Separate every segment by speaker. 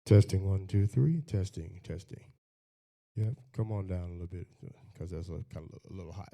Speaker 1: Testing, 1, 2, 3. Testing, testing. Yep, come on down a little bit because that's kind of a little hot.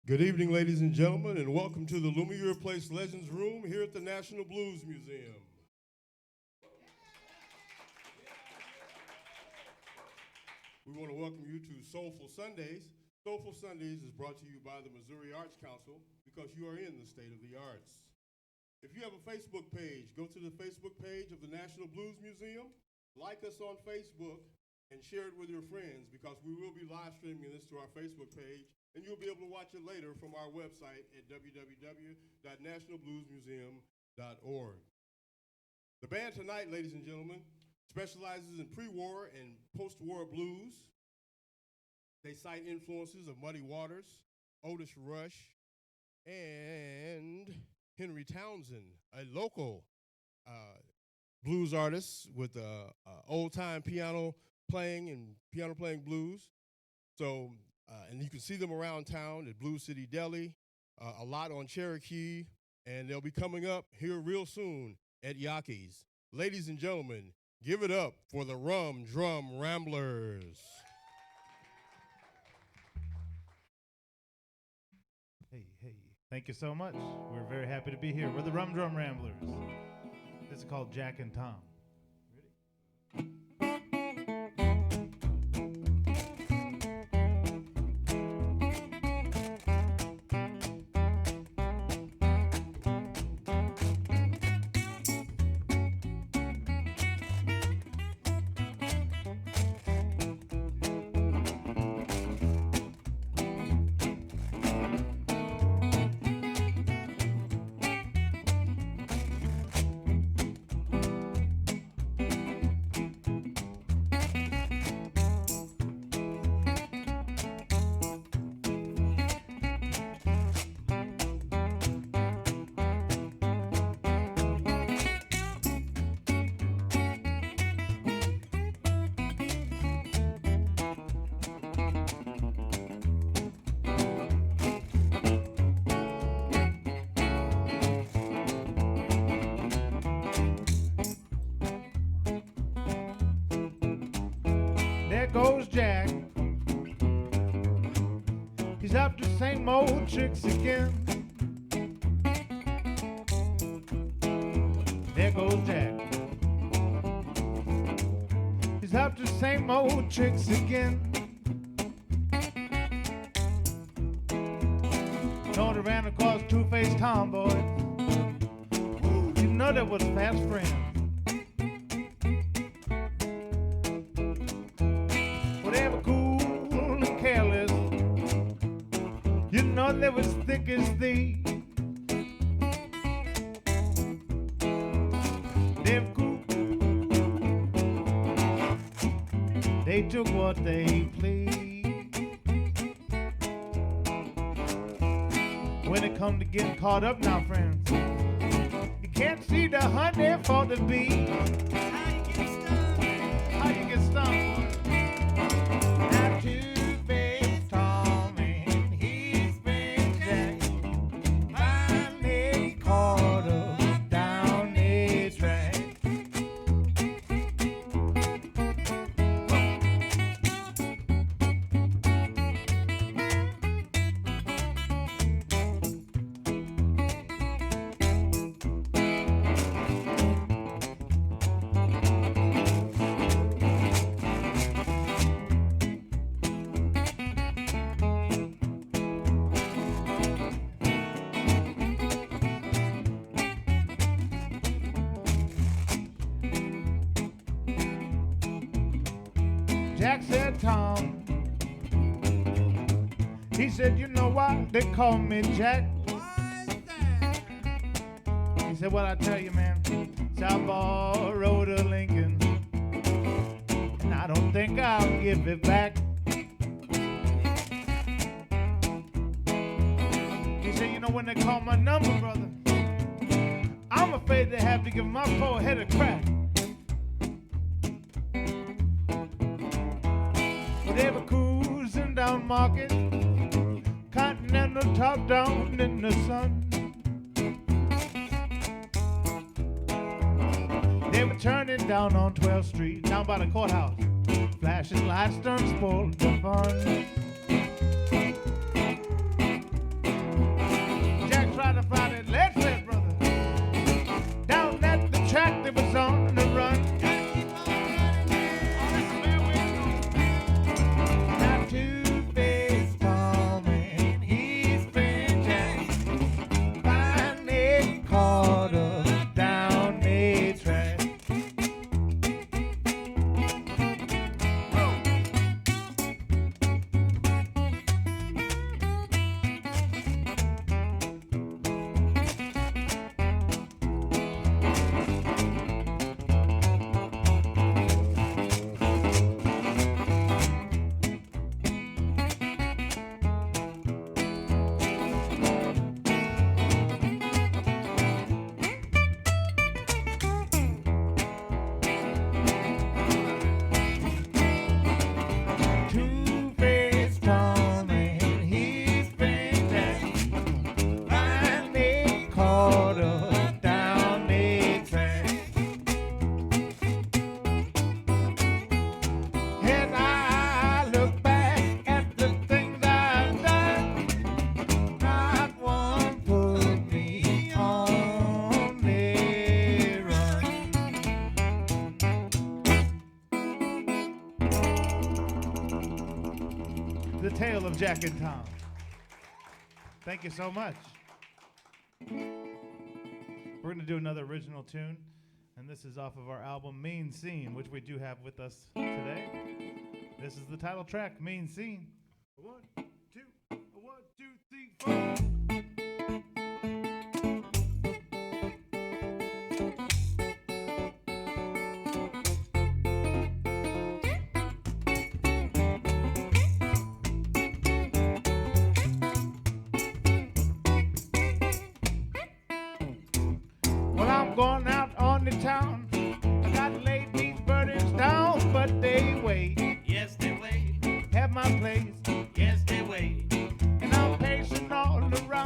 Speaker 1: Good evening, ladies and gentlemen, and welcome to the Lumiere Place Legends Room here at the National Blues Museum. We want to welcome you to Soulful Sundays. Soulful Sundays is brought to you by the Missouri Arts Council because you are in the state of the arts. If you have a Facebook page, go to the Facebook page of the National Blues Museum, like us on Facebook, and share it with your friends because we will be live streaming this to our Facebook page, and you'll be able to watch it later from our website at www.nationalbluesmuseum.org. The band tonight, ladies and gentlemen, specializes in pre-war and post-war blues. They cite influences of Muddy Waters, Otis Rush, and Henry Townsend, a local blues artist with old-time piano playing blues. So, and you can see them around town at Blue City Deli, a lot on Cherokee, and they'll be coming up here real soon at Yaki's. Ladies and gentlemen, give it up for the Rum Drum Ramblers.
Speaker 2: Hey, thank you so much. We're very happy to be here. We're the Rum Drum Ramblers. This is called Jack and Tom. There goes Jack. He's after the same old tricks again. There goes Jack. He's after the same old tricks again. Tony ran across two-faced tomboy. You know that was fast friends. that was thick as thieves. Them cool. They took what they pleased. When it come to getting caught up now, friends, you can't see the honey for the bee. How you get stung? Now two-faced Tom and his friend Jack finally caught up down the track. Jack said, Tom, he said, you know why they call me Jack? He said, well, I tell you, man, so I borrowed a Lincoln, and I don't think I'll give it back. He said, you know, when they call my number, brother, I'm afraid they have to give my forehead a crack. They were cruising down Market, Continental top down in the sun. They were turning down on 12th Street, down by the courthouse. Flashing lights done spoiled the fun. Jack tried to find it, let's say, brother. Down at the track, they was on the run. The tale of Jack and Tom. Thank you so much. We're going to do another original tune, and this is off of our album Mean Scene, which we do have with us today. This is the title track, Mean Scene. 1, 2, 1, 2, 3, 4. Going out on the town, I got to lay these burdens down, but they wait.
Speaker 3: Yes, they wait.
Speaker 2: Have my place,
Speaker 3: Yes, they wait.
Speaker 2: and I'm pacing all around.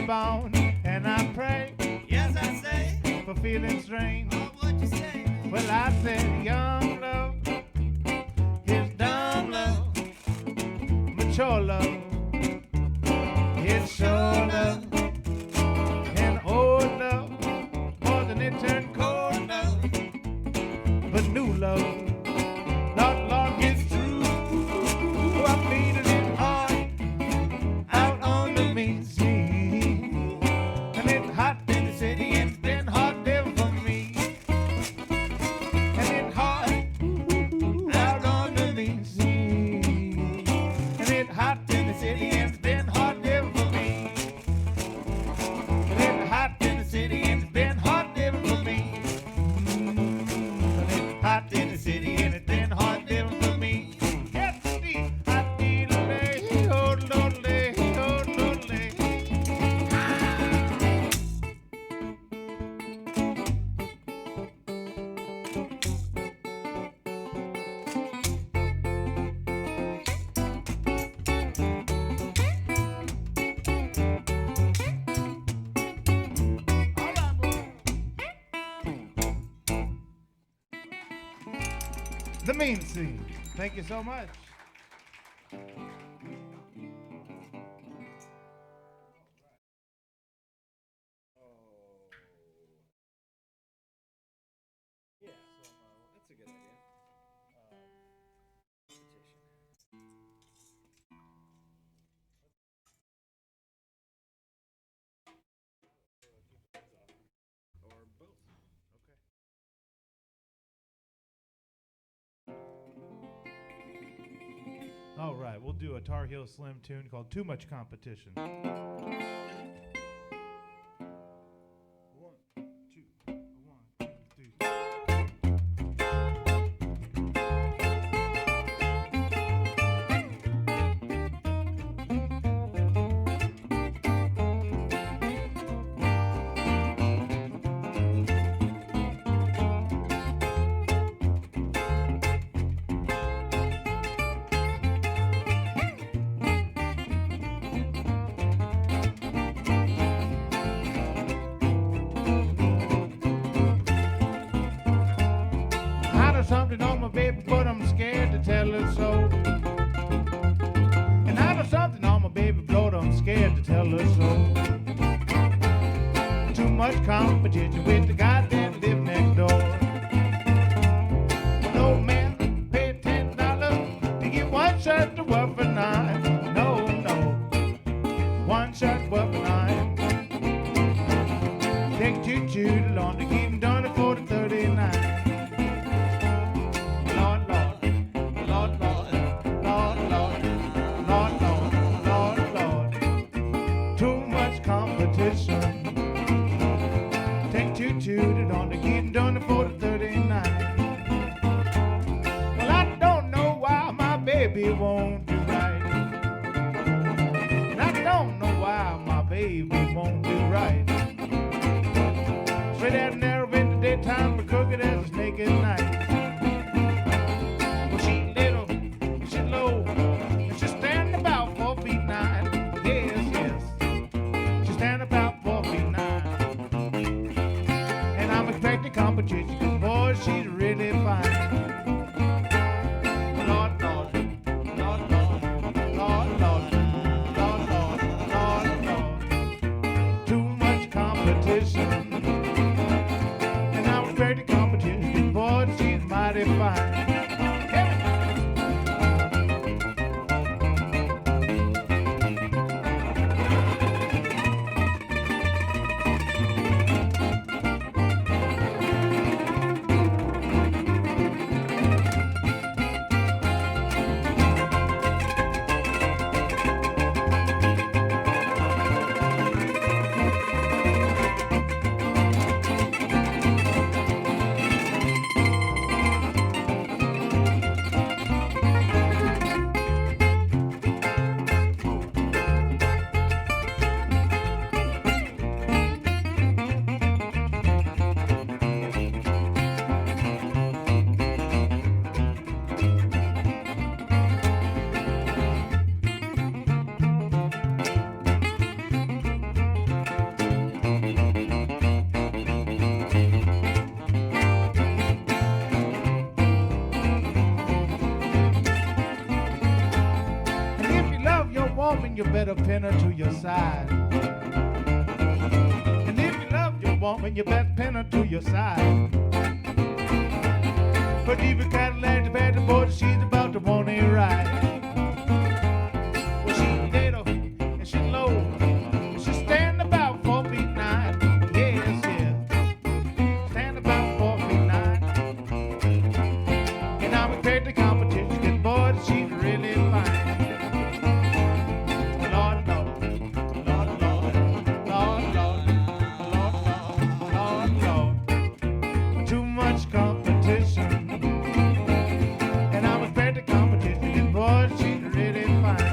Speaker 2: bound, and I pray.
Speaker 3: Yes, I say.
Speaker 2: For feeling strange.
Speaker 3: Oh, what you say?
Speaker 2: Well, I said young love is dumb love, mature love is sure love, and old love more than it turned cold love, but new love, Lord, Lord, it's true. I'm feeling it hard out on the main sea, and it's hot in the city, and it's been hot there for me. And it's hot out on the main sea, and it's hot in the city, and it's been hot there for me. And it's hot in the city, and it's been hot there for me. And it's hot in the city, and it's been hot there for me. Yes, indeed. Hot in the lay, oh, lonely, oh, lonely. All right, boy. The Mean Scene. Thank you so much.
Speaker 3: Yeah, that's a good idea. Or both.
Speaker 2: All right, we'll do a Tar Heel Slim tune called Too Much Competition. One, two, three. I know something on my baby, but I'm scared to tell her so. And I know something on my baby, but I'm scared to tell her so. Too much competition with the guy that live next door. Well, old man paid $10 to get one shirt to work for nine. No, no, one shirt work for nine. Take choo-choo to London, keep him done it for the 39. Lord, Lord, Lord, Lord, Lord, Lord, Lord, Lord, Lord, Lord. Too much competition. Take choo-choo to London, keep him done it for the 39. Well, I don't know why my baby won't do right. And I don't know why my baby won't do right. Straight out and narrow in the daytime, but crooked as a snake at night. Well, she little, she low, and she stand about 4 feet 9. Yes, yes, she stand about 4 feet 9. And I'm expecting competition, 'cause boy, she's really fine. Lord, Lord, Lord, Lord, Lord, Lord, Lord, Lord, Lord, Lord. Too much competition. And I'm afraid the competition, boy, she you better pin her to your side. And if you love your woman, you better pin her to your side. But even Cadillac, the bad boy, she's about to want a ride. Well, she's little and she's low. She stand about 4 feet 9. Yes, yes. Stand about 4 feet 9. And I'm compared to competition, and boy, she's really fine. Lord, Lord, Lord, Lord, Lord, Lord, Lord, Lord, Lord. Too much competition. And I'm compared to competition, and boy, she's really fine.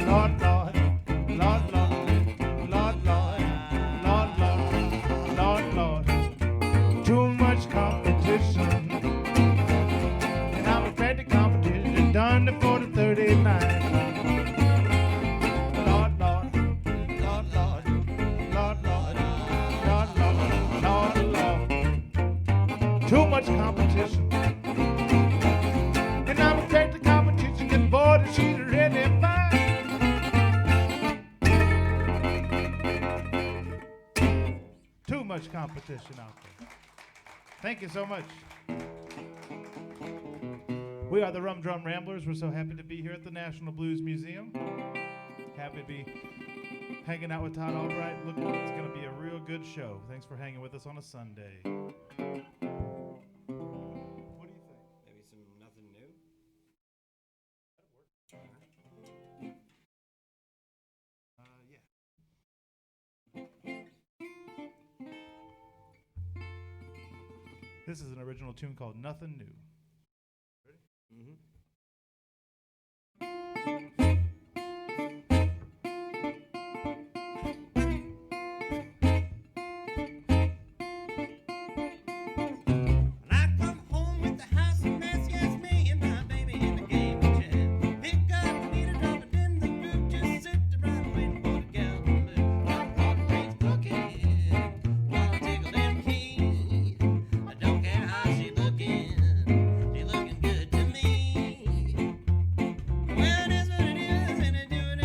Speaker 2: Lord, Lord, Lord, Lord, Lord, Lord, Lord, Lord, Lord, Lord. Too much competition. And I'm afraid the competition done the 40-39. Lord, Lord, Lord, Lord, Lord, Lord, Lord, Lord, Lord, Lord. Too much competition. And I'm afraid the competition and boy, she's really fine. Too much competition out there. Thank you so much. We are the Rum Drum Ramblers. We're so happy to be here at the National Blues Museum. Happy to be hanging out with Todd Albright. Look, it's going to be a real good show. Thanks for hanging with us on a Sunday. What do you think?
Speaker 3: Maybe some nothing new.
Speaker 2: Yeah. This is an original tune called Nothing New.
Speaker 3: Mm-hmm.
Speaker 4: I come home with the house a mess, yes, me and my baby in the game of chess. Pick up the meter, drop it in the groove, just sit around waiting for the gal to move. Got coffee beans cooking, wanna tickle them keys. I don't care how she looking good to me. Well, that's what it is, and I do it,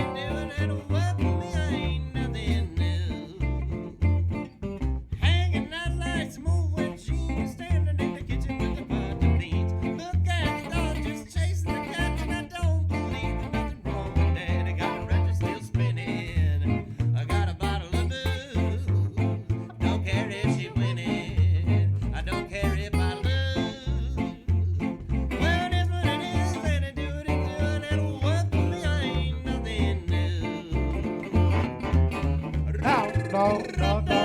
Speaker 4: and what for me, I ain't nothing new. Hanging out like smooth wet jeans, standing in the kitchen with a pot of beans. Look at the dog just chasing the cat, and I don't believe there's nothing wrong with that. I got a record still spinning, I got a bottle of booze. Don't care if she winning, I don't care if I lose. Well, that's what it is, and I do it, and what for me, I ain't nothing new.
Speaker 2: Now, no, no, no.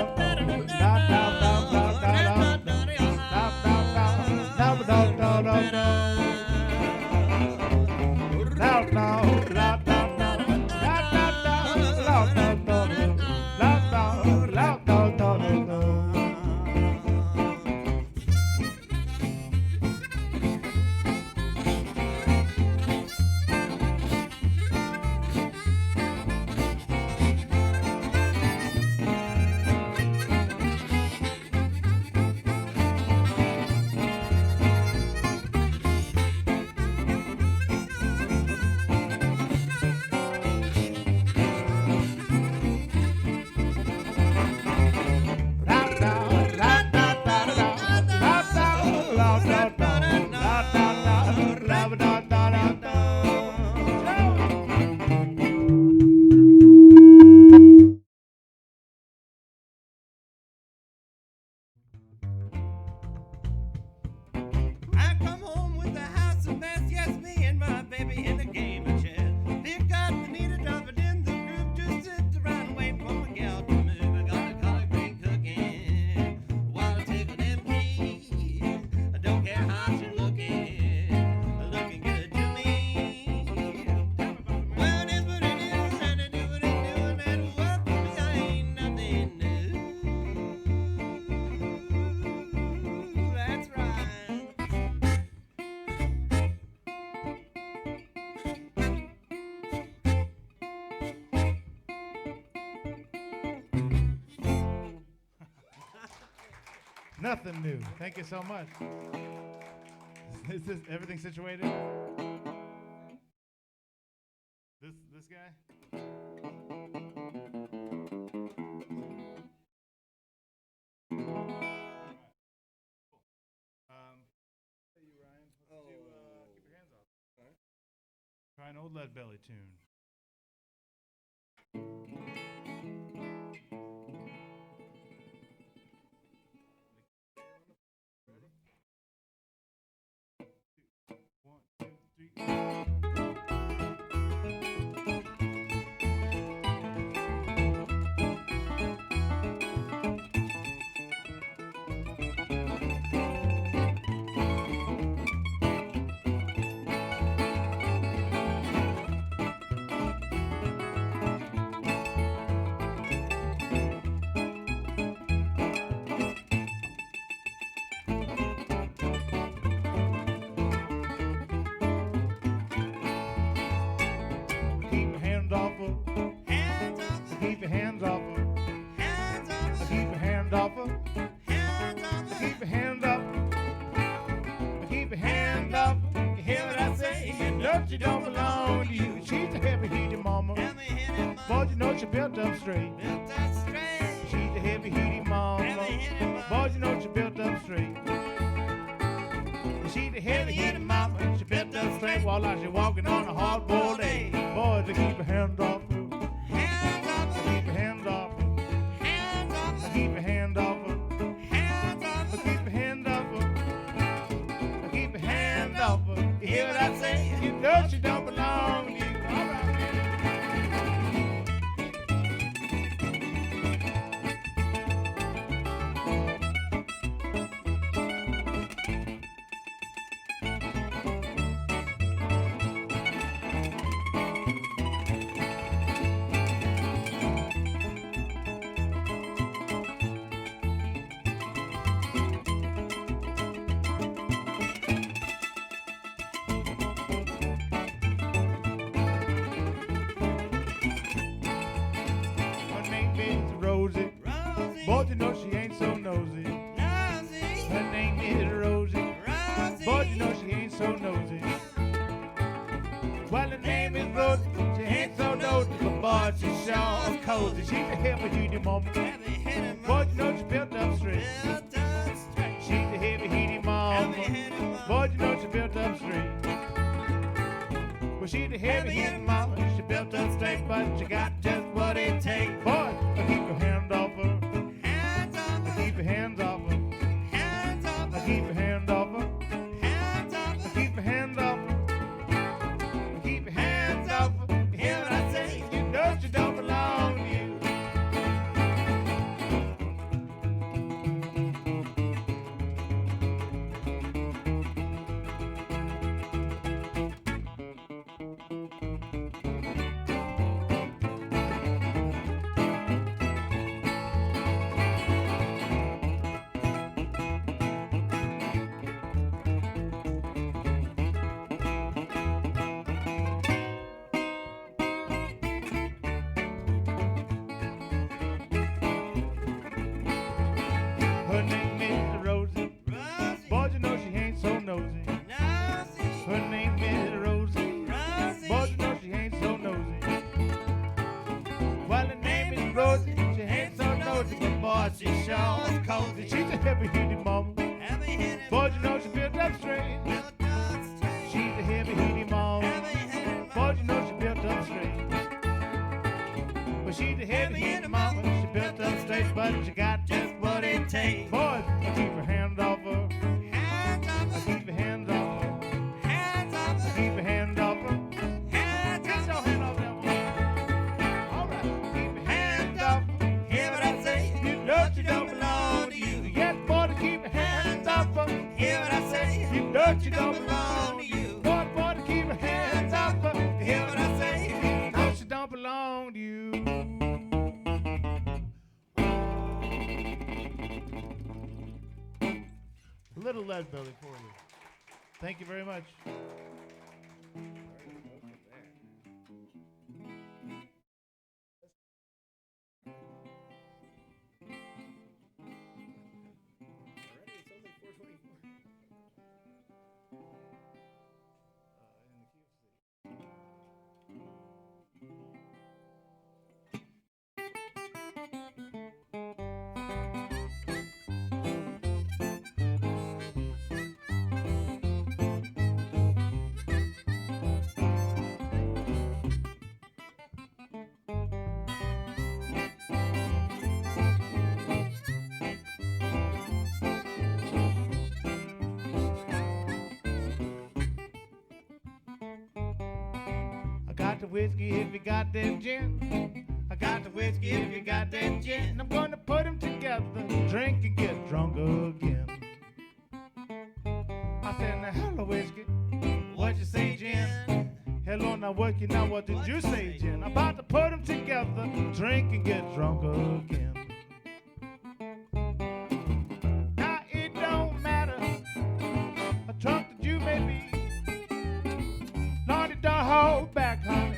Speaker 2: Nothing new. Thank you so much. Is this everything situated? This guy? Hey, you, Ryan. Let's do Keep Your Hands Off. Try an old Lead Belly tune. One, two, three. Keep your hands off her.
Speaker 4: Hands off,
Speaker 2: Keep your hands off her.
Speaker 4: hands off,
Speaker 2: Keep your hands off her.
Speaker 4: hands off.
Speaker 2: Keep your hands up. Keep your hands up. You hear what I say? You know she don't belong to you. She's a heavy-heated mama.
Speaker 4: Heavy hitting
Speaker 2: Boy, you know she built up straight.
Speaker 4: built up straight.
Speaker 2: She's a heavy-heated mama.
Speaker 4: Heavy-hitting mama.
Speaker 2: Boy, you know she built up straight. She's a heavy-hitted mama. She built up straight while she walking on a hard-boiled egg. Boys, to keep your hands off her.
Speaker 4: Hands off,
Speaker 2: Keep your hands off her.
Speaker 4: hands off,
Speaker 2: Keep your hands off her.
Speaker 4: hands off.
Speaker 2: Keep your hands off her. Keep your hands off her. You hear what I say? You know she don't belong to you. All right. Her name is Rosie.
Speaker 4: Rosie,
Speaker 2: Boy, you know she ain't so nosy.
Speaker 4: Rosie,
Speaker 2: Her name is Rosie.
Speaker 4: Rosie.
Speaker 2: Boy, you know she ain't so nosy. Well, her name is Rosie. She ain't so nosy, but boy, she sure is cozy. She's a heavy-heated mama.
Speaker 4: Heavy hitting
Speaker 2: Boy, you know she built up straight.
Speaker 4: built up straight.
Speaker 2: She's a heavy-heated mama.
Speaker 4: Heavy hitting
Speaker 2: Boy, you know she built up straight. Well, she's a heavy-hitting mama. She built up straight, but she got just what it takes. Boy, keep your hands off her.
Speaker 4: Hands off,
Speaker 2: Keep your hands off her.
Speaker 4: hands off,
Speaker 2: Keep your hands off her.
Speaker 4: hands off.
Speaker 2: Keep your hands off her. Keep your hands off her. You hear what I say? You know she don't belong to you. Her name is Rosie.
Speaker 4: Rosie,
Speaker 2: Boy, you know she ain't so nosy.
Speaker 4: Rosie,
Speaker 2: Her name is Rosie.
Speaker 4: Rosie.
Speaker 2: Boy, you know she ain't so nosy. Well, her name is Rosie. She ain't so nosy, but boy, she sure is cozy. She's a heavy-heated mama.
Speaker 4: Heavy hitting
Speaker 2: Boy, you know she built up straight.
Speaker 4: built up straight.
Speaker 2: She's a heavy-heated mama.
Speaker 4: Heavy hitting
Speaker 2: Boy, you know she built up straight. But she's a heavy-hitted mama. She built up straight, but she got just what it takes. Boys, keep your hands off her.
Speaker 4: hands off,
Speaker 2: Keep your hands off her.
Speaker 4: hands off,
Speaker 2: Keep your hands off her.
Speaker 4: hands
Speaker 2: Get your
Speaker 4: off.
Speaker 2: hand off that one. All right. Keep your hands off her.
Speaker 4: Hear what I say?
Speaker 2: You know she don't belong to you. Yes, boy, to keep your hands off her.
Speaker 4: Hear what I say?
Speaker 2: You know she don't belong to you.
Speaker 4: you.
Speaker 2: Boy, to keep your hands off her.
Speaker 4: Hear what I say?
Speaker 2: You know she don't belong to you. A little lead belly for you. Thank you very much. got the whiskey if you got that gin. I got the whiskey if you got that gin. I'm gonna put them together, drink and get drunk again. I said, now hello whiskey, what you say gin? Hello now whiskey, now what did you say gin? I'm about to put them together, drink and get drunk again. Now it don't matter how drunk that you may be, Lord, it don't hold back, honey,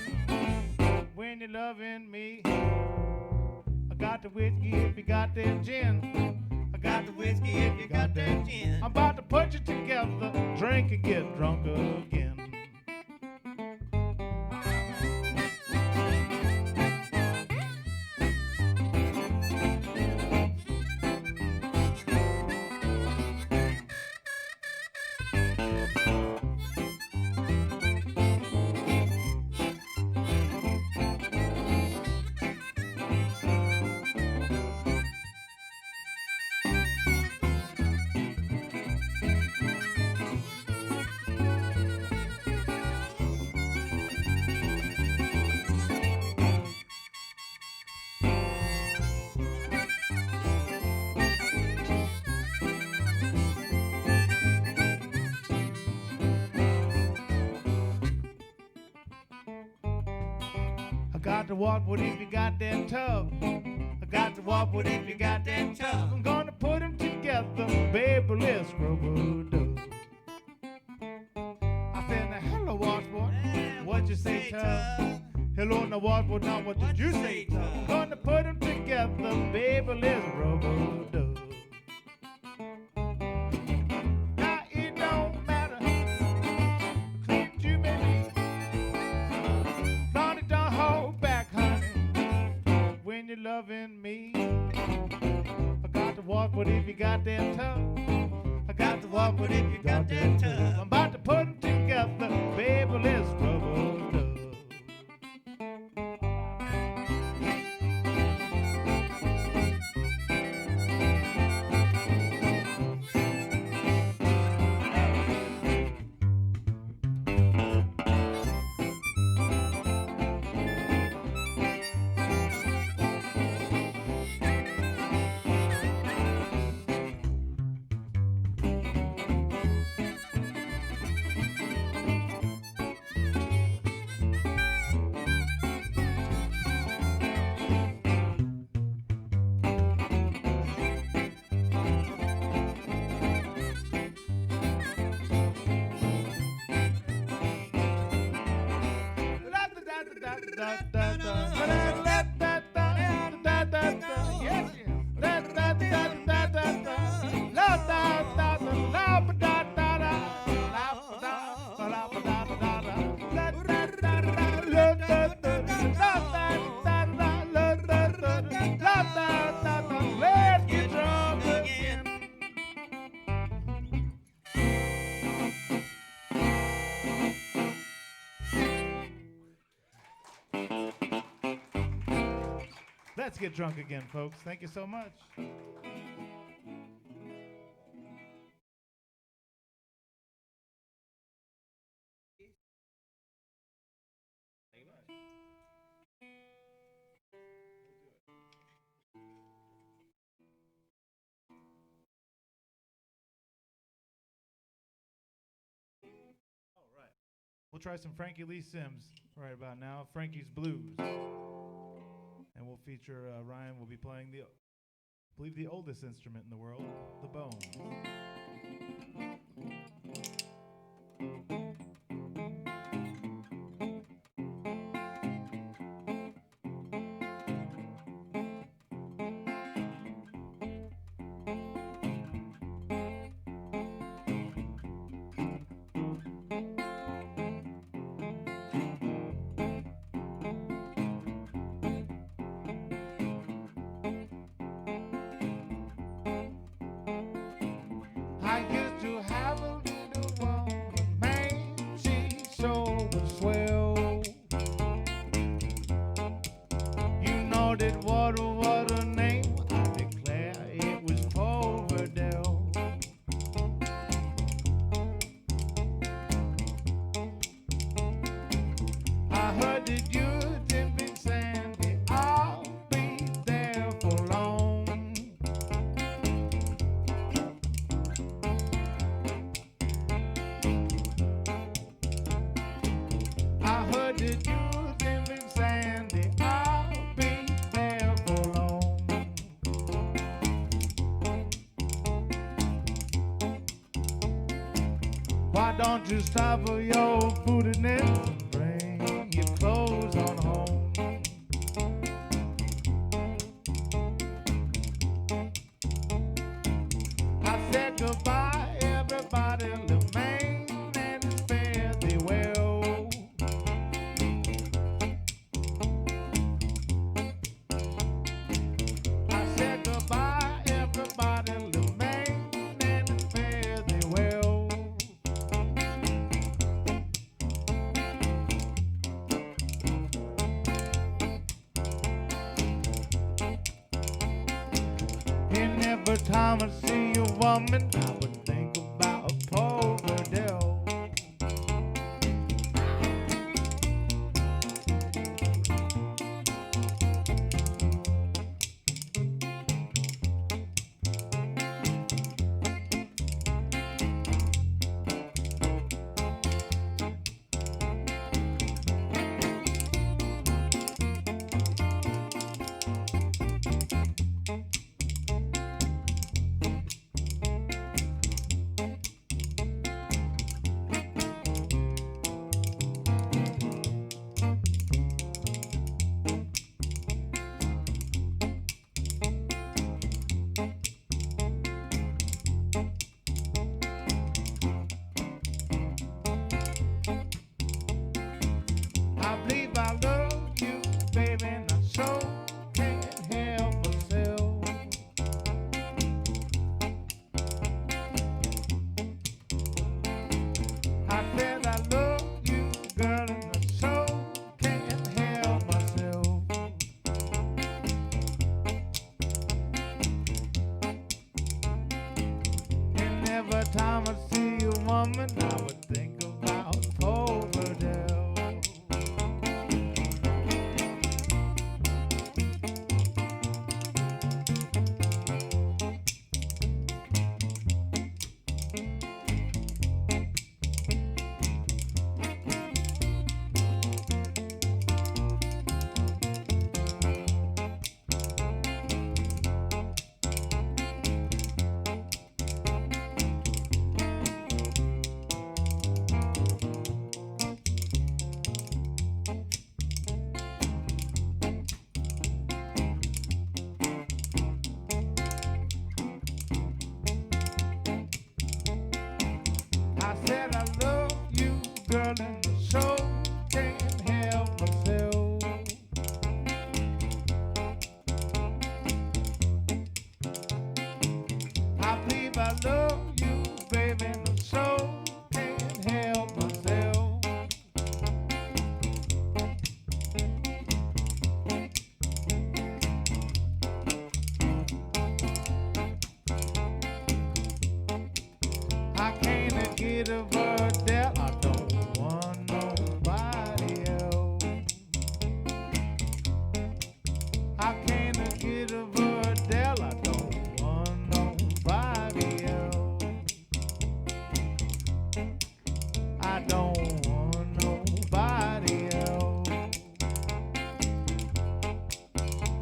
Speaker 2: when you're loving me. I got the whiskey if you got that gin. I got the whiskey if you got that gin. I'm about to put you together, drink and get drunk again. I got to walk with if you got that tub. I got to walk with if you got that tub. I'm gonna put them together, baby, let's rub-a-dub. I said, now hello, washboard, what you say, tub? Hello, now washboard, now what did you say, tub? I'm gonna put them together, baby, let's rub-a-dub. Now it don't matter, clean you may be, Lord, it don't hold back, honey, when you're loving me. I got to walk with if you got that tub. I got to walk with if you got that tub. I'm about to put them together, baby, let's rub-a-dub. Let's get drunk again. Let's get drunk again, folks. Thank you so much. All right. We'll try some Frankie Lee Sims right about now. Frankie's Blues. And we'll feature Ryan will be playing I believe the oldest instrument in the world, the bones. I used to have a little woman, man, she sure was swell. You know that what her name, I declare it was Poverdale. I heard heard that you're dipping Sandy. I'll be there for long. I heard that you're dipping Sandy. I'll be there for long. Why don't you stop for your foodiness and bring your clothes on home? I said goodbye, everybody, the man and his fare thee well. I said goodbye, everybody, the man and his fare thee well. And every time I see a woman, I would think about Paul Verdell. I believe I love you, baby, and I so can't help myself. I said I love you, girl, and I so can't help myself. And every time I see a woman, I would think about Paul Verdell. I said I love you, girl, and I so can't help myself. I believe I love you, baby, and I so can't help myself. I can't get a Verdell, I don't want nobody else. I can't get a Verdell, I don't want nobody else. I don't want nobody else.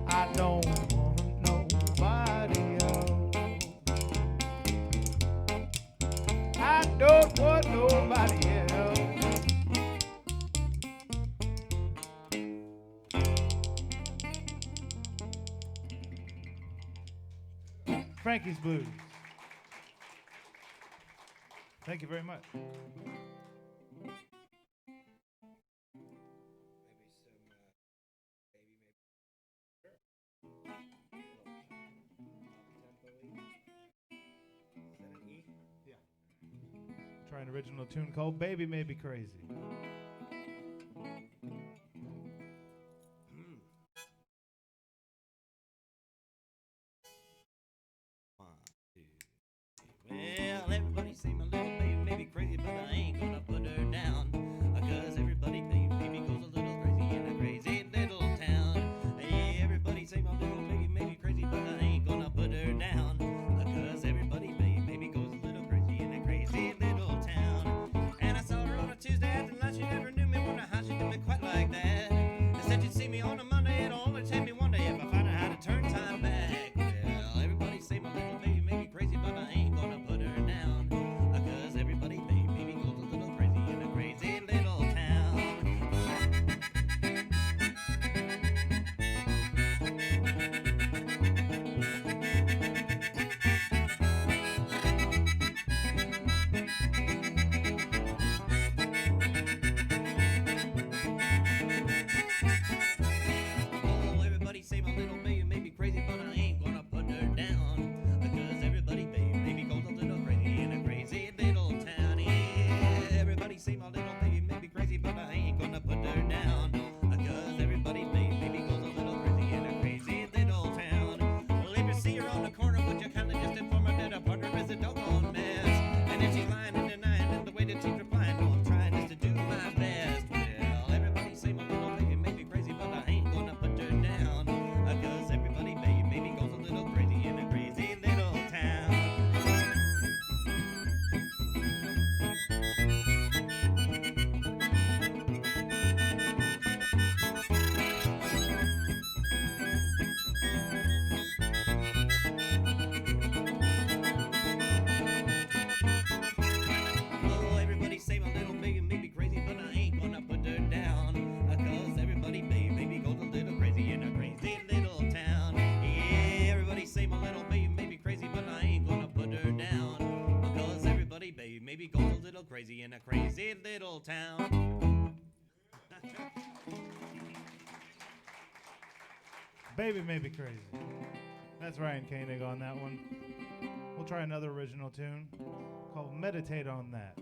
Speaker 2: I don't want nobody else. I don't want nobody else. Frankie's Blues. Thank you very much.
Speaker 3: Maybe
Speaker 2: Try an original tune called Baby May Be Crazy.
Speaker 4: Well, everybody say my little baby may be crazy, but I ain't gonna put her down. 'Cause everybody baby goes a little crazy crazy in a crazy little town.
Speaker 2: Baby May Be Crazy. That's Ryan Koenig on that one. We'll try another original tune called Meditate on That.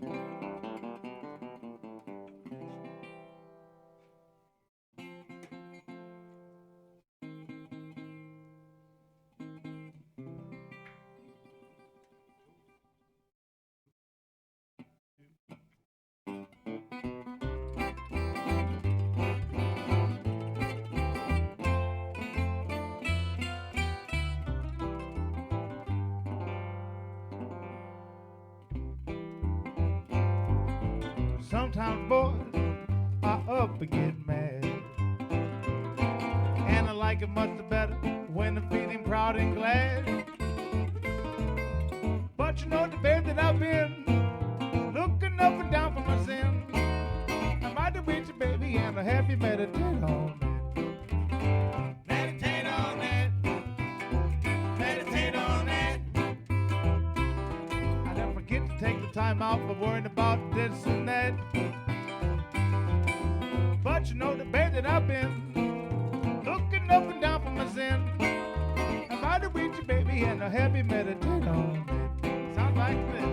Speaker 2: Sometimes boys are up and get mad, and I like it much better when I'm feeling proud and glad. But you know the bed that I've been looking up and down for my sin. I'm out to with you, baby, and I have you meditate on it. Meditate on it. Meditate on it. I don't forget to take the time out for worrying about this and that. But you know the bed that I've been looking up and down for my sin. I'm out to with you, baby, and I have you meditate on it. Sounds like this.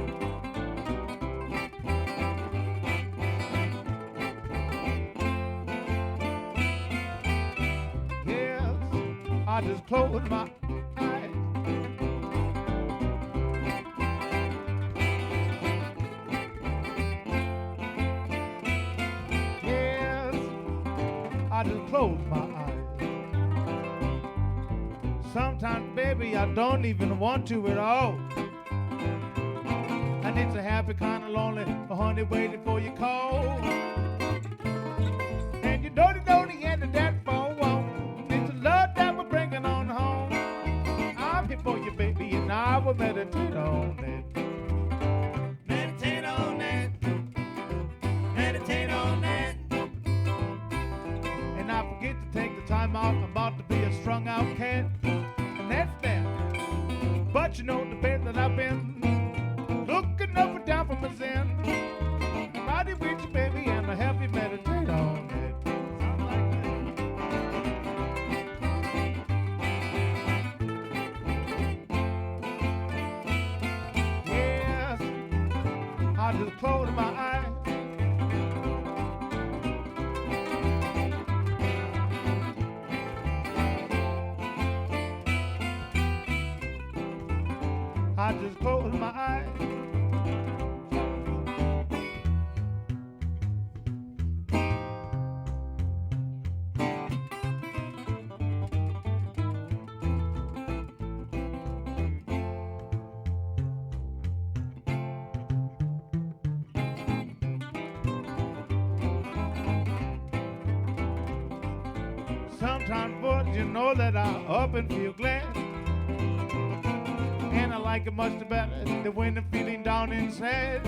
Speaker 2: I just close my eyes. Yes, I just close my eyes. Sometimes, baby, I don't even want to at all. And it's a happy kind of lonely, a honey waiting for your call. And you don't know the end of that phone. It's a love that we're bringing on home. I'm here for you, baby, and I will meditate on it. Meditate on it. Meditate on it. And I forget to take the time out. I'm about to be a strung out cat. And that's that. But you know the bed that I've been looking up and down for my sin. I'm out here with you, baby, and I help you meditate on it. Sounds like that. Yes, I just close my eyes. I just close my eyes. Sometimes, but you know that I up and feel glad. And I like it much better than when I'm feeling down and sad.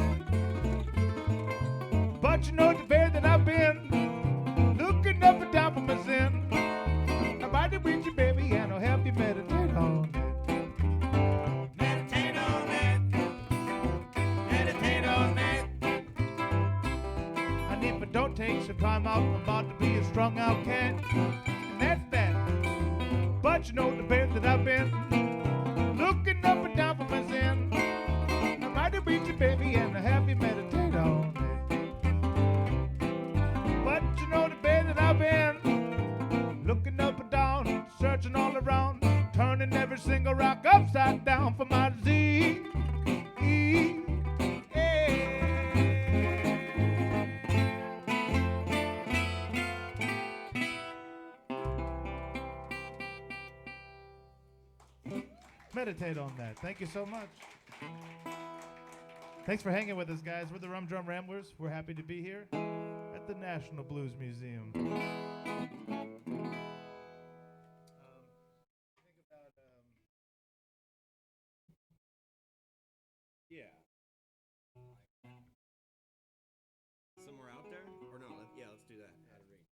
Speaker 2: But you know the bed that I've been looking up and down for my sin. I'm right there with you, baby, and I'll help you meditate on it. Meditate on it. Meditate on it. And if I don't take some time out, I'm about to be a strung out cat. And that's that. But you know the bed that I've been looking up and down for my sin. I'm right to reach you, baby, and I have you meditate on it. But you know the bed that I've been looking up and down, searching all around, turning every single rock upside down for my Z. E. Meditate on that. Thank you so much. Thanks for hanging with us, guys. We're the Rum Drum Ramblers. We're happy to be here at the National Blues Museum. Think about,
Speaker 3: Yeah. Somewhere out there? Or no, let's do that. Out of reach.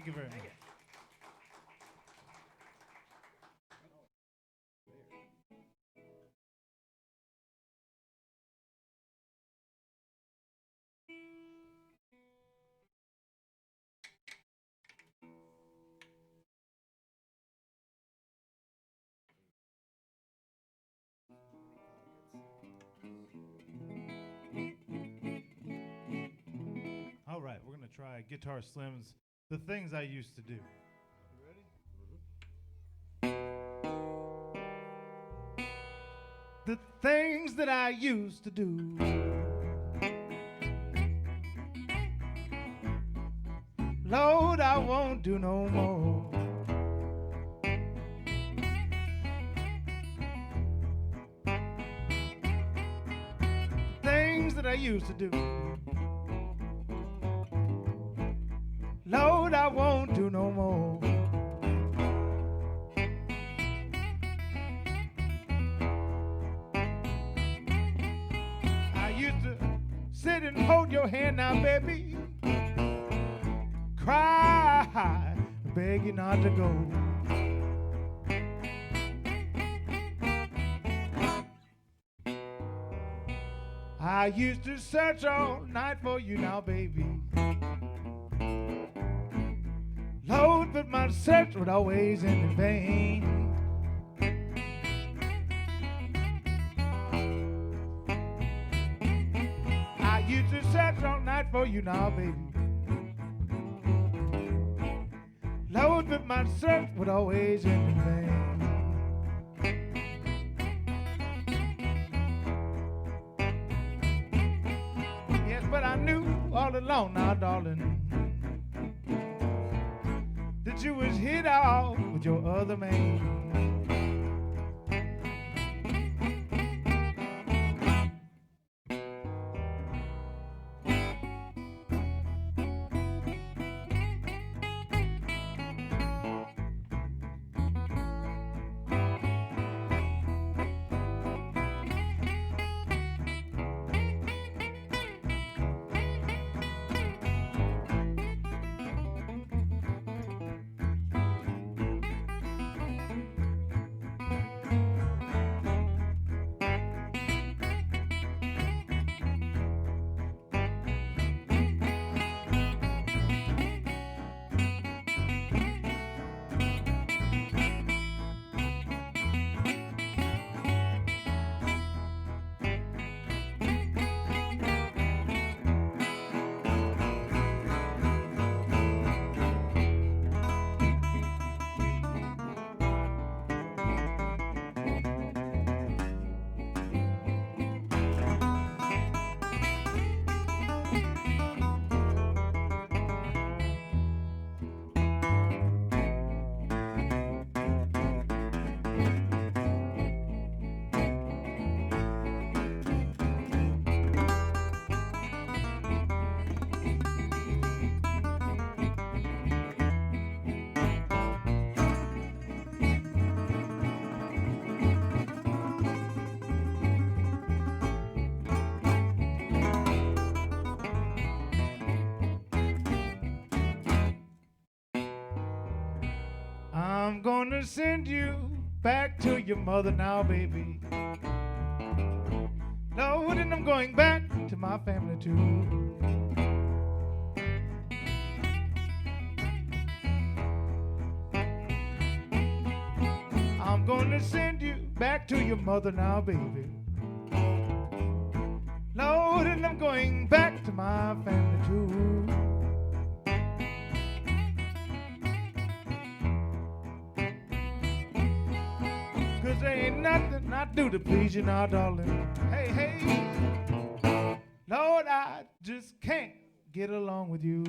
Speaker 2: Thank you very much. All right, we're going to try Guitar Slim's The Things I Used to Do. You ready? The things that I used to do. Lord, I won't do no more. The things that I used to do. Lord, I won't do no more. I used to sit and hold your hand now, baby. Cry, beg you not to go. I used to search all night for you now, baby. Lord, but my search would always end in vain. I used to search all night for you now, baby. Lord, but my search would always end in vain. Yes, but I knew all along now, darling, that you was hit out with your other man. I'm gonna send you back to your mother now, baby. Lord, and I'm going back to my family too. I'm gonna send you back to your mother now, baby. Lord, and I'm going back to my family too. 'Cause there ain't nothing I do to please you now, darling. Hey, hey, Lord, I just can't get along with you.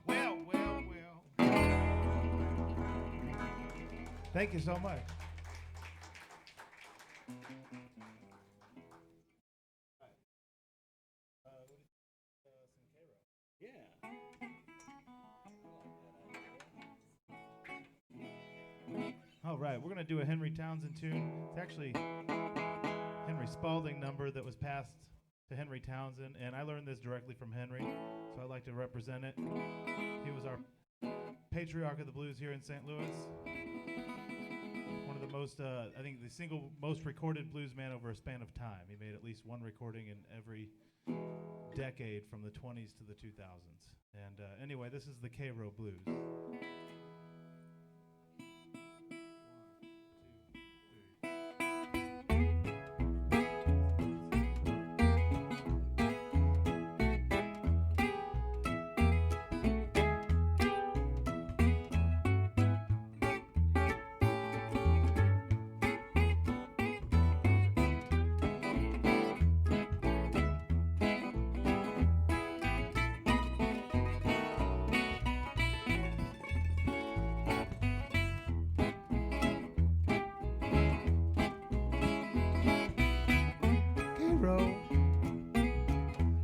Speaker 2: Well. Thank you so much. All right, we're going to do a Henry Townsend tune. It's actually Henry Spalding number that was passed to Henry Townsend, and I learned this directly from Henry, so I'd like to represent it. He was our patriarch of the blues here in St. Louis. One of the most, I think the single most recorded blues man over a span of time. He made at least one recording in every decade from the 20s to the 2000s. And anyway, this is the K-Row Blues.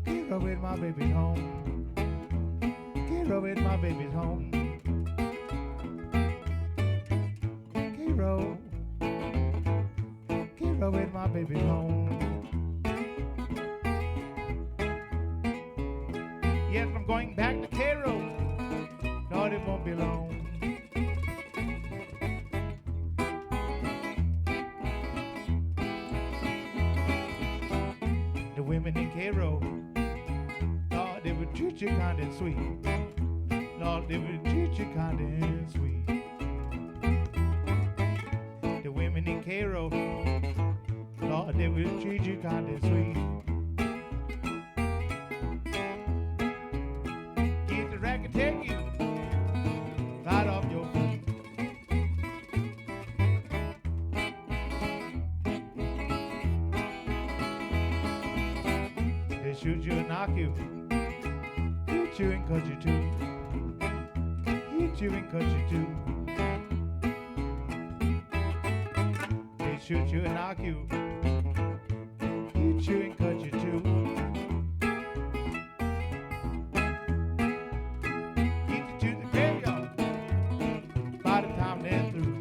Speaker 2: K-Row with my baby's home. K-Row with my baby's home. K-Row. K-Row with my baby's home. Yes, I'm going back to K-Row. Lord, it won't be long. The women in K-Row, Lord, they would treat you kind and sweet. Lord, they would treat you kind and sweet. The women in K-Row, Lord, they would treat you kind and sweet. Get the racket, take you right off your feet. They shoot you and knock you, hit you and cut you too. Hit you and cut you too. They shoot you and knock you, hit you and cut you too. Get you to the graveyard by the time they're through.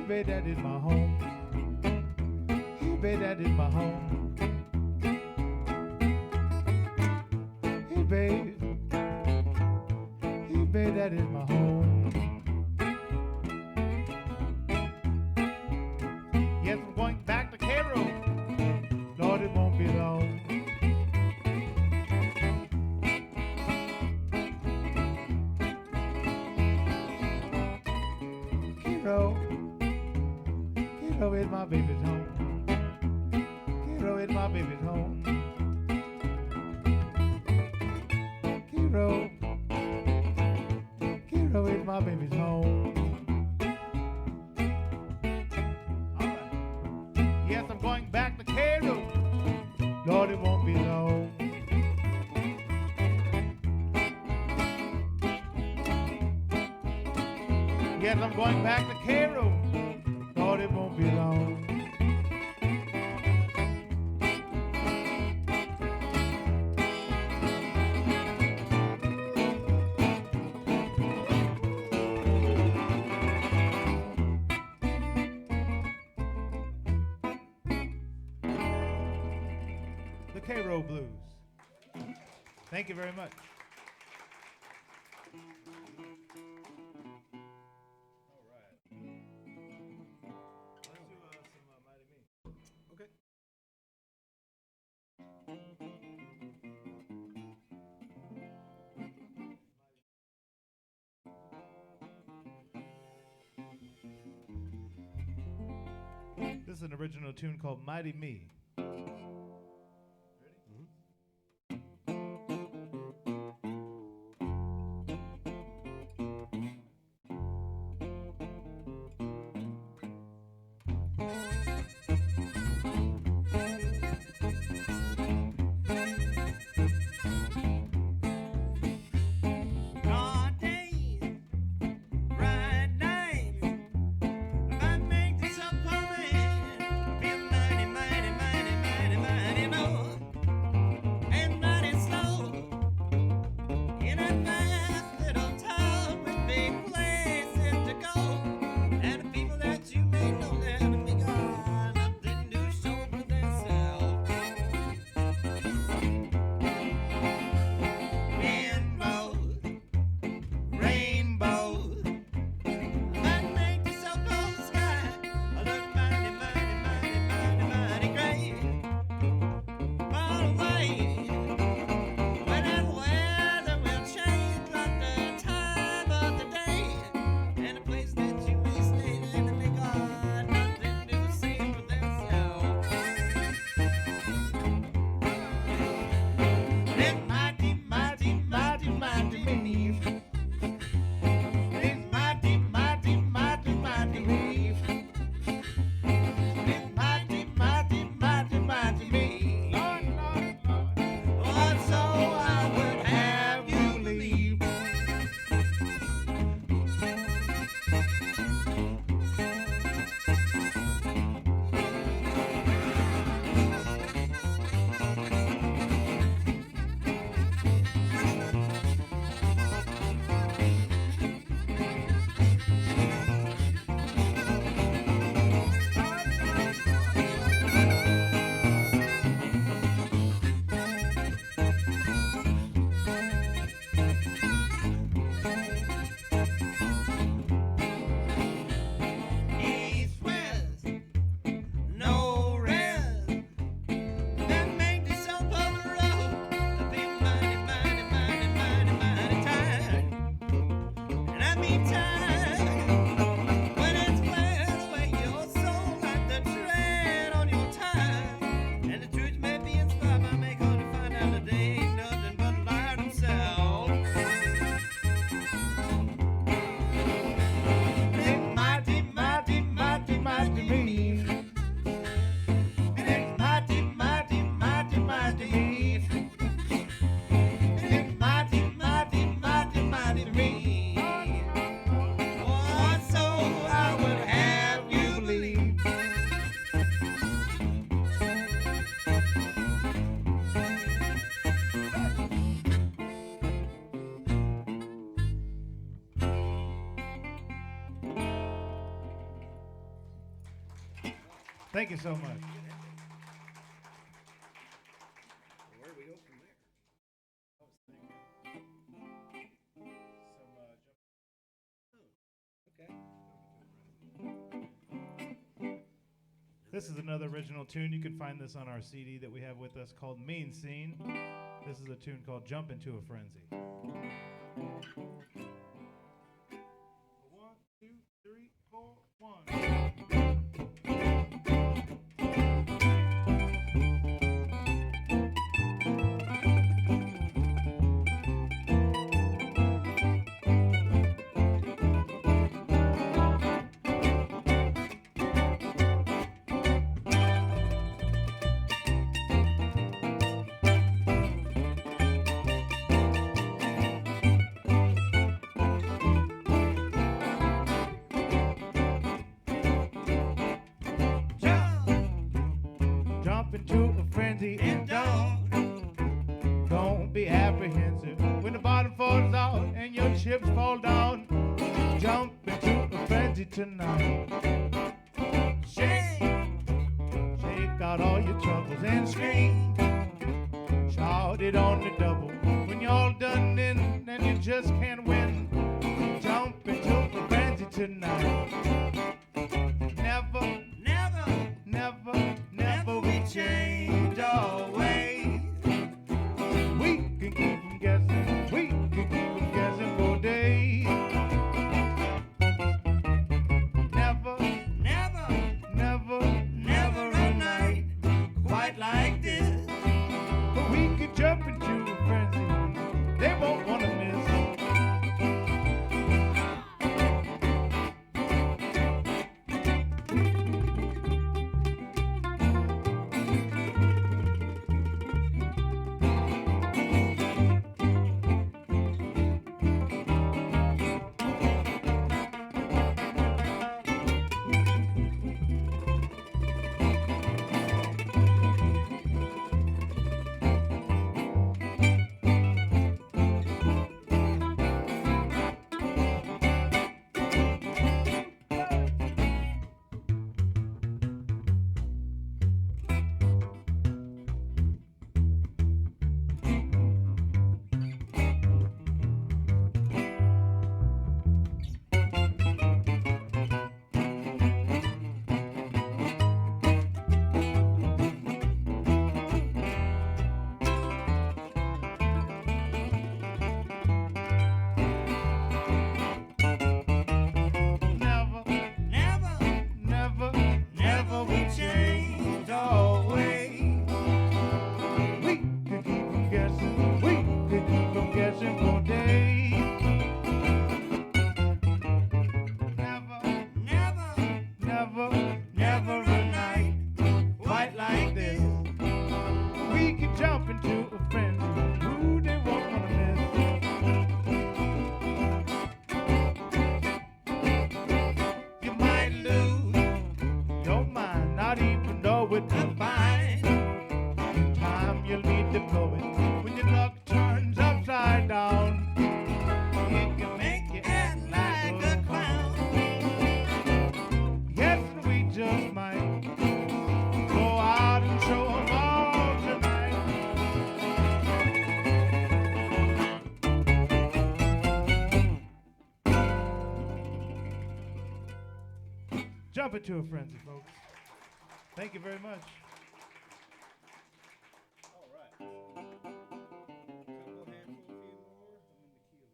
Speaker 2: Hey, that is my home. Hey, that is my home. Hey, babe. Hey, babe, that is my home. Yes, I'm going back to K-Row. Lord, it won't be long. K-Row. K-Row is my baby's home. K-Row is my baby's home. K-Row. K-Row is my baby's home. All right. Yes, I'm going back to K-Row. Lord, it won't be long. Yes, I'm going back to Cairo. Thought it won't be long. The Cairo Blues. Thank you very much.
Speaker 3: Okay.
Speaker 2: This is an original tune called Mighty Me.
Speaker 4: Hard days, bright nights, I make this up for me. Feel mighty, mighty, mighty, mighty, mighty low, and mighty slow. In a fast little town with big places to go, and the people that you may know that be gone, nothing to show for themselves. Rainbows, that make the so-called sky look mighty, mighty, mighty, mighty, mighty gray. Far away, when that weather will change like the time of the day, and the place that you may stay, and they got nothing to say for themselves. That mighty, mighty, mighty, mighty me. It's mighty, mighty, mighty, mighty me. It's mighty, mighty, mighty, mighty me. Lord, Lord, Lord. Oh, so I would have you believe. East, west, no rest. That make the so-called road feel mighty, mighty, mighty, mighty, mighty tired. And I mean tired when it's clear where your soul like the tread on your tire. And the truth may be inspired by make hard to find out that they ain't nothing but a liar themselves. It's mighty, mighty, mighty, mighty me. It's mighty, mighty, mighty, mighty me. It's mighty, mighty, mighty, mighty me. Oh, so I would have you believe.
Speaker 2: Thank you so much.
Speaker 3: Where do we go from there? Okay.
Speaker 2: This is another original tune. You can find this on our CD that we have with us called Mean Scene. This is a tune called Jump Into a Frenzy. 1, 2, 3, 4, 1. into a frenzy and don't be apprehensive when the bottom falls out and your chips fall down. Jump into a frenzy tonight. Shake out all your troubles and scream. Shout it on the double. When you're all done in and you just can't win, jump into a frenzy tonight. Never we change our ways. We can keep them guessing. We can keep them guessing for days. Never a night quite like this. But we can jump into a frenzy they won't want to miss. Never we change our ways. We can keep them guessing. We can keep them guessing for days. Never a night quite like this. We can jump into a frenzy. Ooh, they won't wanna miss. You might lose your mind, not even know it to find. In time you'll need to blow it. When your luck turns upside down, it can make you act like a clown. Yes, we just might go out and show 'em all tonight. Jump into a frenzy, folks. Thank you very much.
Speaker 3: All right. Couple handful, a few more. I'm in the queue.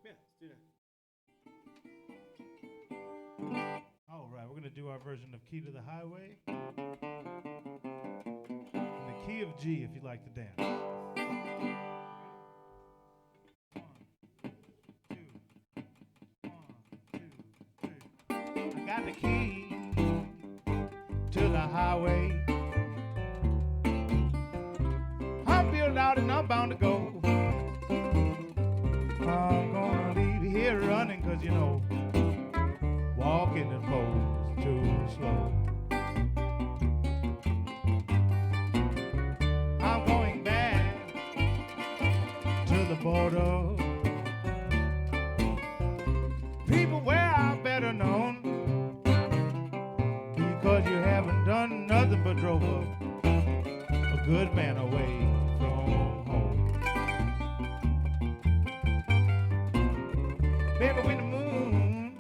Speaker 3: Yeah, let's do that.
Speaker 2: All right, we're going to do our version of Key to the Highway. In the key of G, if you like to dance. 1, 2, 1, 2, 3. I got the key to the highway. I'm built out and I'm bound to go. I'm gonna leave here running, 'cause you know, walking is most too slow. I'm going back to the border. People where I'm better known, because you haven't done nothing but drove a good man away from home. Baby, when the moon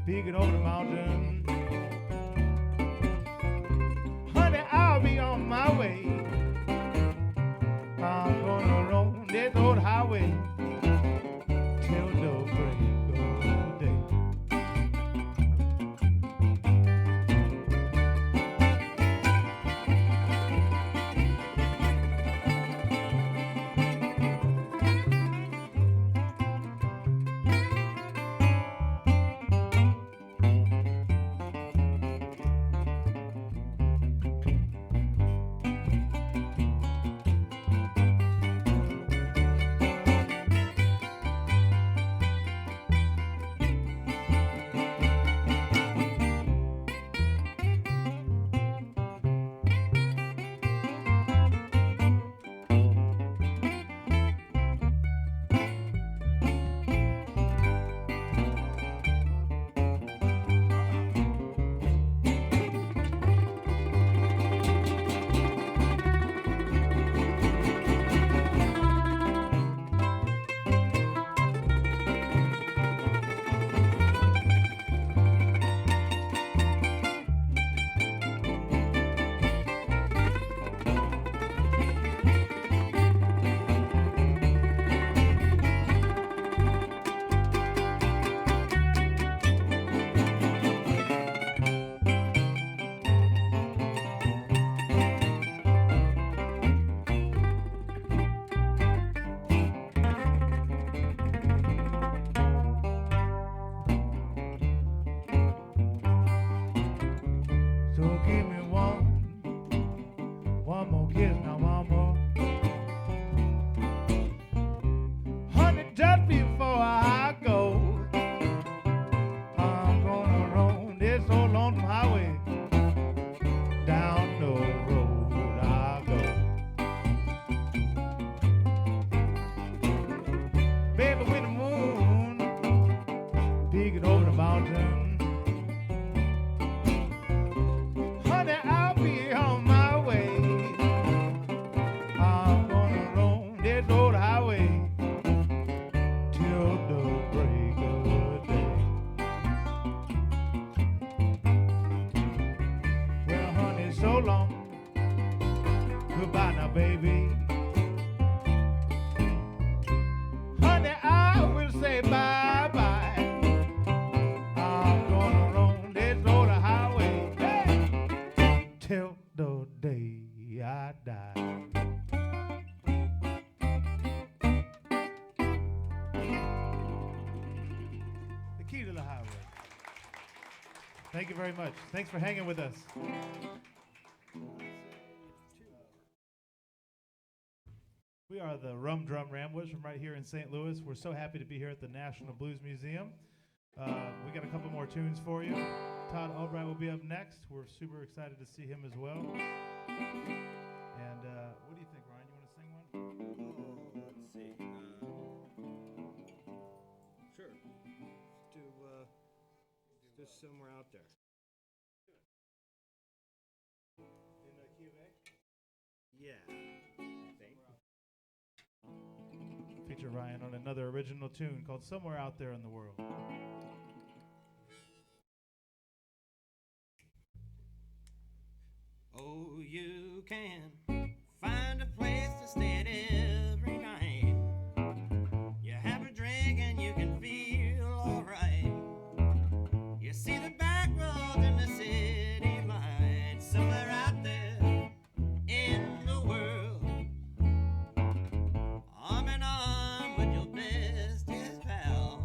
Speaker 2: peeking over the mountain, honey, I'll be on my way. I'm gonna roam this old highway till the break of day. One more kiss, now one more. Honey, just before I go, I'm gonna roam this old lonesome highway. Down the road I go. Baby, with the moon peeking over the mountain, honey, I'll be on my way. I'm gonna roam this old highway till the break of day. Well, honey, so long. Goodbye now, baby. Honey, I will say bye-bye. I'm gonna roam this old highway, hey, till the day I die. The key to the highway. Thank you very much. Thanks for hanging with us. We are the Rum Drum Ramblers from right here in St. Louis. We're so happy to be here at the National Blues Museum. We got a couple more tunes for you. Todd Albright will be up next. We're super excited to see him as well. And what do you think, Ryan? You want to sing one?
Speaker 3: Oh, let's see. Sure. Let's do somewhere out there.
Speaker 2: In the key of A?
Speaker 3: Yeah. I think.
Speaker 2: Feature Ryan on another original tune called Somewhere Out There in the World.
Speaker 4: Oh, you can find a place to stay every night. You have a drink and you can feel alright. You see the back roads and the city lights somewhere out there in the world. Arm in arm with your bestest pal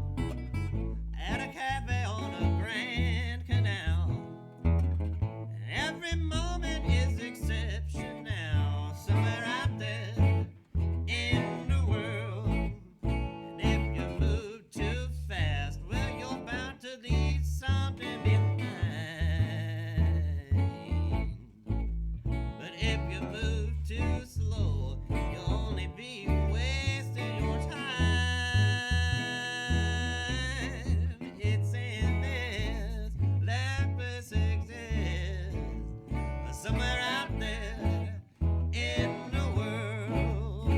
Speaker 4: at a cafe on a Grand Canal. And every moment is exceptional somewhere out there in the world. And if you move too fast, well, you're bound to leave something behind. But if you move too slow, you'll only be wasting your time. It's in this lapis exists somewhere out there in the world.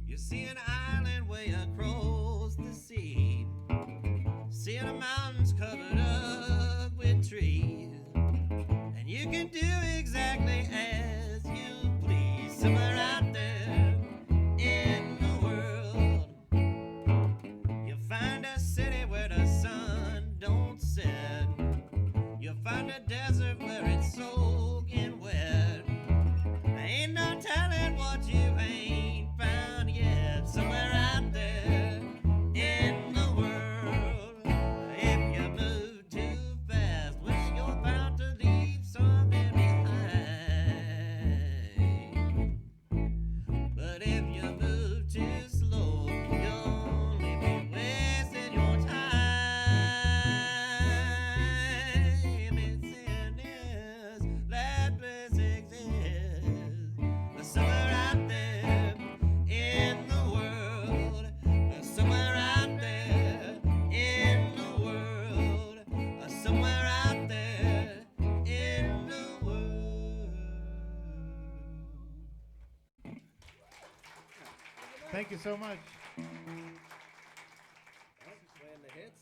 Speaker 4: You see an island way across the sea, see the mountains covered up with trees, and you can do exactly as you please somewhere out there in the world. You find a city where the sun don't set, you find a desert where it's soaking wet. There ain't no telling what you ain't found yet somewhere out there in the world. If you move too fast, well, you're bound to leave something behind. But if you move too slow, you'll only be wasting your time. It's in this lapis exists somewhere out there in the world. Somewhere out there in the world. Somewhere out there in the world.
Speaker 2: Thank you so much.
Speaker 3: Playing the hits.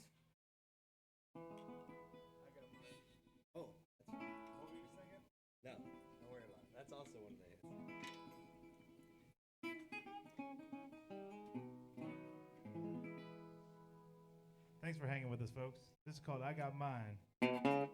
Speaker 2: Thanks for hanging with us, folks. This is called I Got Mine.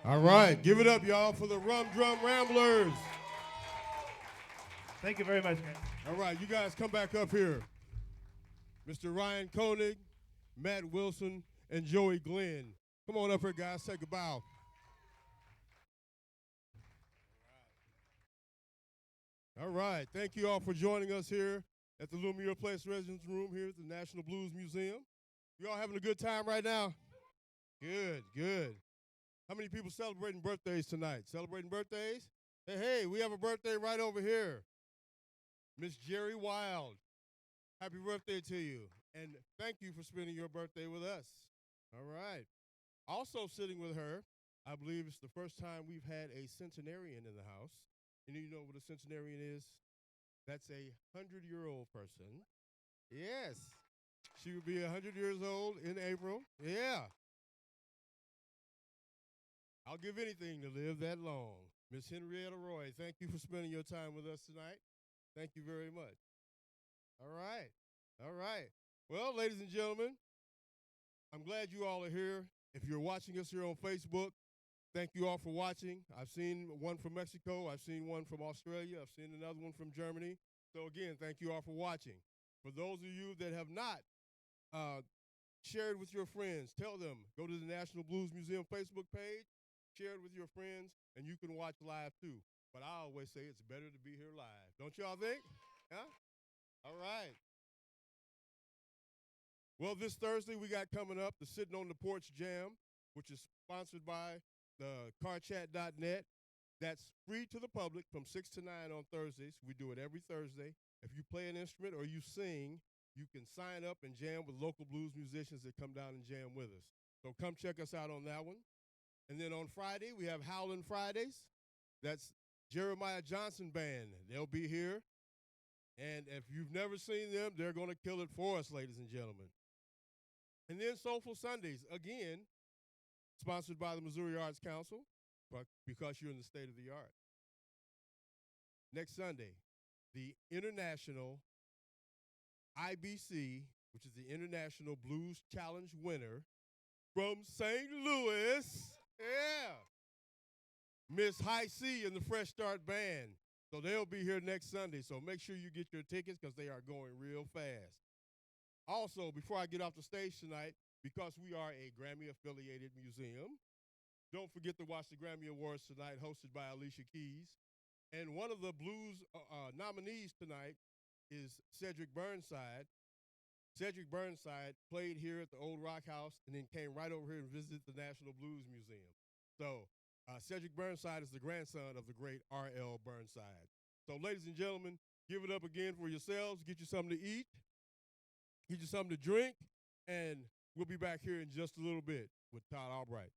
Speaker 1: All right, give it up, y'all, for the Rum Drum Ramblers.
Speaker 2: Thank you very much, guys.
Speaker 1: All right, you guys come back up here. Mr. Ryan Koenig, Matt Wilson, and Joey Glenn. Come on up here, guys. Take a bow. All right. Thank you all for joining us here at the Lumiere Place Residence Room here at the National Blues Museum. You all having a good time right now? Good, good. How many people celebrating birthdays tonight? Celebrating birthdays? Hey, we have a birthday right over here. Miss Jerry Wild. Happy birthday to you. And thank you for spending your birthday with us. All right. Also sitting with her, I believe it's the first time we've had a centenarian in the house. And you know what a centenarian is? That's a 100-year-old person. Yes. She would be 100 years old in April. Yeah. I'll give anything to live that long. Miss Henrietta Roy, thank you for spending your time with us tonight. Thank you very much. All right. All right. Well, ladies and gentlemen, I'm glad you all are here. If you're watching us here on Facebook, thank you all for watching. I've seen one from Mexico. I've seen one from Australia. I've seen another one from Germany. So, again, thank you all for watching. For those of you that have not shared with your friends, tell them, go to the National Blues Museum Facebook page, share it with your friends, and you can watch live too. But I always say it's better to be here live. Don't y'all think? Huh? All right. Well, this Thursday we got coming up the Sitting on the Porch Jam, which is sponsored by the carchat.net. That's free to the public from 6 to 9 on Thursdays. We do it every Thursday. If you play an instrument or you sing, you can sign up and jam with local blues musicians that come down and jam with us. So come check us out on that one. And then on Friday, we have Howlin' Fridays. That's Jeremiah Johnson Band. They'll be here. And if you've never seen them, they're going to kill it for us, ladies and gentlemen. And then Soulful Sundays, again, sponsored by the Missouri Arts Council, because you're in the state of the art. Next Sunday, the International IBC, which is the International Blues Challenge winner from St. Louis, Miss High C and the Fresh Start Band. So they'll be here next Sunday, so make sure you get your tickets because they are going real fast. Also, before I get off the stage tonight, because we are a Grammy-affiliated museum, don't forget to watch the Grammy Awards tonight, hosted by Alicia Keys. And one of the blues nominees tonight is Cedric Burnside. Cedric Burnside played here at the Old Rock House and then came right over here and visited the National Blues Museum. So Cedric Burnside is the grandson of the great R.L. Burnside. So ladies and gentlemen, give it up again for yourselves. Get you something to eat. Get you something to drink. And we'll be back here in just a little bit with Todd Albright.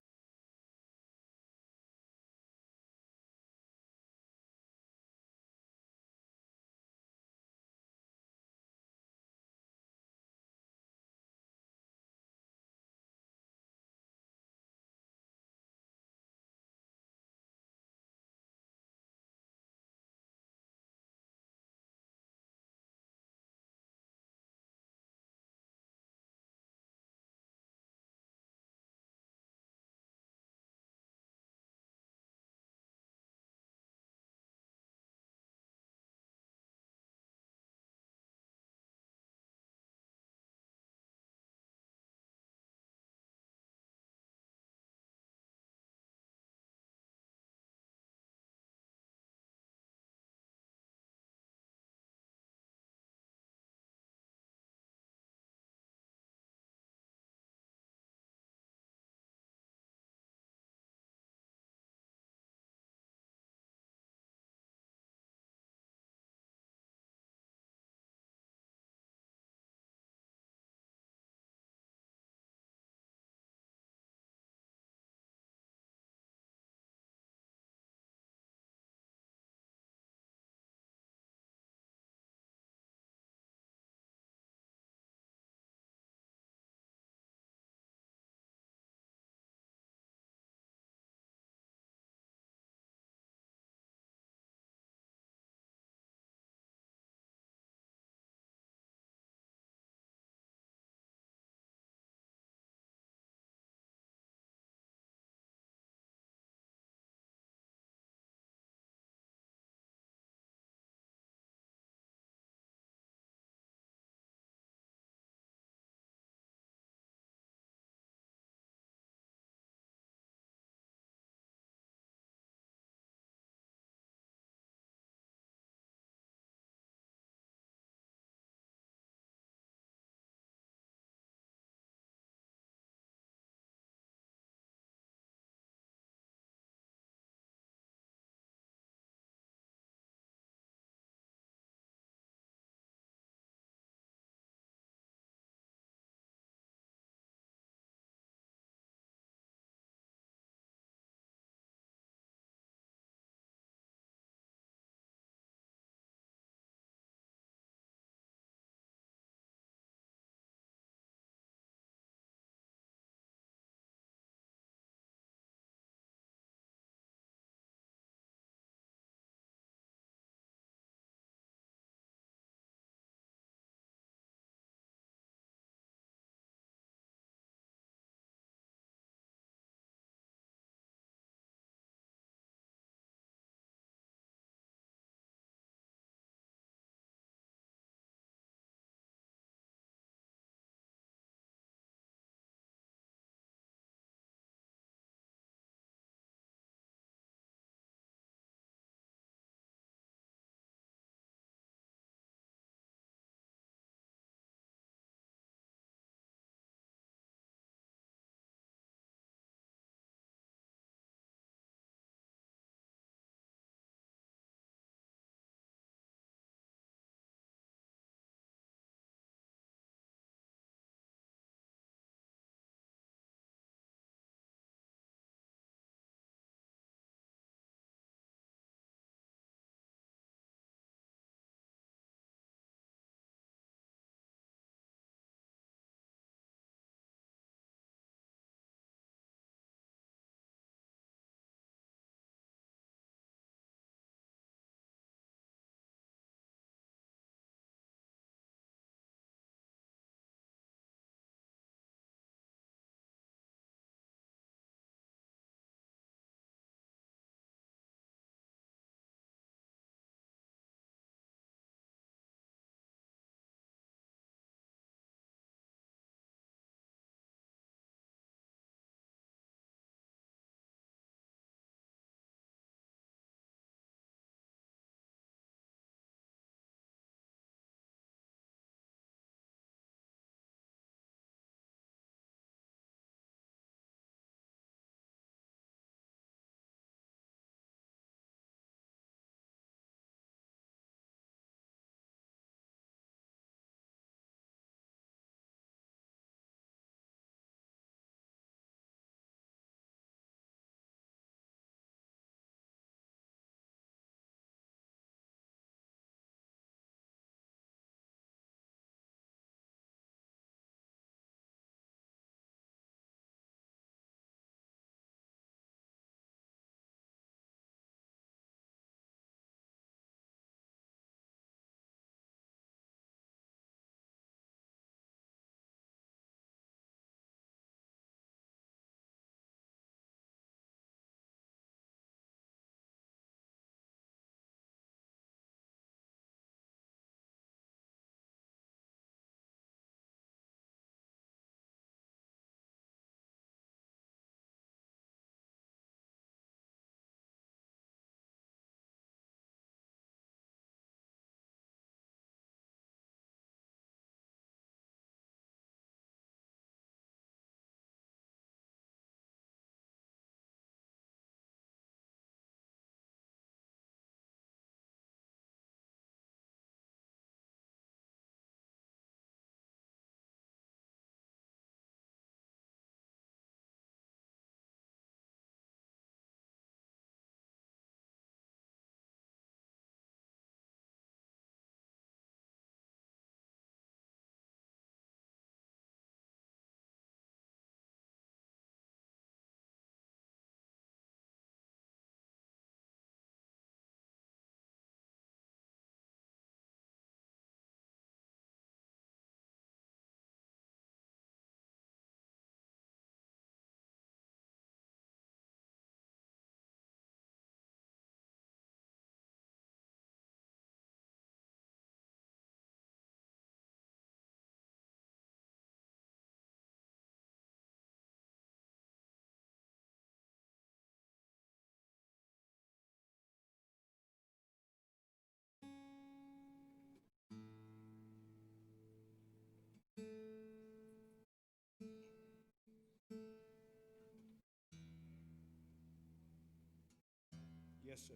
Speaker 5: Yes, sir.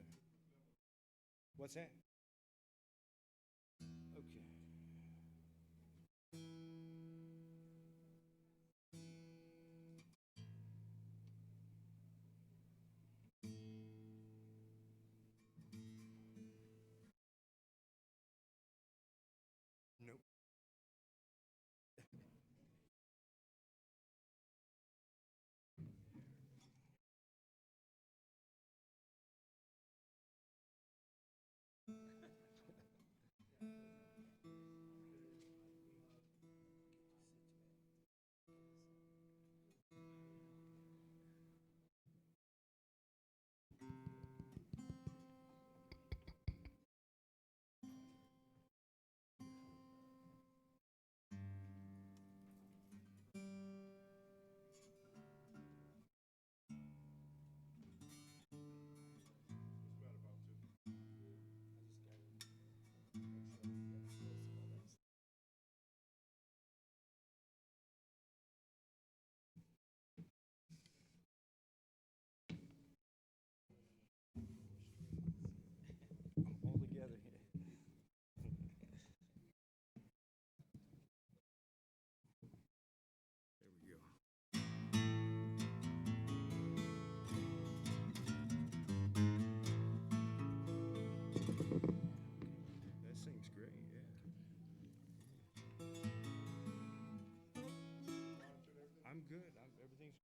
Speaker 5: What's that? Okay. Nope. All together here. There we go. That seems great, yeah. I'm good. Everything's.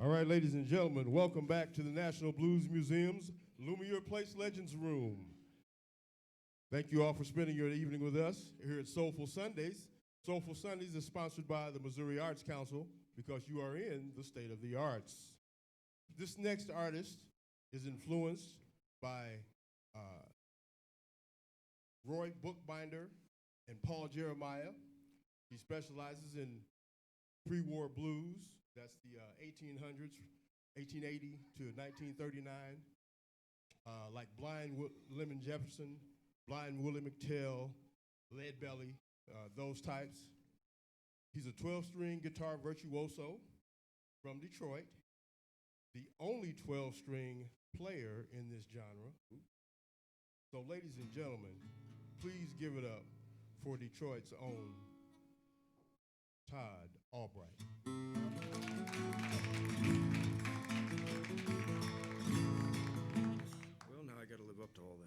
Speaker 1: All right, ladies and gentlemen, welcome back to the National Blues Museum's Lumiere Place Legends Room. Thank you all for spending your evening with us here at Soulful Sundays. Soulful Sundays is sponsored by the Missouri Arts Council because you are in the state of the arts. This next artist is influenced by Roy Bookbinder and Paul Jeremiah. He specializes in pre-war blues. That's the 1800s, 1880 to 1939. Like Blind Lemon Jefferson, Blind Willie McTell, Leadbelly, those types. He's a 12-string guitar virtuoso from Detroit, the only 12-string player in this genre. So ladies and gentlemen, please give it up for Detroit's own Todd Albright.
Speaker 5: Well, now I got to live up to all that.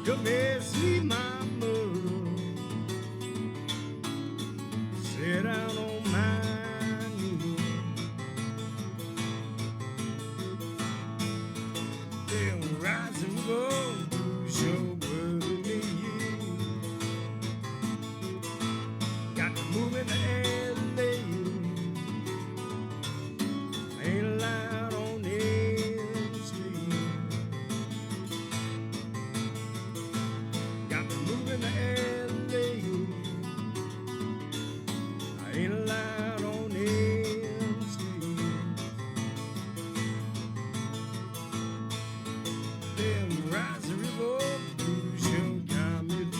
Speaker 5: Come here, sweet mama. Sit down on my knee. They'll rise and go through your world with me. Got to move in the LA. Ain't allowed on the street. Got to move in the LA. I ain't allowed on the street. Them rising revolution got me deep.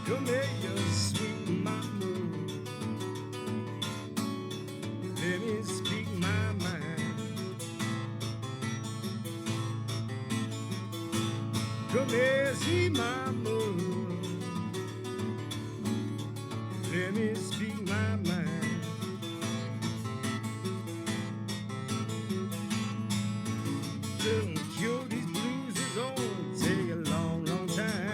Speaker 5: Come here, you sweet mama. Let me speak my mind. Come here, sweet mama. Let me speak my mind. To cure these blues is gonna take a long, long time.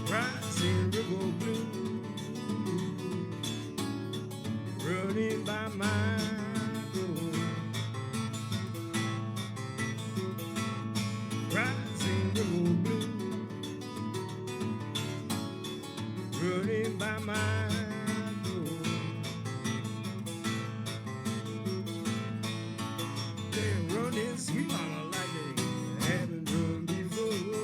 Speaker 5: Rising river blue, running by my door. Rising river blue, running by my door. They're running sweet mama like they haven't run before.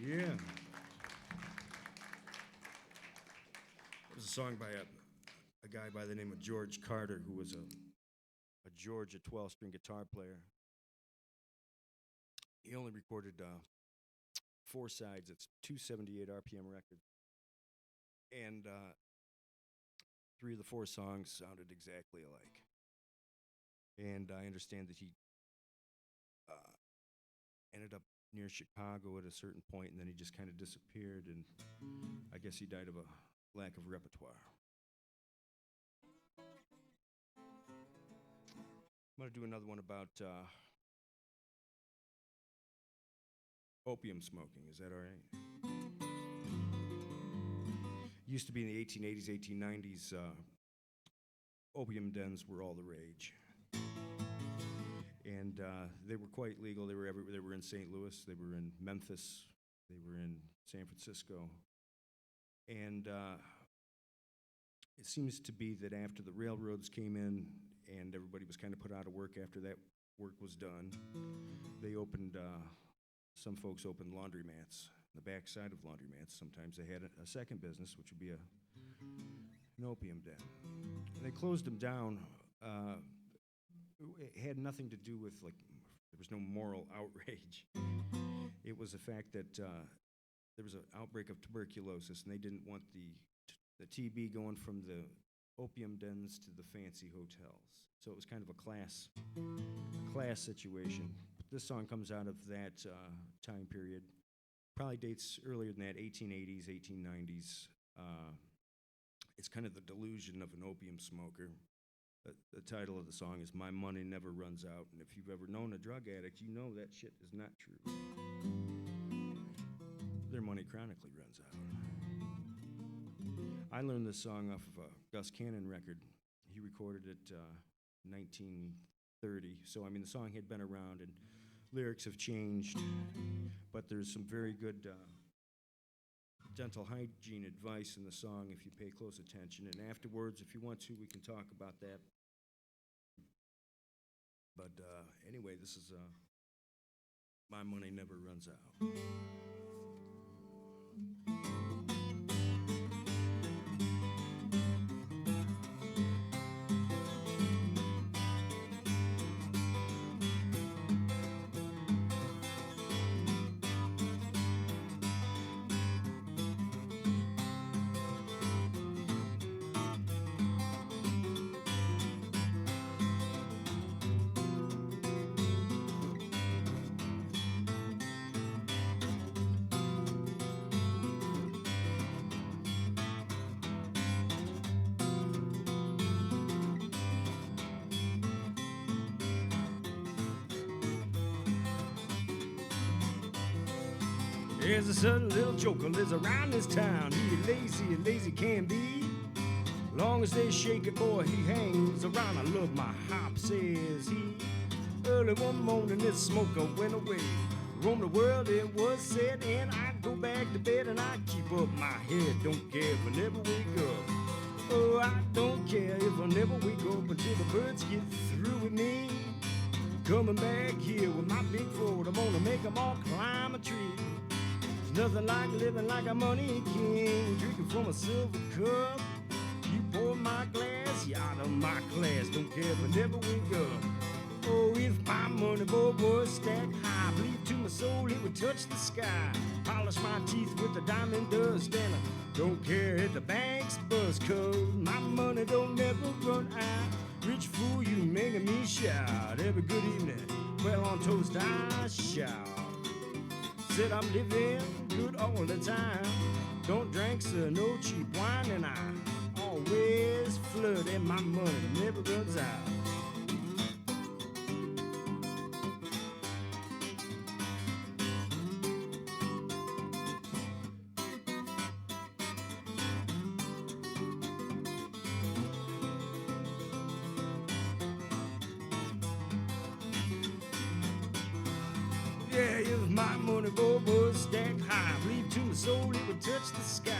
Speaker 5: Yeah. It was a song by a guy by the name of George Carter, who was a Georgia 12-string guitar player. He only recorded 4 sides. It's 278 RPM record. And 3 of the 4 songs sounded exactly alike. And I understand that he ended up near Chicago at a certain point, and then he just kind of disappeared, and I guess he died of a lack of repertoire. I'm going to do another one about opium smoking. Is that all right? Used to be in the 1880s, 1890s, opium dens were all the rage. And they were quite legal. They were everywhere. They were in St. Louis. They were in Memphis. They were in San Francisco. And it seems to be that after the railroads came in and everybody was kind of put out of work after that work was done, they opened, some folks opened laundromats. The backside of laundromats, sometimes they had a second business, which would be an opium den. And they closed them down. It had nothing to do with, like, there was no moral outrage. It was the fact that there was an outbreak of tuberculosis, and they didn't want the TB going from the opium dens to the fancy hotels. So it was kind of a class situation. But this song comes out of that time period. Probably dates earlier than that, 1880s, 1890s. It's kind of the delusion of an opium smoker. The title of the song is My Money Never Runs Out, and if you've ever known a drug addict, you know that shit is not true. Their money chronically runs out. I learned this song off of a Gus Cannon record. He recorded it 1930, so I mean the song had been around and lyrics have changed, but there's some very good dental hygiene advice in the song if you pay close attention. And afterwards, if you want to, we can talk about that. But anyway, this is My Money Never Runs Out. There's a certain little joker lives around this town. He lazy can be. Long as they shake it, boy, he hangs around. I love my hop, says he. Early one morning, this smoker went away. Roamed the world, it was said, and I go back to bed and I keep up my head. Don't care if I never wake up. Oh, I don't care if I never wake up until the birds get through with me. Coming back here with my big Ford, I'm gonna make them all climb a tree. There's nothing like living like a money king, drinking from a silver cup. You pour my glass, you're out of my class. Don't care if I never wake up. Oh, if my money, boy, was stacked high, believe to my soul it would touch the sky. Polish my teeth with the diamond dust, and I don't care if the banks bust, 'cause my money don't never run out. Rich fool, you making me shout. Every good evening, well on toast I shout. Said I'm living good all the time. Don't drink, sir, no cheap wine, and I always flood, and my money never runs out. Yeah, if my money, boy, was stacked high, believe to my soul it would touch the sky.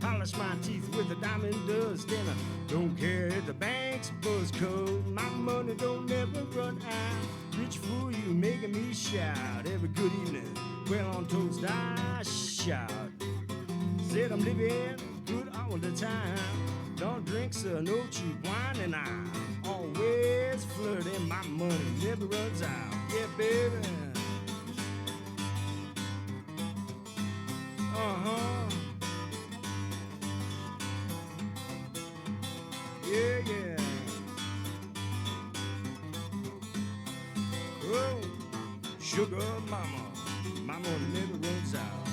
Speaker 5: Polish my teeth with the diamond dust, and I don't care if the banks buzz, 'cause my money don't never run out. Rich fool, you making me shout. Every good evening, well on toast I shout. Said I'm living good all the time. Don't drink, sir, no cheap wine, and I always flirt, and my money never runs out. Yeah, baby. Uh-huh. Yeah, yeah. Oh, sugar mama, my money never runs out.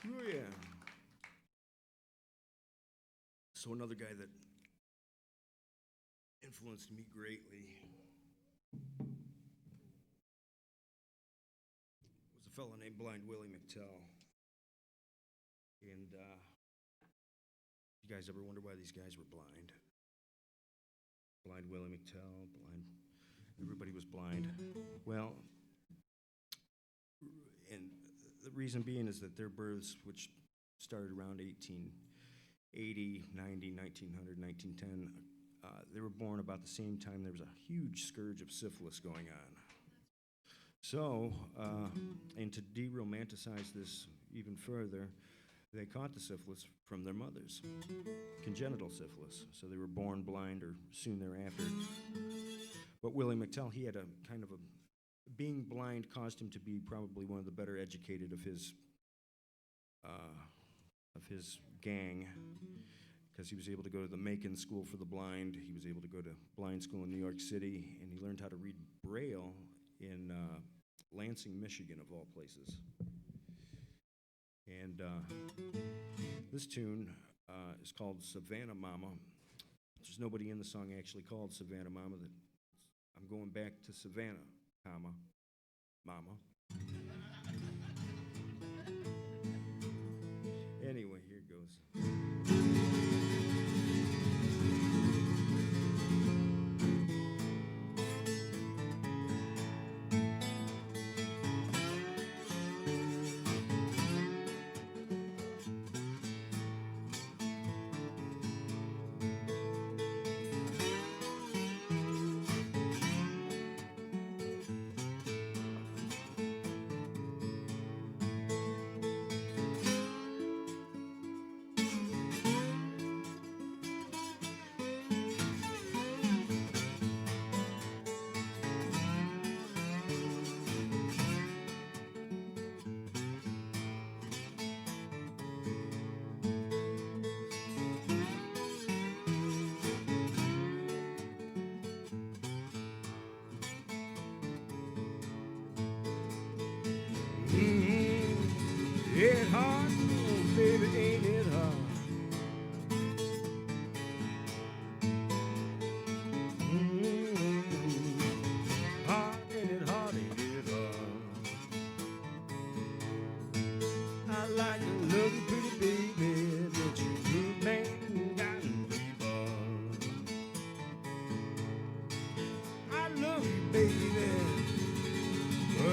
Speaker 5: Oh, yeah. So another guy that influenced me greatly was a fellow named Blind Willie McTell. And you guys ever wonder why these guys were blind? Blind Willie McTell, everybody was blind. Well, and the reason being is that their births, which started around 1880, 90, 1900, 1910, they were born about the same time there was a huge scourge of syphilis going on. So, and to de-romanticize this even further, they caught the syphilis from their mothers, congenital syphilis. So they were born blind or soon thereafter. But Willie McTell, he had a kind of a, being blind caused him to be probably one of the better educated of his gang, because he was able to go to the Macon School for the Blind. He was able to go to blind school in New York City, and he learned how to read Braille in Lansing, Michigan, of all places. And this tune is called Savannah Mama. There's nobody in the song actually called Savannah Mama. That I'm going back to Savannah, comma, Mama. Anyway, here it goes.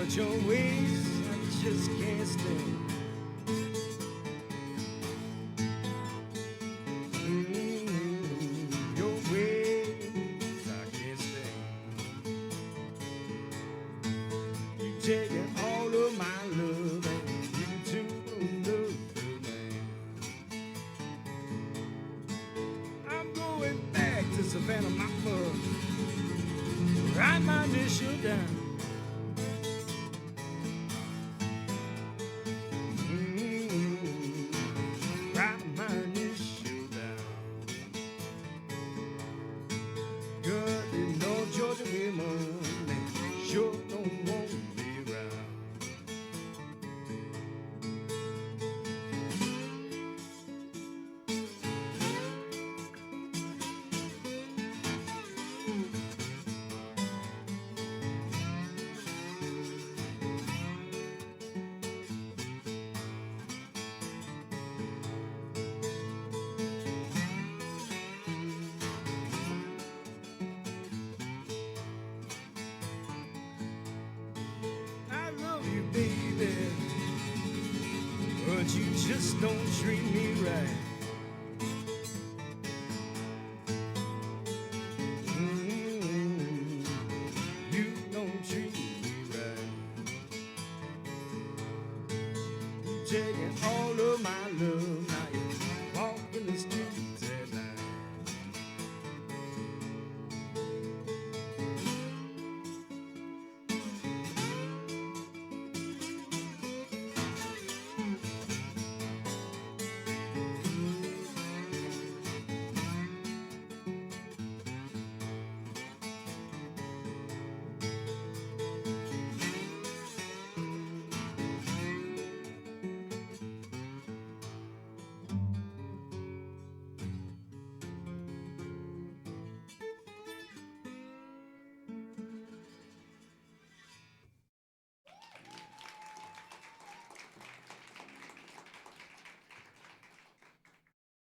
Speaker 5: But your ways I just can't stand. Your ways I can't stand. You taking all of my love and you to another man. I'm going back to Savannah, Mama. Write my initial down. Write my initial down. Girl, you know Georgia women, they sure don't want me around. I love you, baby, but you just don't treat me right. You don't treat me right. You taking all of my love, now you walking the streets at night.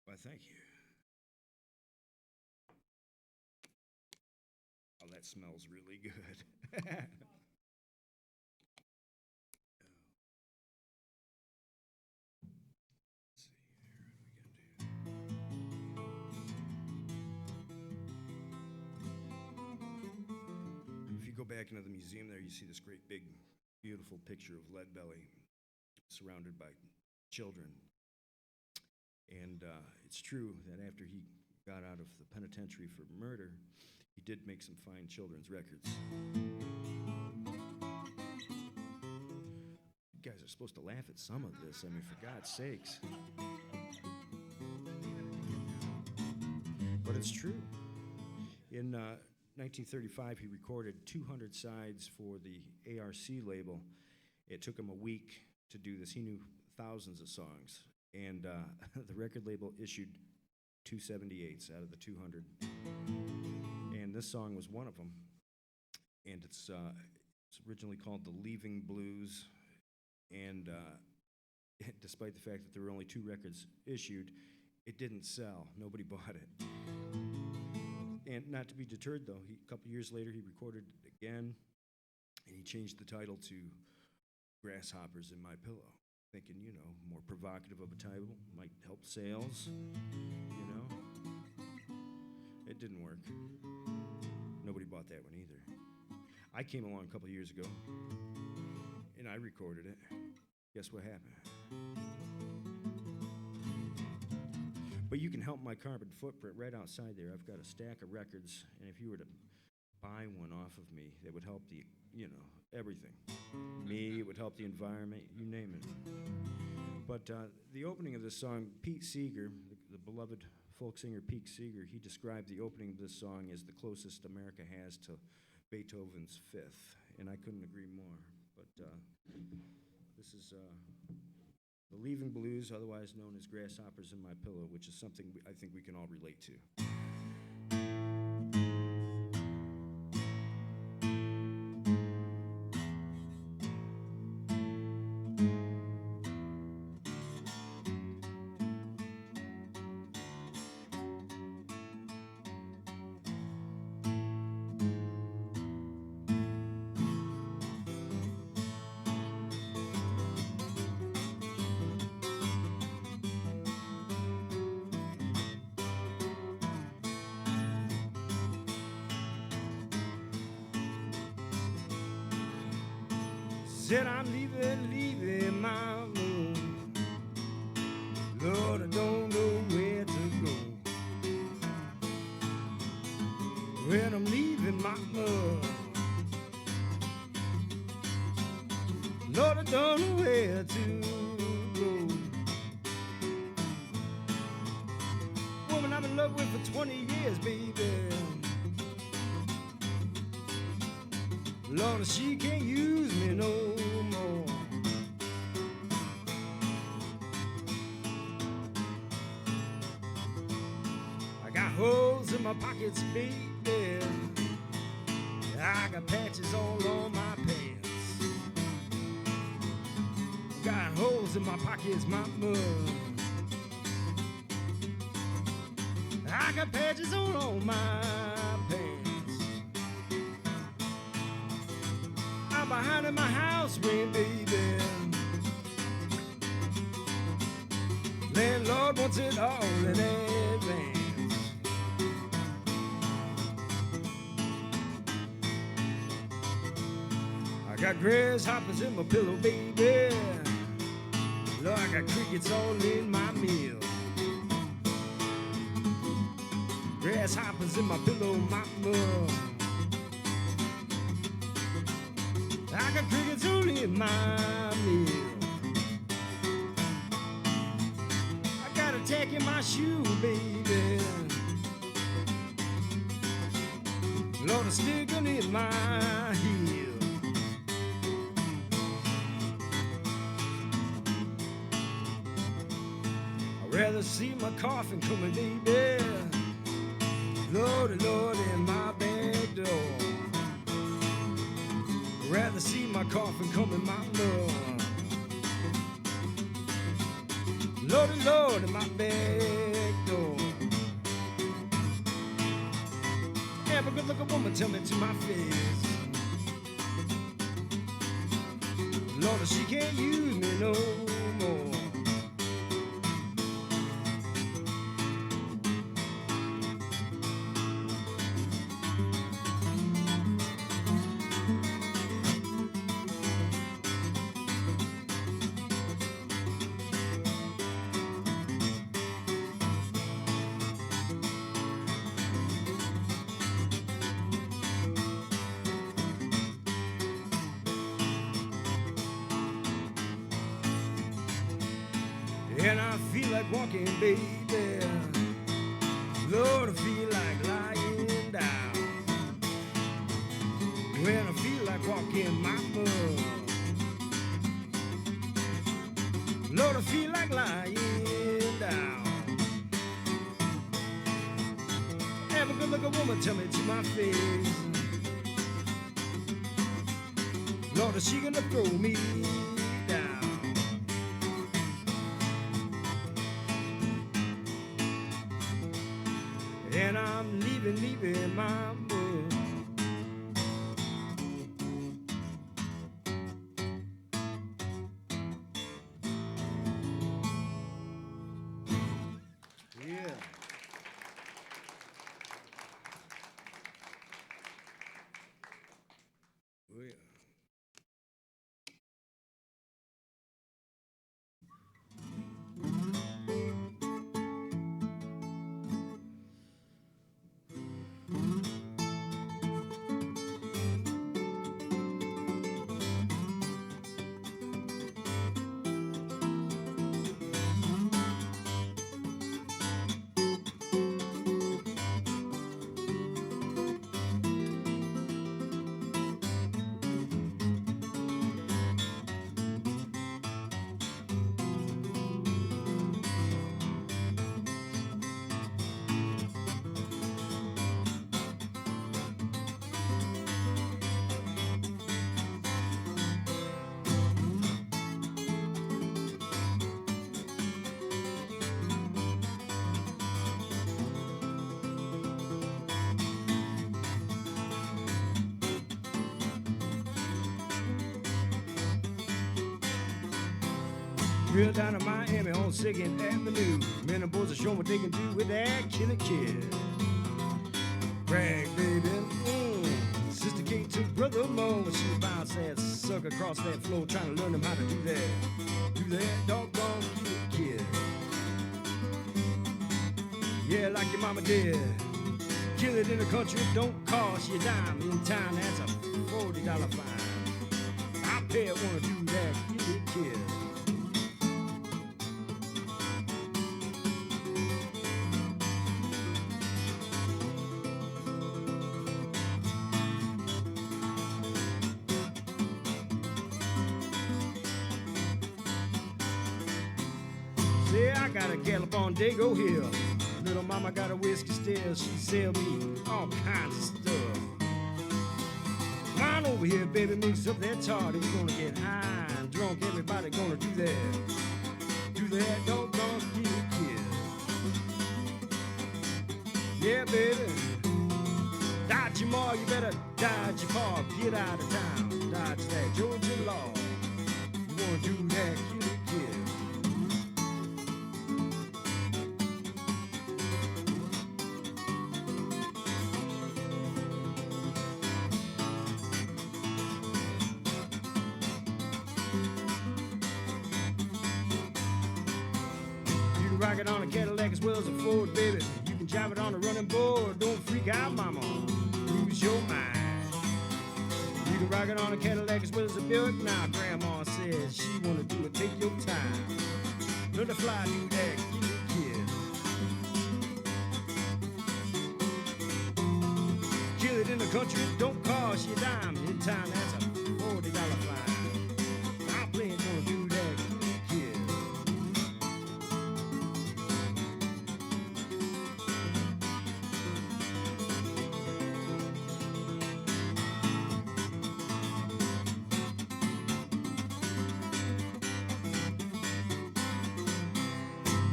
Speaker 5: Why, thank you. Oh, that smells really good. Let's see here, what are we gonna do? If you go back into the museum there, you see this great big, beautiful picture of Leadbelly surrounded by children. And it's true that after he got out of the penitentiary for murder, he did make some fine children's records. You guys are supposed to laugh at some of this. I mean, for God's sakes. But it's true. In 1935, he recorded 200 sides for the ARC label. It took him a week to do this. He knew thousands of songs. And the record label issued 278s out of the 200. And this song was one of them. And it's originally called The Leaving Blues. And despite the fact that there were only 2 records issued, it didn't sell. Nobody bought it. And not to be deterred, though, a couple years later, he recorded it again. And he changed the title to Grasshoppers in My Pillow. Thinking, you know, more provocative of a title, might help sales, you know. It didn't work. Nobody bought that one either. I came along a couple of years ago, and I recorded it. Guess what happened? But you can help my carbon footprint right outside there. I've got a stack of records, and if you were to buy one off of me, that would help the, you know, everything. Me, it would help the environment, you name it. But the opening of this song, Pete Seeger, the beloved folk singer Pete Seeger, he described the opening of this song as the closest America has to Beethoven's Fifth, and I couldn't agree more. But this is The Leaving Blues, otherwise known as Grasshoppers in My Pillow, which is something I think we can all relate to. Said I'm leaving my moon. Lord, I don't know where to go. When I'm leaving my moon, Lord, I don't know where to go. Woman I've been in love with for 20 years, baby. Lord, she can't use me no more. I got holes in my pockets, baby. I got patches all on my pants. Got holes in my pockets, mama. I got patches all on my pants. I'm behind in my house, rain, baby. Landlord wants it all in advance. I got grasshoppers in my pillow, baby. Lord, I got crickets all in my meal. Grasshoppers in my pillow, mama. I got crickets all in my meal. I got a tack in my shoe, baby. Lord, a stick in my heel. I'd rather see my coffin coming, baby. Lordy, Lordy, in my back door. I'd rather see my coffin coming, my Lord. Lordy, Lord, in my back door. Have a good looking woman tell me to my face. Lord, she can't use me no more. And I feel like walking, baby. Lord, I feel like lying down. When I feel like walking, mama. Lord, I feel like lying down. Have a good looking woman tell me to my face. Lord, is she gonna throw me down? And I'm leaving my moon. Yeah. Oh, yeah. Real down in Miami on 2nd Avenue. Men and boys are showing what they can do with that killer kid. Brag, baby. Sister Kate took Brother Mo when she bounced that sucker across that floor, trying to learn him how to do that doggone kid. Yeah, like your mama did. Kill it in the country, it don't cost you a dime. In town, that's a $40 fine. I pay it, wanna do that, kill it, kid. Say, I got a gal up on Dago Hill. Little mama got a whiskey still. She sell me all kinds of stuff. Come on over here, baby, mix up that toddy. We're gonna get high and drunk. Everybody gonna do that doggone kid. Yeah, baby. Dodge your ma, you better dodge your pa. Get out of town, dodge that Georgia law. You wanna do that, kid. Rock it on a Cadillac as well as a Ford, baby. You can drive it on a running board. Don't freak out, mama. Lose your mind. You can rock it on a Cadillac as well as a Buick. Now, Grandma says she wanna do it. Take your time. Learn to fly, do that, kid. Kill it in the country, it don't cost you a dime. In town, that's a $40 fine. I'm playing, gonna do that, kid.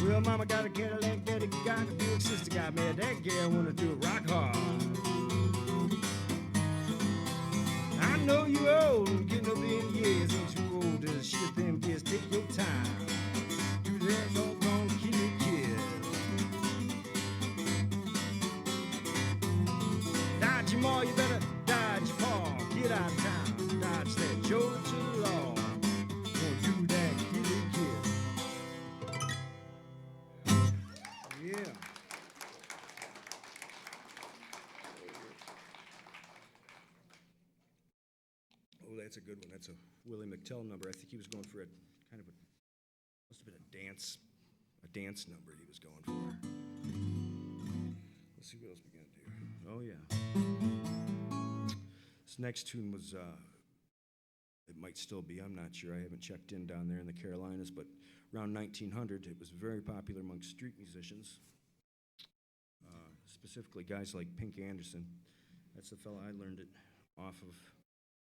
Speaker 5: Well, mama got a Cadillac, daddy got a Buick, sister got mad. That gal wanna do it rock hard. I know you old, getting up in years, ain't too old to shit them kids. Take your time, do that doggone kid. Dodge your ma, you better dodge your pa. Get out of town, dodge that Georgia law. Gonna do that kid. Yeah. Oh, that's a good one. That's a Willie McTell number. I think he was going for a kind of a, must have been a dance number he was going for. Let's see what else we got here. Oh, yeah. This next tune was, it might still be, I'm not sure. I haven't checked in down there in the Carolinas, but around 1900, it was very popular among street musicians, specifically guys like Pink Anderson. That's the fella I learned it off of.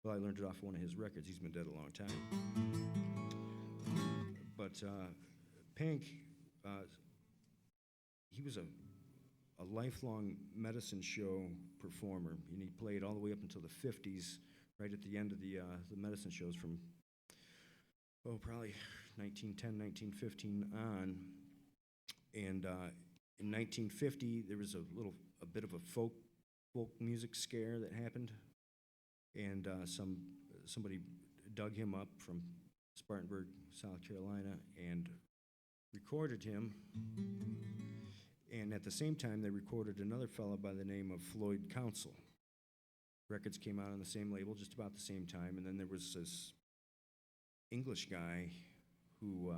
Speaker 5: Well, I learned it off one of his records. He's been dead a long time. But Pink, he was a lifelong medicine show performer, and he played all the way up until the 50s, right at the end of the medicine shows from, probably 1910, 1915 on. And in 1950, there was a bit of a folk music scare that happened, and somebody dug him up from Spartanburg, South Carolina, and recorded him. And at the same time, they recorded another fellow by the name of Floyd Council. Records came out on the same label just about the same time, and then there was this English guy who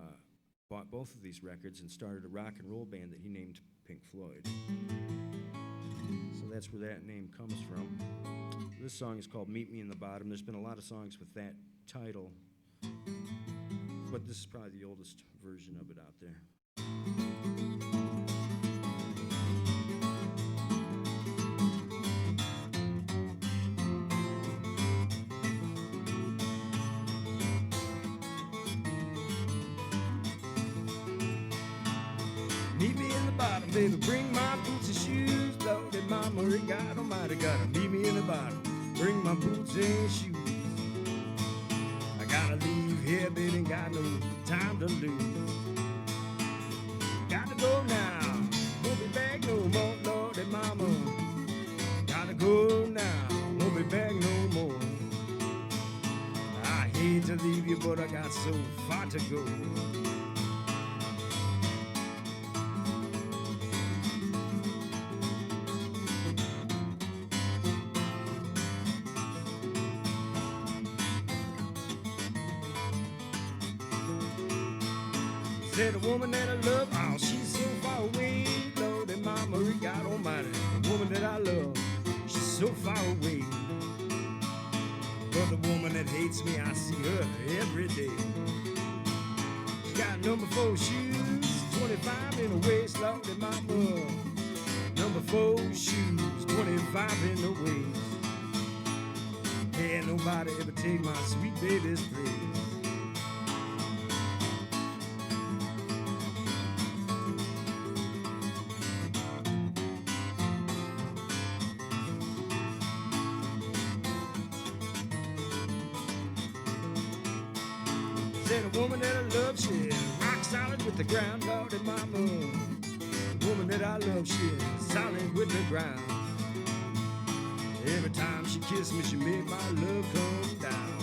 Speaker 5: bought both of these records and started a rock and roll band that he named Pink Floyd. So that's where that name comes from. This song is called Meet Me in the Bottom. There's been a lot of songs with that title, but this is probably the oldest version of it out there. Meet me in the bottom, baby, bring my boots and shoes. Loaded mama, God almighty, gotta meet me in the bottom. Bring my boots and shoes. I gotta leave here, baby, got no time to lose. Gotta go now, won't be back no more, Lordy mama. Gotta go now, won't be back so far to go. Said a woman that I love, oh, she's so far away. Lord and Mama, God Almighty, the woman that I love, she's so far away. But the woman that hates me, I see her every day. She got number 4 shoes, 25 in the waist, Lord and Mama. Number 4 shoes, 25 in the waist. Can't nobody ever take my sweet baby's place. Said a woman that I love, she's rock solid with the ground, Lord and Mama. The woman that I love, she's solid with the ground. Every time she kissed me, she made my love come down.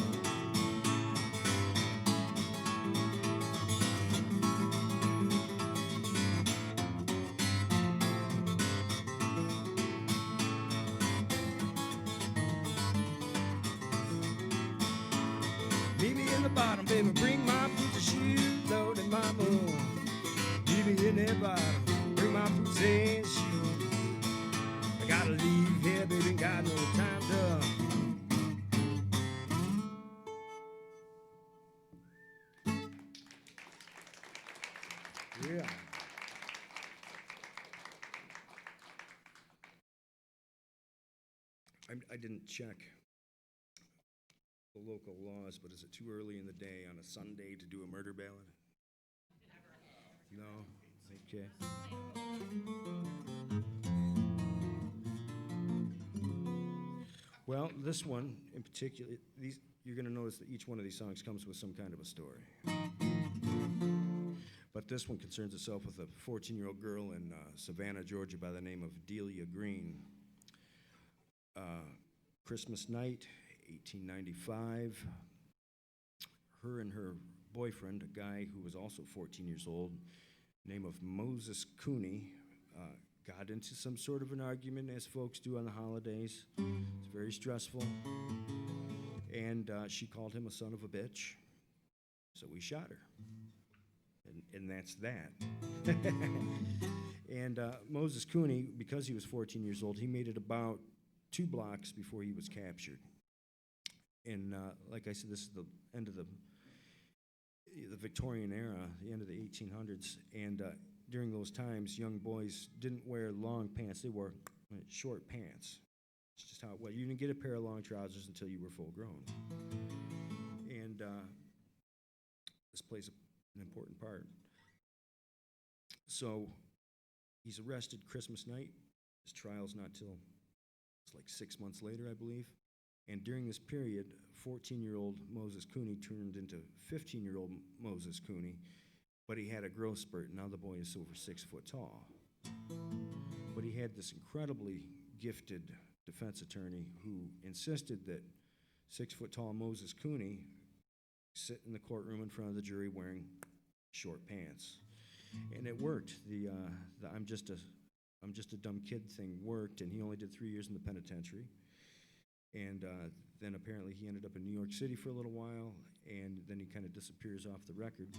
Speaker 5: Meet me in the bottom, baby, bring my boots and shoes, Lord and Mama. Meet me in that bottom, bring my boots and shoes. I gotta leave here, baby, got no time to. Yeah. I didn't check the local laws, but is it too early in the day on a Sunday to do a murder ballad? No? Okay. Well, this one in particular, you're going to notice that each one of these songs comes with some kind of a story. But this one concerns itself with a 14-year-old girl in Savannah, Georgia by the name of Delia Green. Christmas night, 1895, her and her boyfriend, a guy who was also 14 years old, name of Moses Cooney, got into some sort of an argument, as folks do on the holidays. It's very stressful. And she called him a son of a bitch, so we shot her. And that's that. And Moses Cooney, because he was 14 years old, he made it about 2 blocks before he was captured. And like I said, this is the end of the Victorian era, the end of the 1800s. And during those times, young boys didn't wear long pants. They wore short pants. It's just how it was. You didn't get a pair of long trousers until you were full grown. And this plays an important part. So he's arrested Christmas night. His trial's not till, it's like 6 months later, I believe. And during this period, 14-year-old Moses Cooney turned into 15-year-old Moses Cooney, but he had a growth spurt. Now the boy is over 6 foot tall. But he had this incredibly gifted defense attorney who insisted that 6 foot tall Moses Cooney sit in the courtroom in front of the jury wearing short pants. And it worked. The I'm just a dumb kid thing worked, and he only did 3 years in the penitentiary. And then apparently he ended up in New York City for a little while, and then he kind of disappears off the record.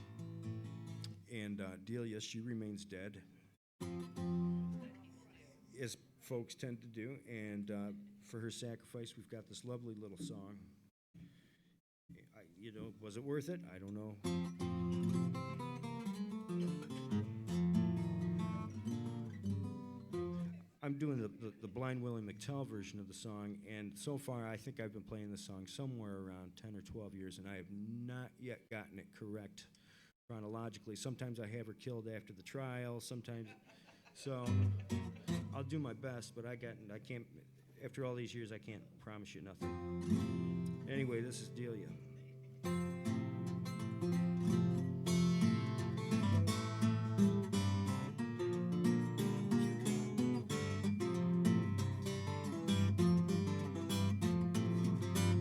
Speaker 5: And Delia, she remains dead, as folks tend to do. And for her sacrifice, we've got this lovely little song. Was it worth it? I don't know. I'm doing the Blind Willie McTell version of the song, and so far I think I've been playing this song somewhere around 10 or 12 years, and I have not yet gotten it correct chronologically. Sometimes I have her killed after the trial, sometimes, so I'll do my best, but I can't, after all these years, I can't promise you nothing. Anyway, this is Delia.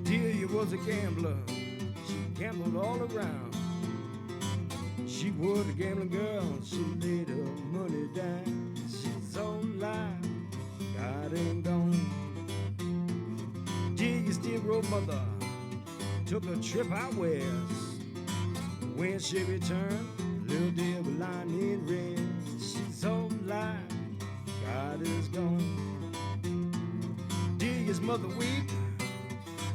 Speaker 5: Delia was a gambler. She gambled all around. She was a gambling girl, she laid her money down. She's on live, God ain't gone. Diggy's dear old mother took a trip out west. When she returned, little dear was lying in rest. She's on live, God is gone. Diggy's mother weep,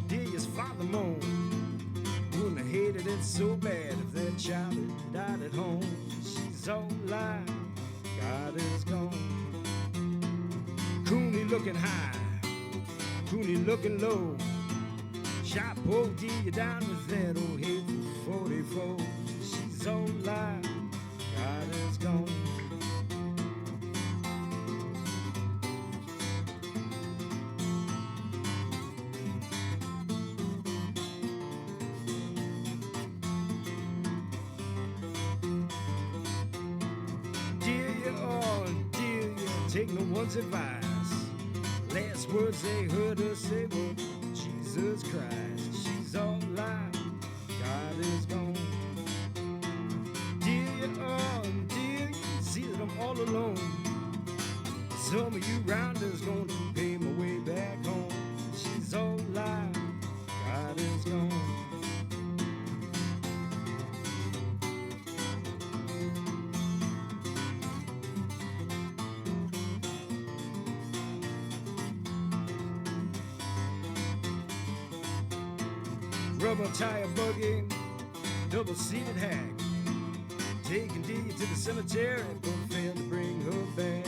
Speaker 5: Diggy's father moan. Wouldn't have hated it so bad if that child had died at home. She's all alive, God is gone. Cooney looking high, Cooney looking low. Shot poor Delia down with that old hateful 44. She's all alive, God is gone. Take no one's advice. Last words they heard her say were Jesus Christ. She's all alive, God is gone. Dear, oh dear, see that I'm all alone. Some of you rounders going to pay my way back home. She's all alive, God is gone. Rubber tire buggy, double-seated hack, taking Delia to the cemetery, but failed to bring her back.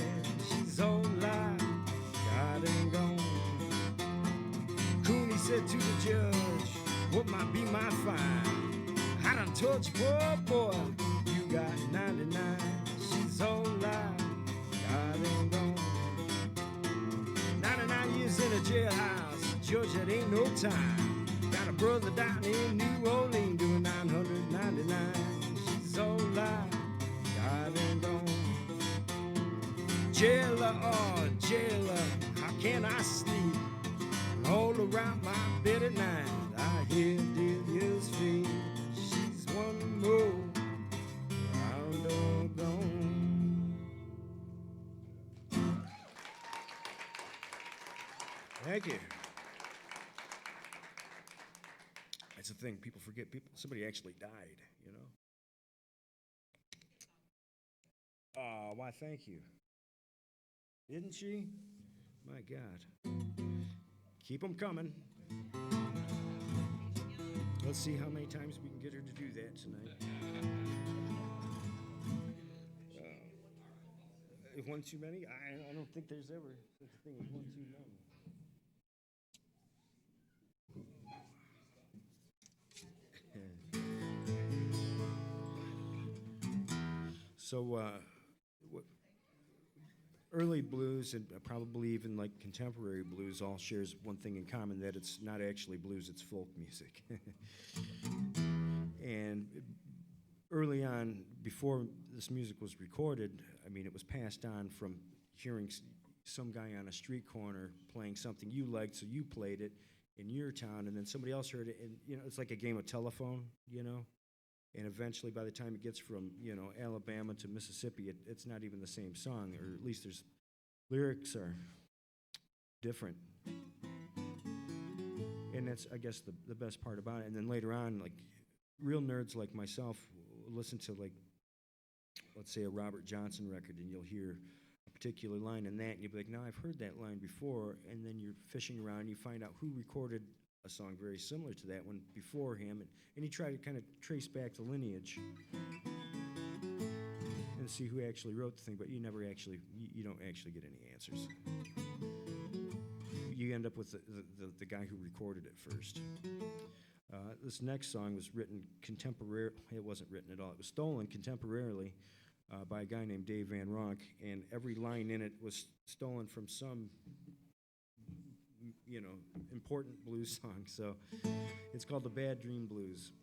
Speaker 5: She's all alive, God ain't gone. Cooney said to the judge, what might be my fine? I done told you, poor boy, you got 99. She's all alive, God ain't gone. 99 years in a jailhouse, Judge, that ain't no time. Got a brother down in New Orleans doing 999. She's all alive, God ain't gone. Jailer, oh jailer, how can I sleep? All around my bed at night, I hear Delia's feet. She's one more round of gone. Thank you. That's the thing, people forget somebody actually died, you know? Why, thank you. Didn't she? My God. Keep them coming. Let's see how many times we can get her to do that tonight. If one too many? I don't think there's ever such a thing as one too many. So, early blues and probably even like contemporary blues all shares one thing in common, that it's not actually blues, it's folk music. And early on, before this music was recorded, I mean, it was passed on from hearing some guy on a street corner playing something you liked, so you played it in your town, and then somebody else heard it, and, you know, it's like a game of telephone, you know? And eventually, by the time it gets from, you know, Alabama to Mississippi, it's not even the same song, or at least there's lyrics are different. And that's, I guess, the best part about it. And then later on, like, real nerds like myself will listen to, like, let's say a Robert Johnson record, and you'll hear a particular line in that, and you'll be like, no, I've heard that line before. And then you're fishing around, and you find out who recorded a song very similar to that one before him, and you try to kind of trace back the lineage and see who actually wrote the thing, but you never actually, you don't actually get any answers. You end up with the guy who recorded it first. This next song was written contemporary. It wasn't written at all. It was stolen contemporarily by a guy named Dave Van Ronk, and every line in it was stolen from some, you know, important blues song. So it's called the Bad Dream Blues.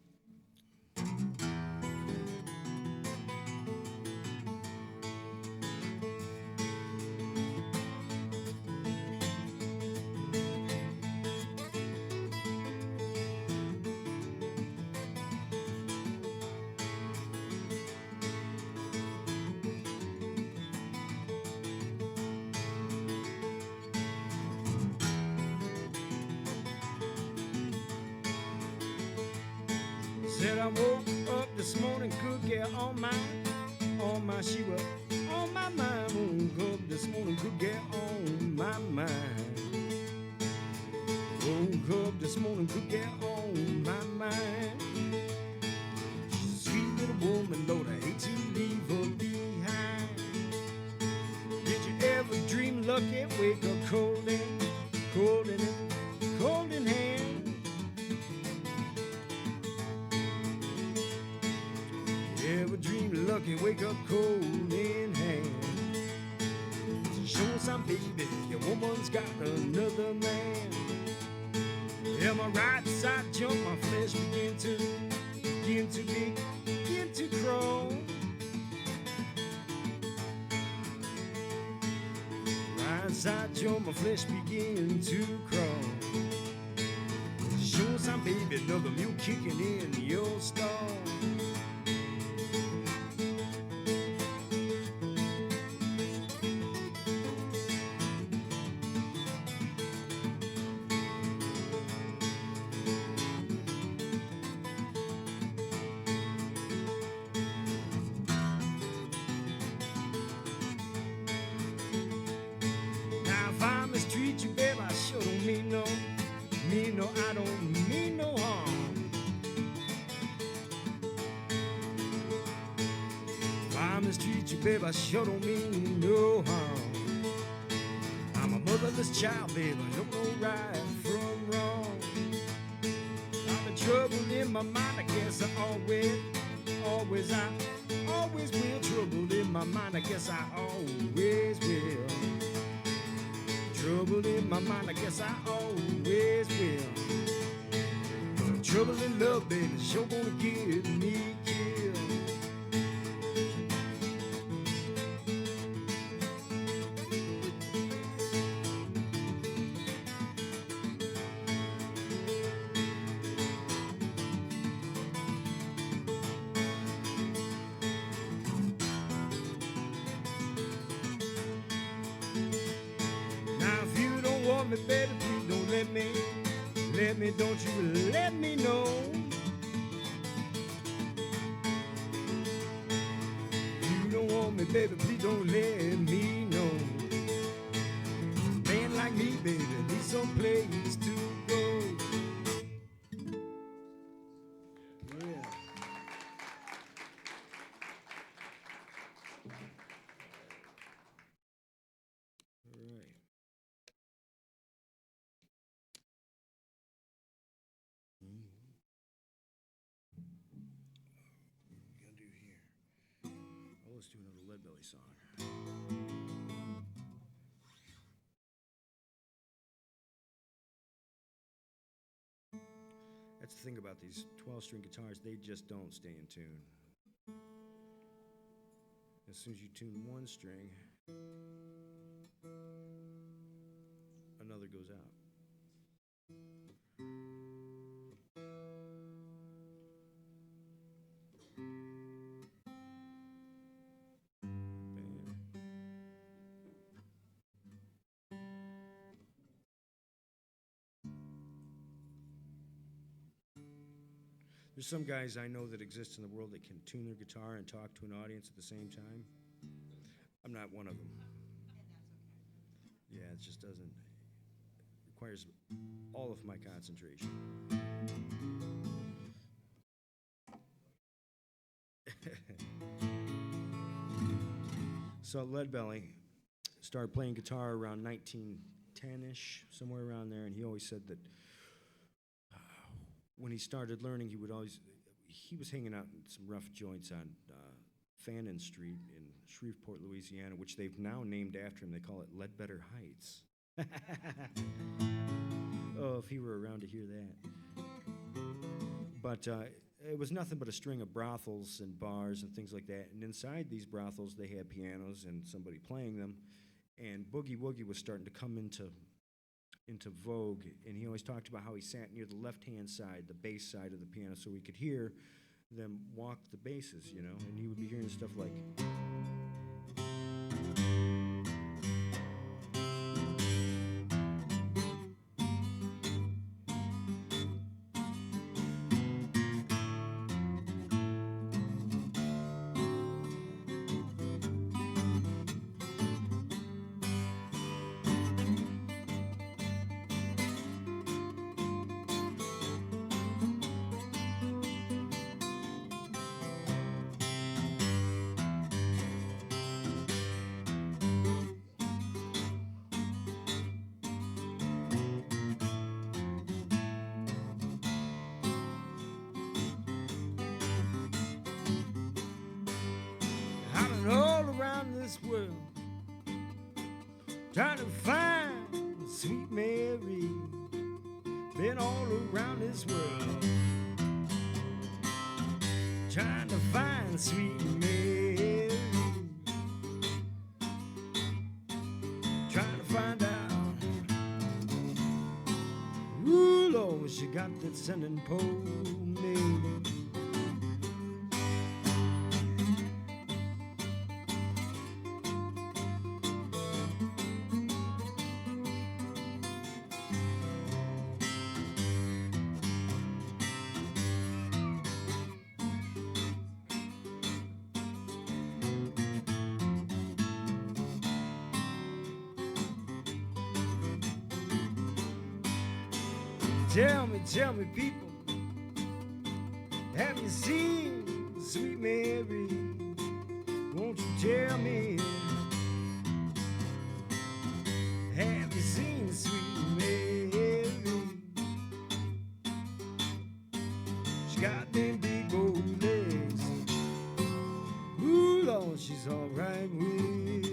Speaker 5: Said I woke up this morning, good girl on my, she was on my mind. Woke up this morning, good girl on my mind. Woke up this morning, good girl on my mind. She's a sweet little woman, Lord, I hate to leave her behind. Did you ever dream lucky, wake up cold in hand? Ever dream lucky, wake up cold in hand? Show some baby, your woman's got another man. Yeah, my right side jump, my flesh begin to crawl. Right side jump, my flesh begin to crawl. Show some baby, another mule kicking in your stall. I don't mean no harm. If I mistreat you, babe, I sure don't mean no harm. I'm a motherless child, babe, I don't know right from wrong. I'm in trouble in my mind, I guess I always will. Trouble in my mind, I guess I always will. Trouble in my mind, I guess I always will. Trouble in love, baby, sure gonna get me killed. Now if you don't want me, baby, please don't let me, don't you let me know. You don't want me, baby, please don't let me know. A man like me, baby, needs some place to go. Yeah. All right. What are we gonna do here? Oh, let's do another Lead Belly song. That's the thing about these 12-string guitars, they just don't stay in tune. As soon as you tune one string, another goes out. Bam. There's some guys I know that exist in the world that can tune their guitar and talk to an audience at the same time. I'm not one of them. Yeah, it just doesn't. Requires all of my concentration. So Lead Belly started playing guitar around 1910-ish, somewhere around there, and he always said that when he started learning, he was hanging out in some rough joints on Fannin Street in Shreveport, Louisiana, which they've now named after him. They call it Ledbetter Heights. Oh, if he were around to hear that. But it was nothing but a string of brothels and bars and things like that. And inside these brothels, they had pianos and somebody playing them. And boogie woogie was starting to come into vogue, and he always talked about how he sat near the left-hand side, the bass side of the piano, so he could hear them walk the basses, you know, and he would be hearing stuff like... trying to find sweet Mary. Been all around this world, trying to find sweet Mary. Trying to find out, ooh Lord, she got that sending pony. Tell me, people, have you seen sweet Mary? Won't you tell me? Have you seen sweet Mary? She got them big old legs. Ooh, Lord, she's all right with me.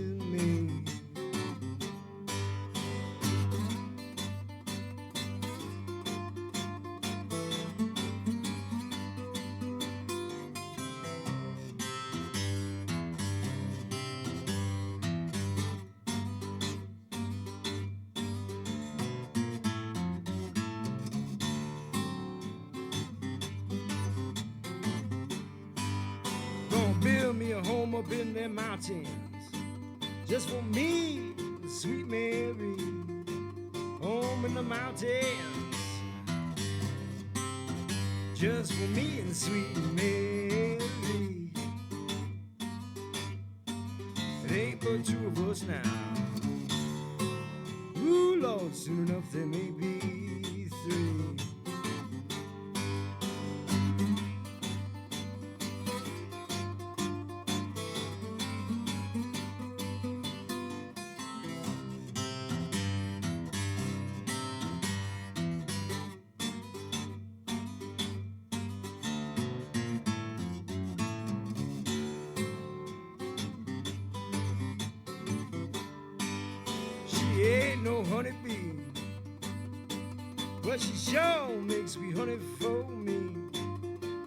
Speaker 5: Build me a home up in the mountains, just for me, sweet Mary. Home in the mountains, just for me and sweet Mary. It ain't but two of us now. Ooh, Lord, soon enough there may be three. She ain't no honeybee, but she sure makes sweet honey for me.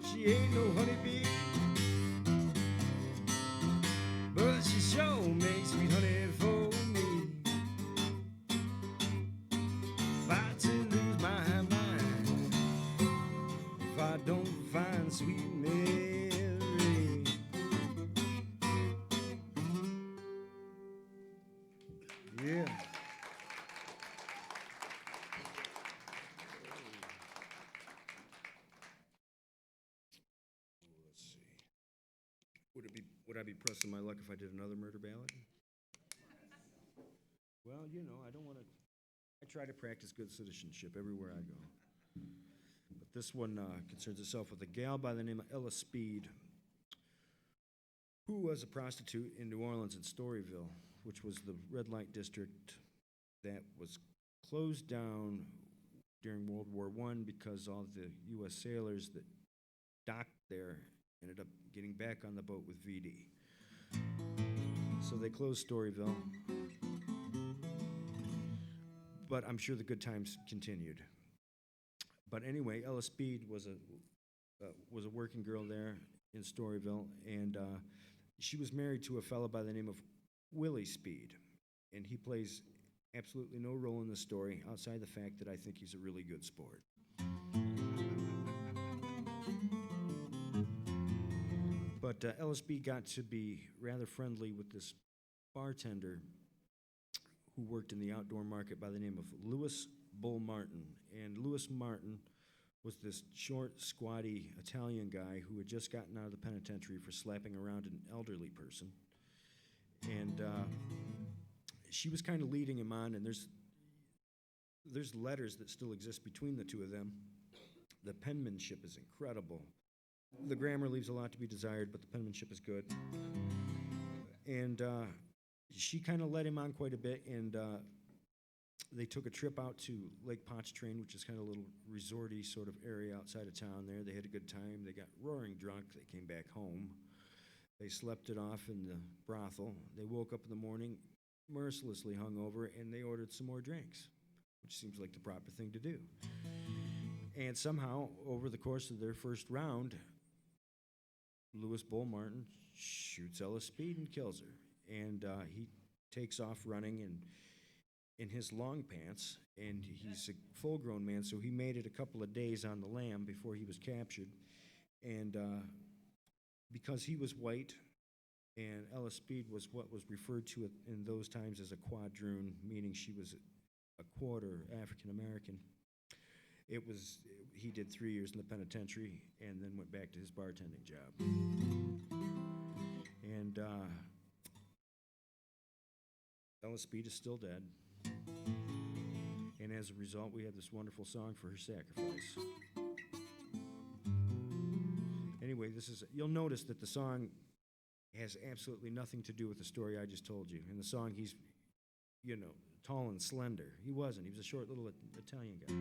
Speaker 5: She ain't no honeybee, but she sure makes sweet honey for me. About to lose my mind if I don't find sweet Mary. Yeah. Let's see. Would I be pressing my luck if I did another murder ballad? Well, you know, I don't want to. I try to practice good citizenship everywhere I go. But this one concerns itself with a gal by the name of Ella Speed, who was a prostitute in New Orleans and Storyville, which was the red light district that was closed down during World War I because all the U.S. sailors that docked there ended up getting back on the boat with VD. So they closed Storyville, but I'm sure the good times continued. But anyway, Ella Speed was a working girl there in Storyville, and she was married to a fellow by the name of Willie Speed, and he plays absolutely no role in the story outside the fact that I think he's a really good sport. But Ella Speed got to be rather friendly with this bartender who worked in the outdoor market by the name of Louis Bull Martin. And Louis Martin was this short, squatty Italian guy who had just gotten out of the penitentiary for slapping around an elderly person. And she was kind of leading him on, and there's letters that still exist between the two of them. The penmanship is incredible. The grammar leaves a lot to be desired, but the penmanship is good. And she kind of led him on quite a bit, and they took a trip out to Lake Pontchartrain, which is kind of a little resorty sort of area outside of town there. They had a good time. They got roaring drunk. They came back home. They slept it off in the brothel. They woke up in the morning. mercilessly hungover, and they ordered some more drinks, which seems like the proper thing to do. And somehow, over the course of their first round, Louis Bull Martin shoots Ella Speed and kills her. And he takes off running and in his long pants, and he's a full-grown man, so he made it a couple of days on the lam before he was captured. And because he was white, and Ella Speed was what was referred to in those times as a quadroon, meaning she was a quarter African-American, he did 3 years in the penitentiary and then went back to his bartending job. And Ella Speed is still dead. And as a result, we have this wonderful song for her sacrifice. Anyway, you'll notice that the song has absolutely nothing to do with the story I just told you. In the song, he's, tall and slender. He wasn't. He was a short little Italian guy.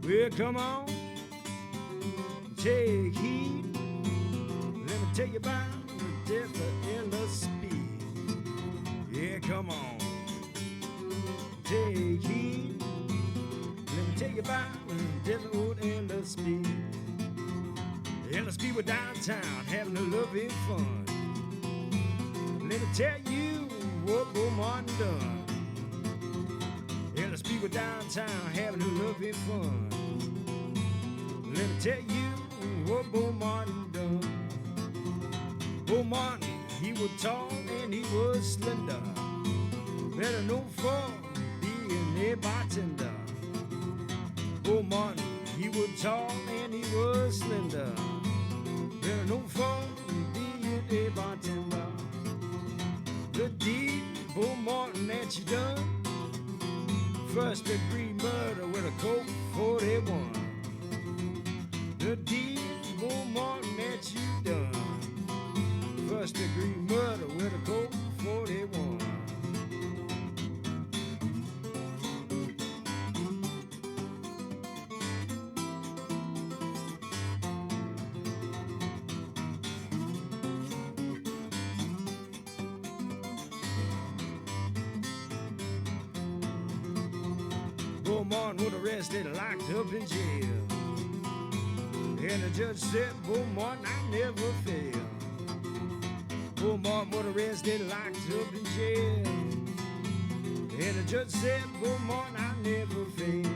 Speaker 5: Well, come on, take heed. Let me tell you about the death of Ella Speed. Yeah, come on, take heed. Let me tell you about the death of old Ella Speed. Ella Speed was downtown having a loving fun. Let me tell you what Bull Martin done. Ella Speed was downtown having a loving fun. Let me tell you what Bull Martin done. Bull Martin, he was tall and he was slender, better known for being a bartender. Bull Martin, he was tall and he was slender, better known for being a bartender. The deed, Bull Martin, that you done, first degree murder with a Colt 41. The deed, Bull Martin, that you done, first degree murder with a Colt 41. Bull Martin was arrested and locked up in jail. And the judge said, Bull Martin, I never fail. Bull Martin was arrested and locked up in jail. And the judge said, Bull Martin, I never fail.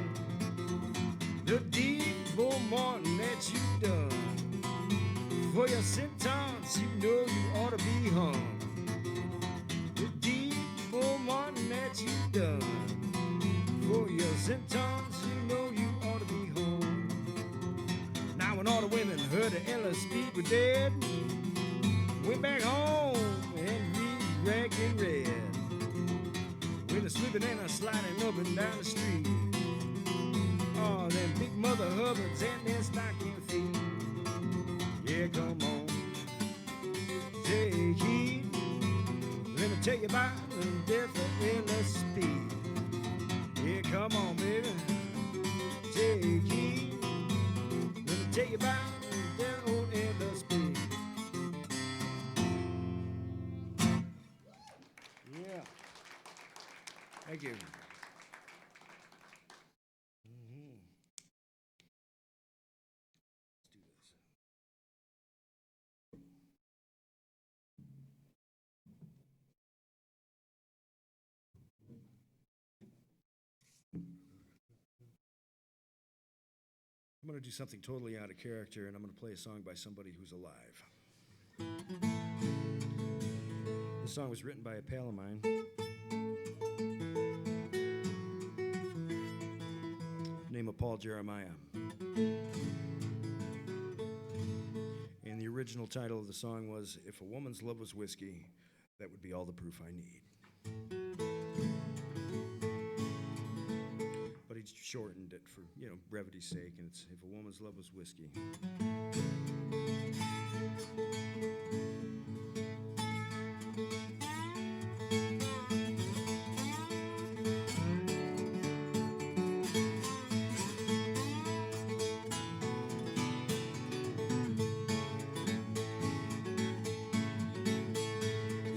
Speaker 5: The deed, Bull Martin, that you done, for your sentence, you know you ought to be hung. The deed, Bull Martin, that you done, for your sentence, you know you ought to be hung. Now when all the women heard that Ella Speed was dead, went back home and re-ragged and red. When a slipping and a sliding up and down the street. Oh, them big Mother Hubbards and their stocking feet. Yeah, come on, take heed. Let me tell you about the death of Ella Speed. Yeah, come on, baby, take heed. Let me tell you about that old Ella Speed. Yeah. Thank you. Let's do this. I'm going to do something totally out of character, and I'm going to play a song by somebody who's alive. This song was written by a pal of mine named Paul Jeremiah. And the original title of the song was, If a Woman's Love Was Whiskey, That Would Be All the Proof I Need. But he shortened it for, brevity's sake, and it's If a Woman's Love Was Whiskey.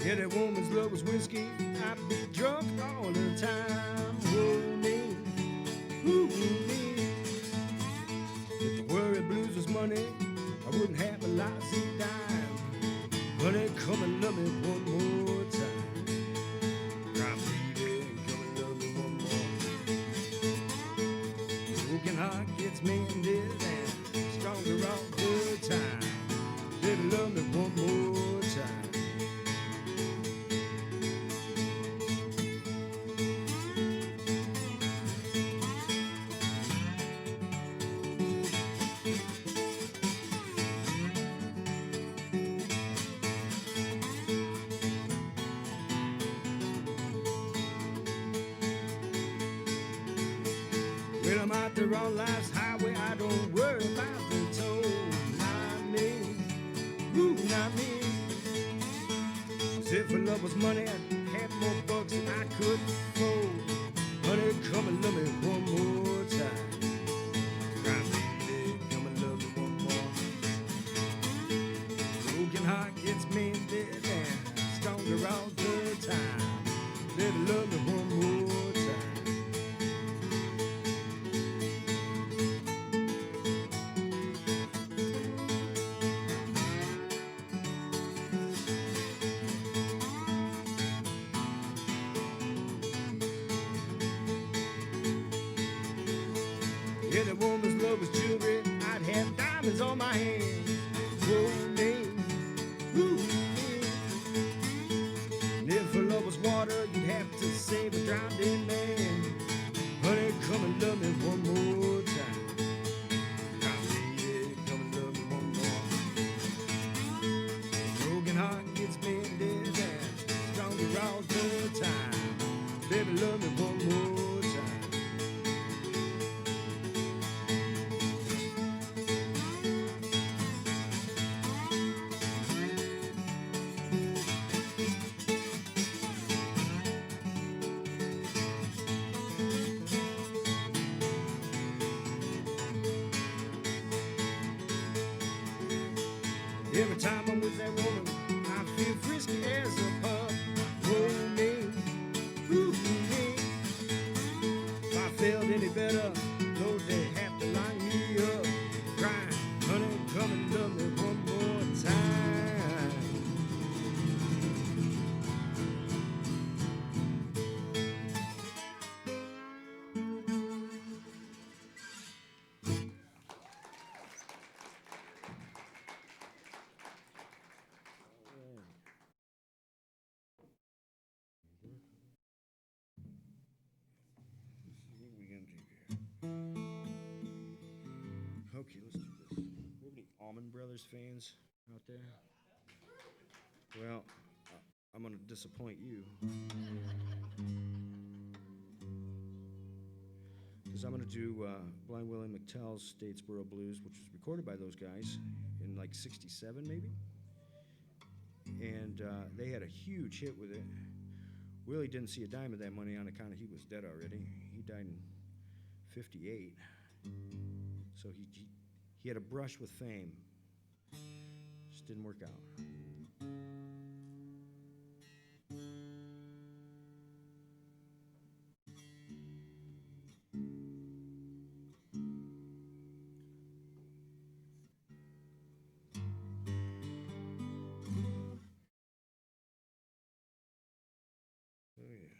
Speaker 5: Yeah, that woman's love was whiskey. I'd be drunk all the time. Oh, me. Ooh, me. If the worry blues was money, I wouldn't have a lousy dime. Honey, come and love me one more time. Come, baby, come and love me one more. Broken heart gets mended and stronger all the time. Baby, love me one more time. When I'm out there on life's highway, I don't worry about the toll. Not me, ooh, not me. 'Cause if love was money, I'd have more bucks than I could fold. Honey, come and love me one more time. Cry, baby, come and love me one more. Broken heart gets mended and stronger all the time. Baby, love me one more time. Yeah, the woman's love was jewelry. I'd have diamonds on my hands. Whoa, me, ooh, me. And if her love was water, you'd have to save a drowning man. Honey, come and love me one more time. Come, baby, come and love me one more. Broken heart gets mended and stronger all the time. Baby, love me one more time. Every time I'm with that woman, I feel frisky as a pup. Oh, me, ooh, me. If I felt any better, Lord, they have to line me up. Crying, honey, come and love me one more time. What are we gonna do here? Okay, let's do this. We have any Allman Brothers fans out there? Well, I'm gonna disappoint you. Because I'm gonna do Blind Willie McTell's Statesboro Blues, which was recorded by those guys in like '67 maybe. And they had a huge hit with it. Willie didn't see a dime of that money on account of he was dead already. He died in '58. So he had a brush with fame. Just didn't work out. Oh, yeah.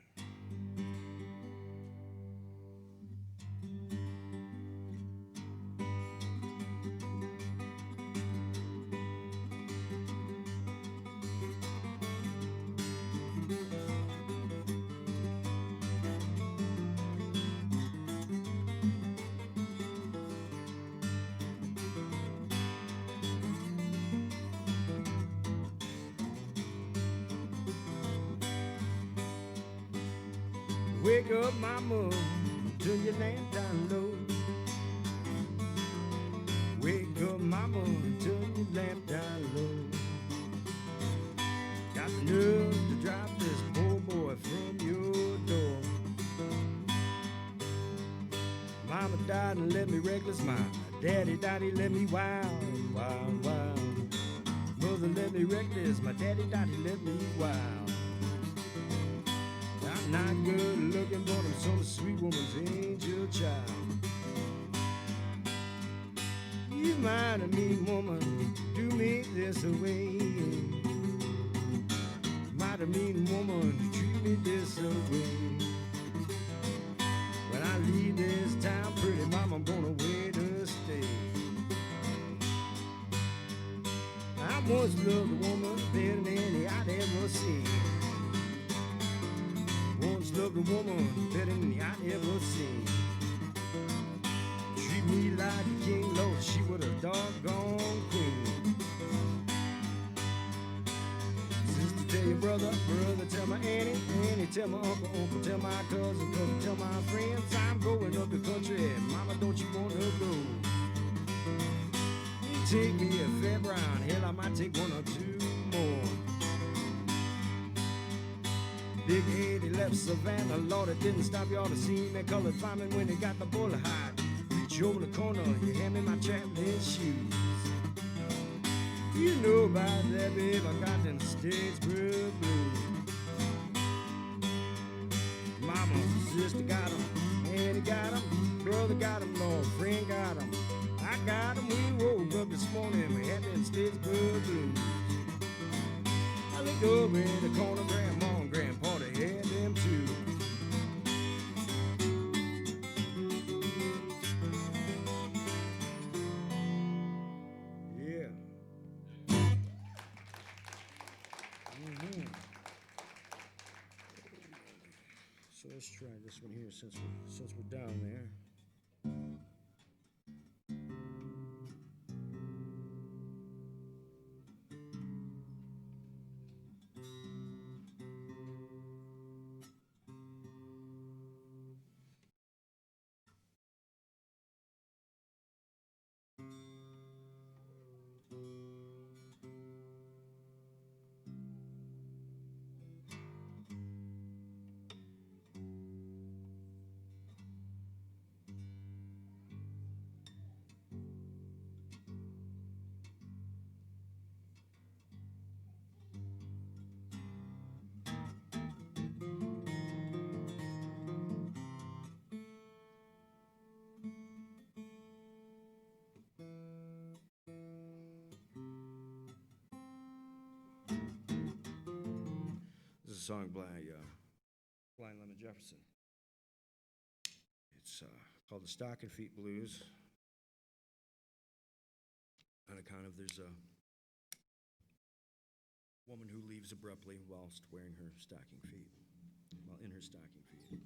Speaker 5: Wake up, mama, turn your lamp down low. Wake up, mama, turn your lamp down low. Got the nerve to drop this poor boy from your door. Mama died and left me reckless. My daddy died, he left me wild, wild, wild. Mother left me reckless. My daddy died, he left me wild. mighty mean woman do me this way. Mighty mean woman treat me this way. When I leave this town, pretty mama, I'm gonna way to stay. I once loved a woman better than any I'd ever seen. Once loved a woman better than any I'd ever seen. Treat me like a king, Lord, she was a doggone queen. Sister, tell your brother, brother, tell my auntie, auntie, tell my uncle, uncle, tell my cousin, cousin, tell my friends I'm going up the country. Mama, don't you want to go? Take me a fair brown, hell, I might take one or two more. Big head, he left Savannah, Lord, it didn't stop y'all to see me colored fireman when he got the bull hide. Reach over the corner, you hand me my traveling shoes. You know about that, babe, I got them Statesboro blues. Mama, sister got 'em, Annie got 'em, brother got 'em, Lord, friend got 'em. I got 'em, we woke up this morning, we had them Statesboro blues. I looked over in the corner, grandma and grandpa, they had them too. Yeah. So let's try this one here since we're down there. This is a song by Blind Lemon Jefferson. It's called the Stocking Feet Blues. On account of there's a woman who leaves abruptly whilst wearing her stocking feet, while in her stocking feet.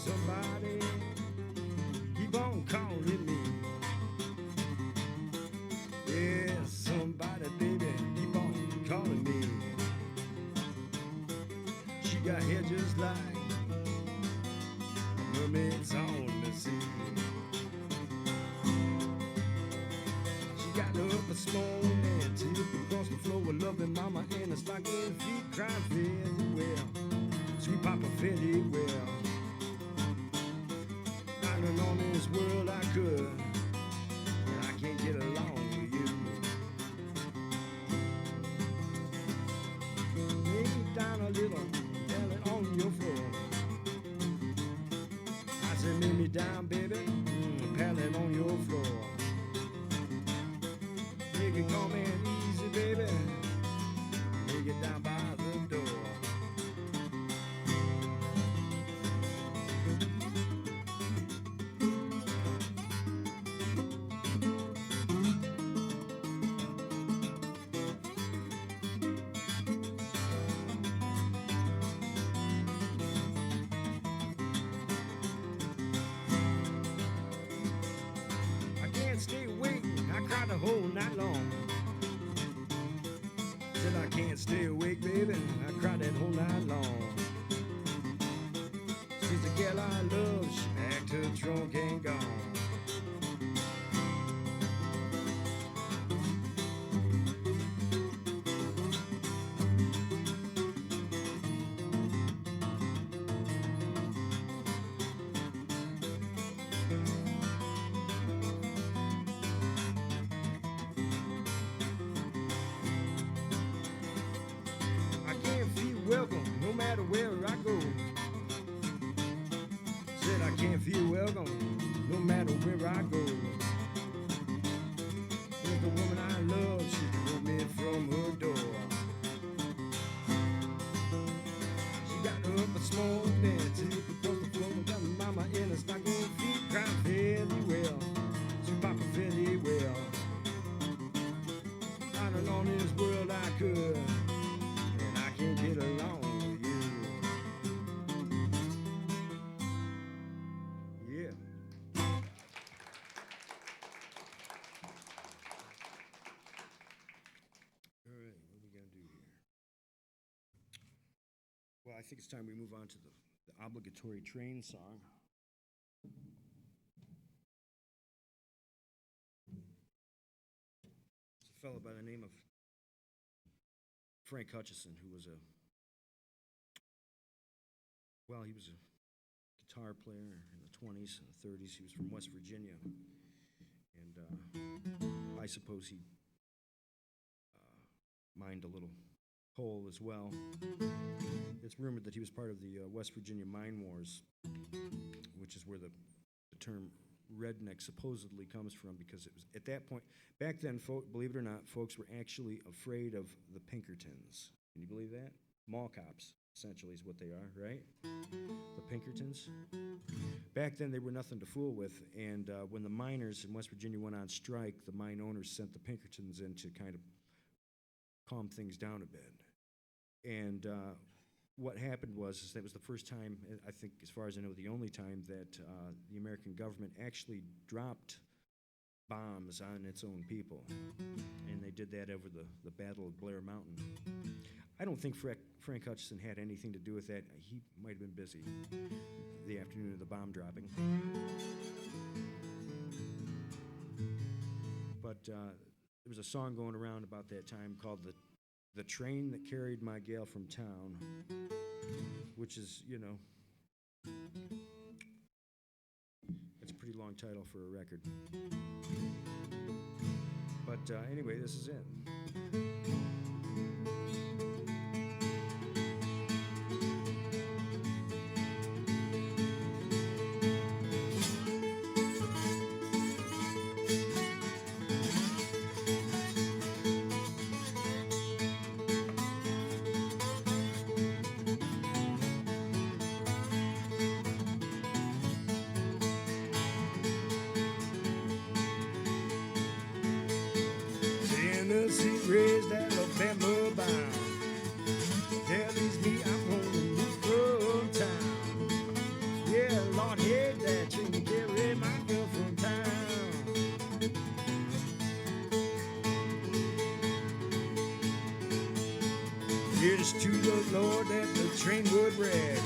Speaker 5: Somebody keep on calling me. Yeah, somebody, baby, keep on calling me. She got hair just like mermaids on the sea. She got up this morning and tipped across the floor with loving mama and a stocking feet, crying very well. Sweet papa very well. On this world I could, but I can't get along with you. Lay me down a little, tell it on your floor. I said lay me down, baby, pal it on your floor. You can come in easy, baby, take it down by the door. drunk and gone. I can't feel welcome no matter where I go. Said I can't feel welcome no matter where I go. If the woman I love, she drove me from her door. She got up a small bed to look across the floor. Got my mama in her stocking feet, crying fairly well. She papa fairly well. Out alone in this world I could, and I can't get along with you. Yeah. All right, what are we gonna do here? Well, I think it's time we move on to the obligatory train song. It's a fellow by the name of Frank Hutchison, who was he was a guitar player in the 20s and the 30s. He was from West Virginia. And I suppose he mined a little coal as well. It's rumored that he was part of the West Virginia Mine Wars, which is where the term redneck supposedly comes from, because it was at that point, back then, believe it or not, folks were actually afraid of the Pinkertons. Can you believe that? Mall cops, essentially, is what they are, right? The Pinkertons. Back then, they were nothing to fool with, and when the miners in West Virginia went on strike, the mine owners sent the Pinkertons in to kind of calm things down a bit. And what happened was that was the first time, I think, as far as I know, the only time that the American government actually dropped bombs on its own people. And they did that over the Battle of Blair Mountain. I don't think Frank Hutchison had anything to do with that. He might have been busy the afternoon of the bomb dropping. But there was a song going around about that time called The Train That Carried My Gal from Town, which is, it's a pretty long title for a record. But anyway, this is it. Tennessee raised Alabama bound. That leaves me, I'm gonna move from town. Yeah, Lord, hate that train to carry my girl from town. Here's to the Lord that the train would wreck.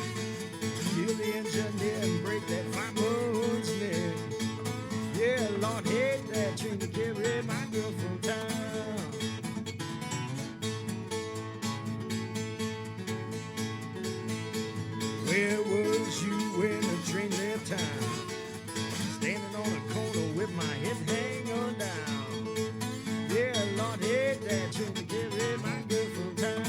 Speaker 5: Kill the engineer and break that fireman's neck. Yeah, Lord, hate that train to carry my girl from town. Where was you when the train left town? Standing on a corner with my head hanging down. Yeah, Lord, hate that train to carry my girl from town.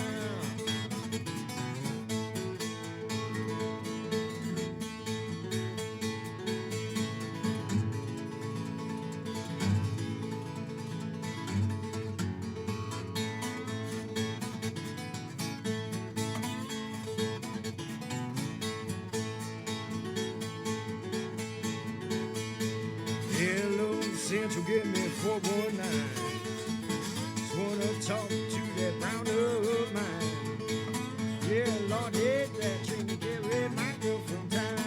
Speaker 5: Hello, Central, give me 419. Just wanna talk to that brown of mine. Yeah, Lord, hate that train to carry my girl from town.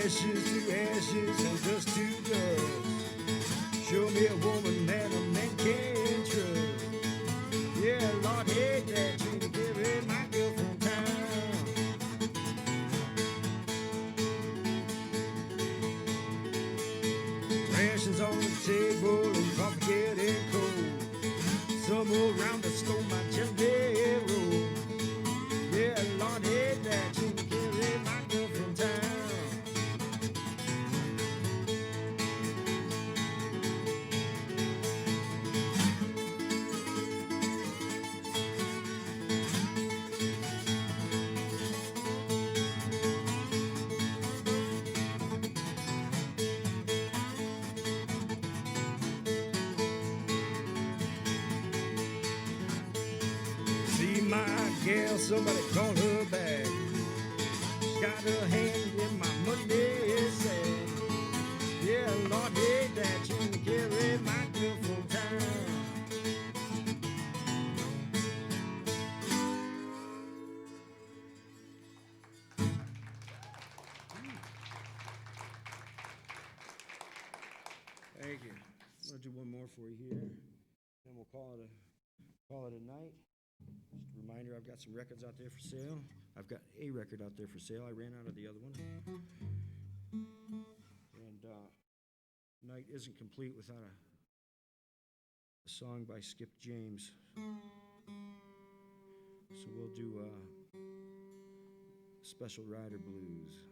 Speaker 5: ashes to ashes and dust to dust. Show me a woman that a man can trust. Yeah, Lord, hate that you to carry my girl from town. Rations on the table and coffee getting cold. Some around the stole my jelly roll. Yeah, Lord, hate that you to carry my girl from town. See my gal, somebody call her back. She's got her hand in my Monday sack. Yeah, Lord, hate that you to carry my girl from town. Thank you. I'm gonna do one more for you here, then we'll call it a night. Just a reminder, I've got some records out there for sale. I've got a record out there for sale. I ran out of the other one. And night isn't complete without a song by Skip James. So we'll do Special Rider Blues.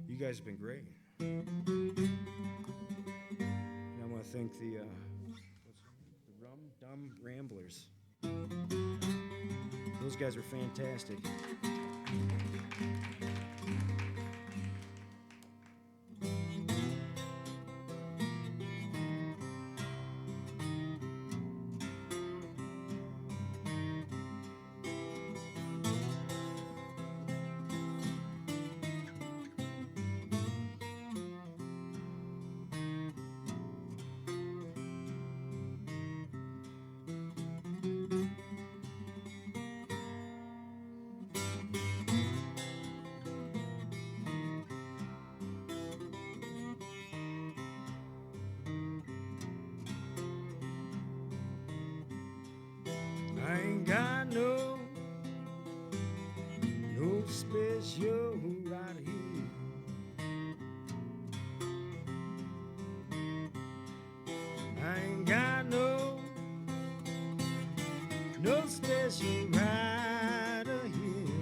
Speaker 5: You guys have been great. And I want to thank the Rum Drum Ramblers. Those guys are fantastic. I ain't got no special right here. I ain't got no special rider here.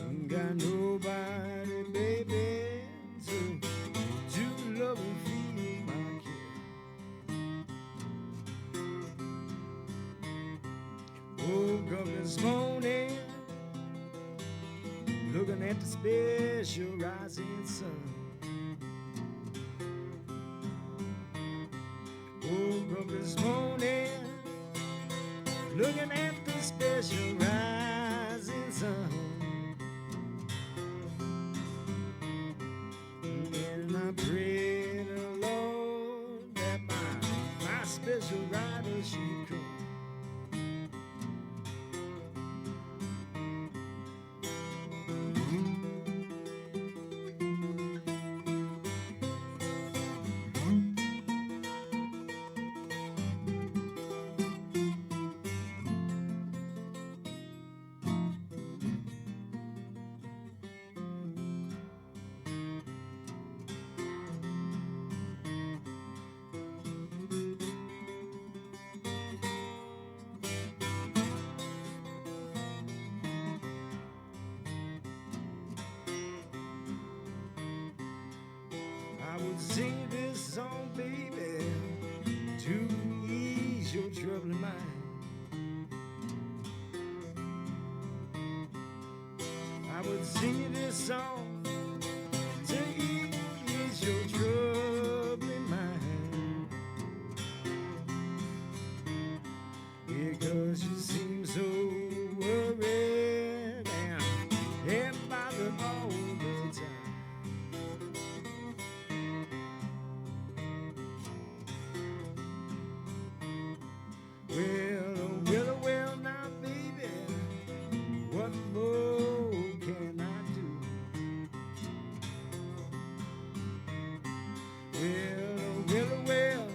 Speaker 5: Ain't got nobody, baby, to love and feel my care. Woke up this morning, looking at the special rising sun. Woke up this morning, looking at the special rising sun. And I pray the Lord that my special rider should come. song, baby, to ease your troubling mind. I would sing you this song to ease your troubling mind, because you seem so worried and bothered all the time. Well, now, baby, what more can I do? Well,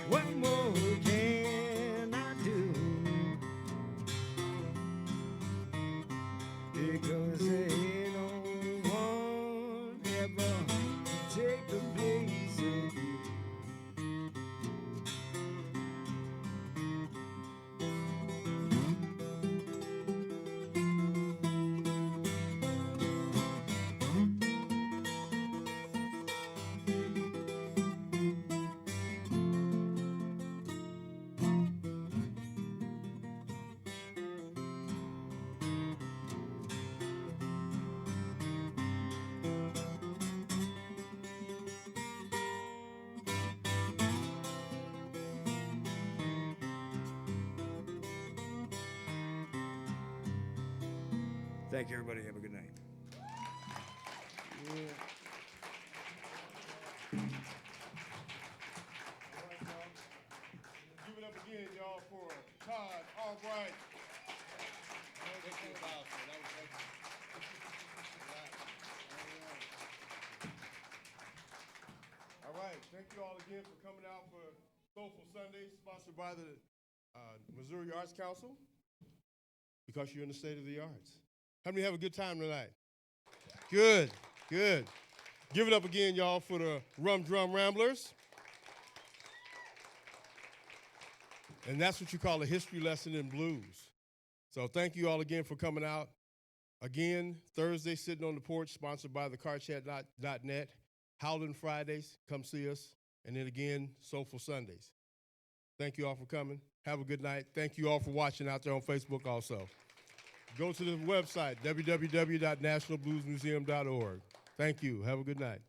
Speaker 5: what more can I do? Because there ain't no one ever take the place of you. Thank you, everybody. Have a good night.
Speaker 1: Give it up again, y'all, for Todd Albright.
Speaker 3: Thank you, Bob. That was excellent.
Speaker 1: All right. Thank you all again for coming out for Soulful Sundays, sponsored by the Missouri Arts Council, because you're in the state of the arts. How many have a good time tonight? Good, good. Give it up again, y'all, for the Rum Drum Ramblers. And that's what you call a history lesson in blues. So thank you all again for coming out. Again, Thursday, Sitting on the Porch, sponsored by thecarchat.net. Howlin' Fridays, come see us. And then again, Soulful Sundays. Thank you all for coming. Have a good night. Thank you all for watching out there on Facebook also. Go to the website, www.nationalbluesmuseum.org. Thank you. Have a good night.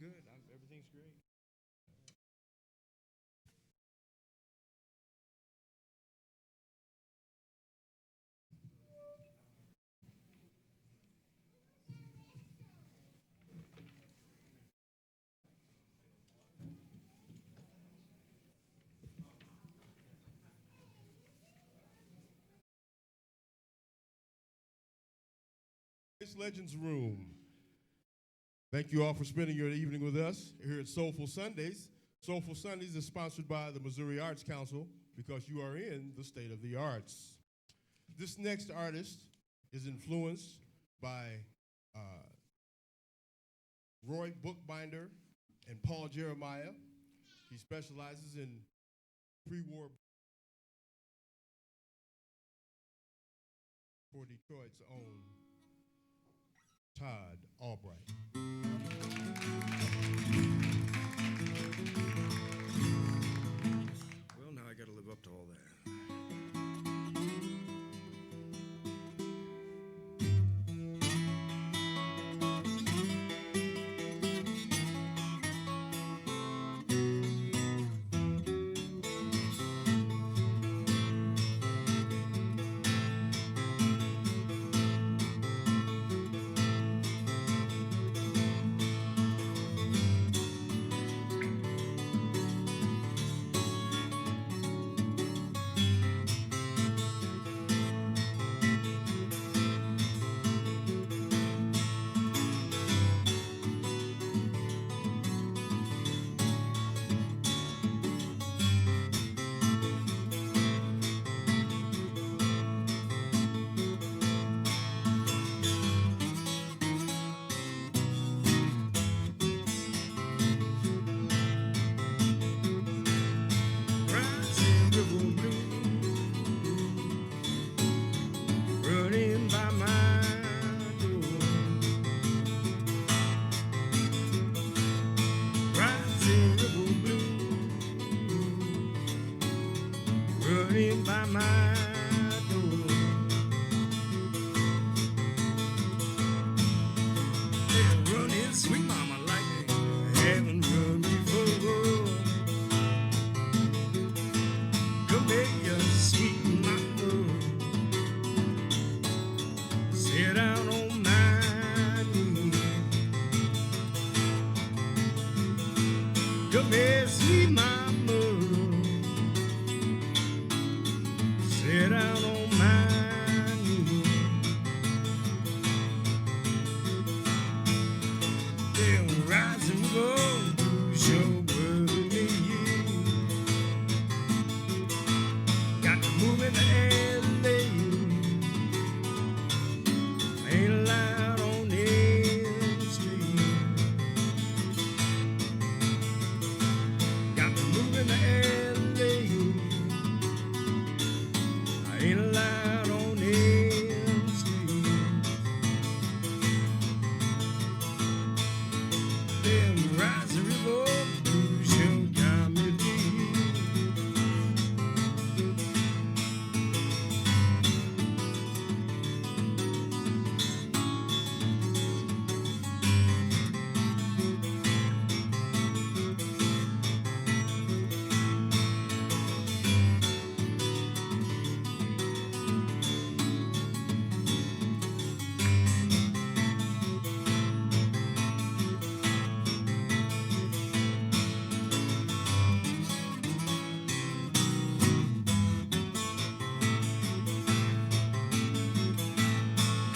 Speaker 5: good. Everything's great.
Speaker 1: It's Legends Room. Thank you all for spending your evening with us here at Soulful Sundays. Soulful Sundays is sponsored by the Missouri Arts Council because you are in the state of the arts. This next artist is influenced by Roy Bookbinder and Paul Jeremiah. He specializes in pre-war for Detroit's own Todd Albright.
Speaker 5: Well, now I got to live up to all that. By my door, they're running, sweet mama, like they haven't run before. Come here, sweet mama, sit down on my knee. Come here, sweet mama, sit down on my knee. Then rise and go, show with me. Got to move in the LA. Ain't allowed on the street. Got to move in the LA. Ain't allowed on them streets. Them rising river blues sure got me beat.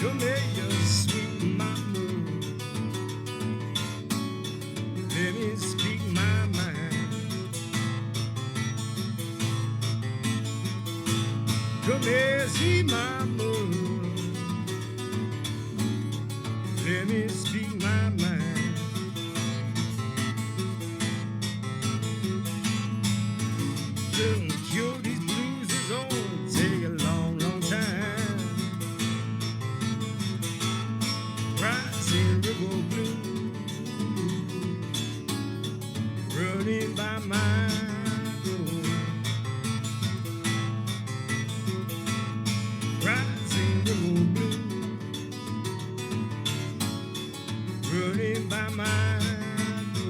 Speaker 5: Come here, sweet mama, let me speak my mind. Come here, sweet mama, let me speak my mind. To cure these blues is gonna take a long, long time. Rising river blue, running by my door. Rising river blue, running by my door.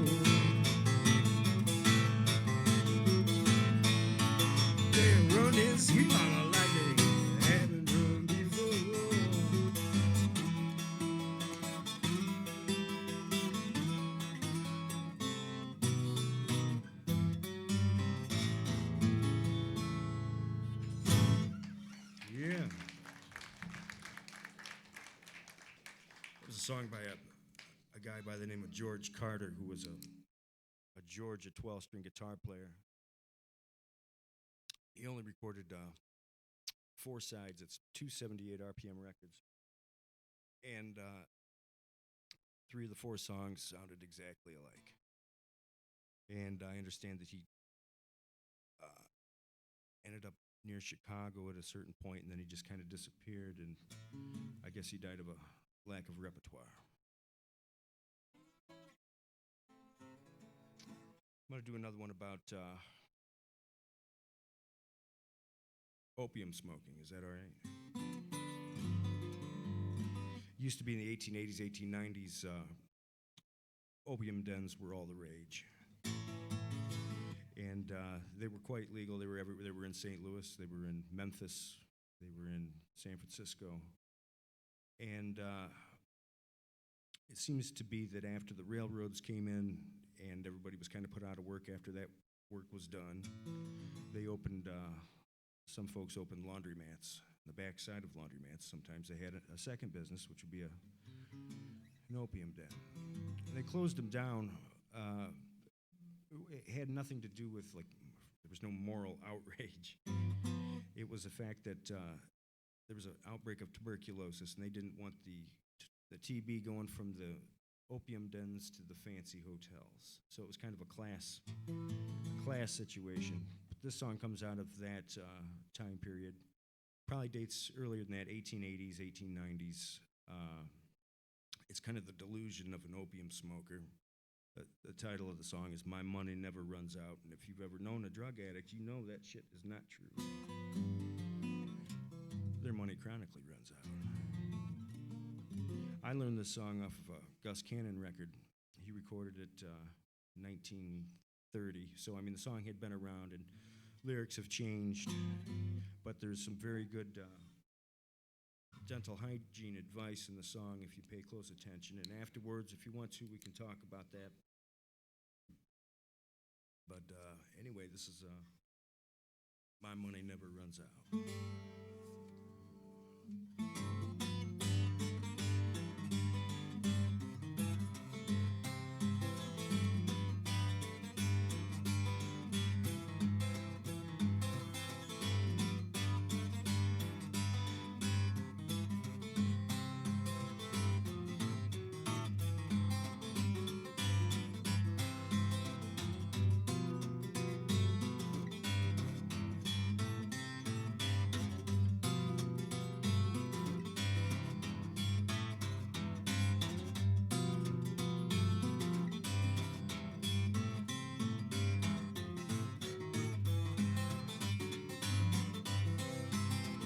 Speaker 5: song by a guy by the name of George Carter, who was a Georgia 12-string guitar player. He only recorded 4 sides. It's 278 RPM records. And 3 of the 4 songs sounded exactly alike. And I understand that he ended up near Chicago at a certain point, and then he just kind of disappeared, and I guess he died of a lack of repertoire. I'm going to do another one about opium smoking. Is that all right? Used to be in the 1880s, 1890s, opium dens were all the rage. And they were quite legal. They were everywhere. They were in St. Louis. They were in Memphis. They were in San Francisco. And it seems to be that after the railroads came in and everybody was kind of put out of work after that work was done, they opened, some folks opened laundromats. On the back side of laundromats, sometimes they had a second business, which would be an opium den. And they closed them down. It had nothing to do with, like, there was no moral outrage. It was the fact that there was an outbreak of tuberculosis, and they didn't want the TB going from the opium dens to the fancy hotels. So it was kind of a class situation. But this song comes out of that time period. Probably dates earlier than that, 1880s, 1890s. It's kind of the delusion of an opium smoker. The title of the song is My Money Never Runs Out, and if you've ever known a drug addict, you know that shit is not true. Their money chronically runs out. I learned this song off of a Gus Cannon record. He recorded it 1930, so I mean the song had been around and lyrics have changed, but there's some very good dental hygiene advice in the song if you pay close attention, and afterwards, if you want to, we can talk about that. But anyway, this is My Money Never Runs Out.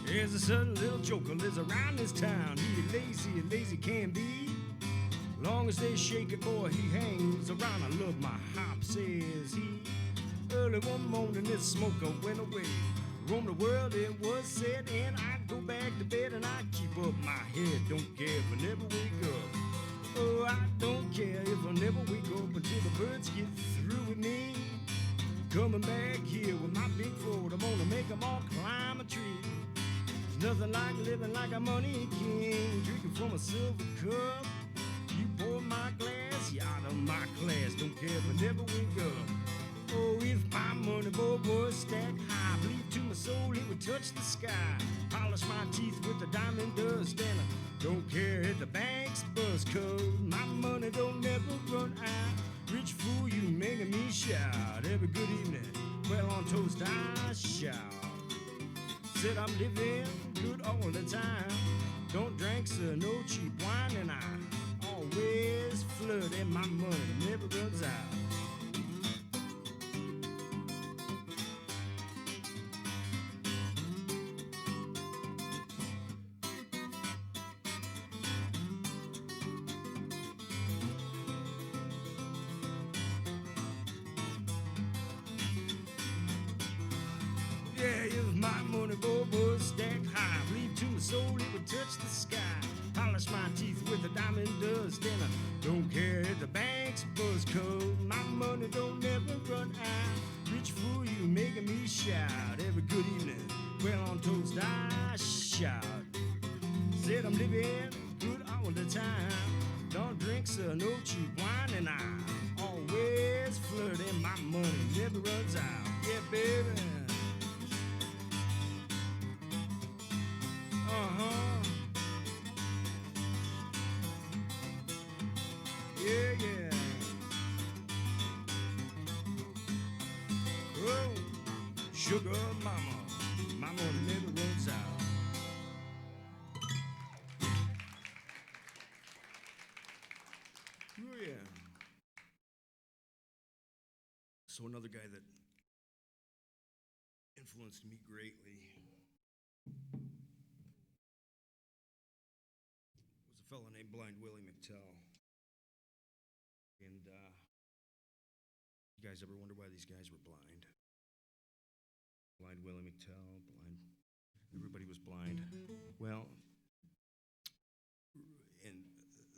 Speaker 5: There's a certain little joker lives around this town. He lazy can be. Long as they shake it, boy, he hangs around. I love my hop, says he. Early one morning, this smoker went away. Roam the world, it was said, and I go back to bed and I keep up my head. Don't care if I never wake up. Oh, I don't care if I never wake up until the birds get through with me. Coming back here with my big Ford, I'm gonna make them all climb a tree. Nothing like living like a money king, drinking from a silver cup. You pour my glass, you out of my class. Don't care if I never wake up. Oh, if my money, boy, was stacked high, bleed to my soul, it would touch the sky. Polish my teeth with the diamond dust, and I don't care if the bank's bust, 'cause my money don't never run out. Rich fool, you making me shout. Every good evening, well on toast I shout. Said I'm living good all the time. Don't drink, sir, no cheap wine, and I always flood, and my money never runs out. Yeah, if my money, boy, was stacked high, bleed to my soul, it would touch the sky. Polish my teeth with the diamond dust, and I don't care if the bank's bust, 'cause my money don't never run out. Rich fool, you making me shout. Every good evening, well on toast I shout. Said I'm living good all the time. drinks, no cheap wine, and I'm always flirting. My money never runs out. Yeah, baby. Yeah, yeah. Oh, sugar mama, mama never runs out. Oh, yeah. So another guy that influenced me greatly was a fellow named Blind Willie McTell. And you guys ever wonder why these guys were blind? Blind Willie McTell, everybody was blind. Well, and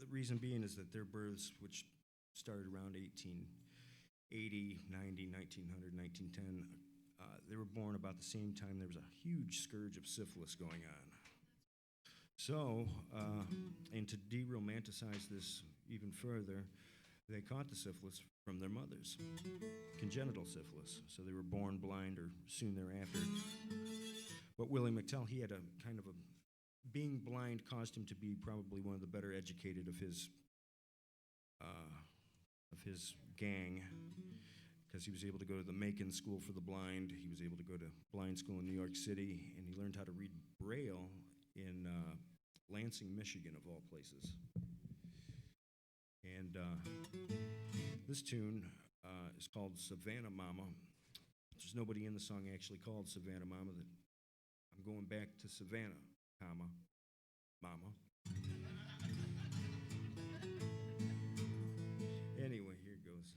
Speaker 5: the reason being is that their births, which started around 1880, 90, 1900, 1910, they were born about the same time there was a huge scourge of syphilis going on. So, and to de-romanticize this even further, they caught the syphilis from their mothers, congenital syphilis. So they were born blind or soon thereafter. But Willie McTell, he had a kind of a, being blind caused him to be probably one of the better educated of his gang, because he was able to go to the Macon School for the Blind. He was able to go to blind school in New York City, and he learned how to read Braille in Lansing, Michigan, of all places. And this tune is called Savannah Mama. There's nobody in the song actually called Savannah Mama. That I'm going back to Savannah, comma, Mama. Anyway, here it goes.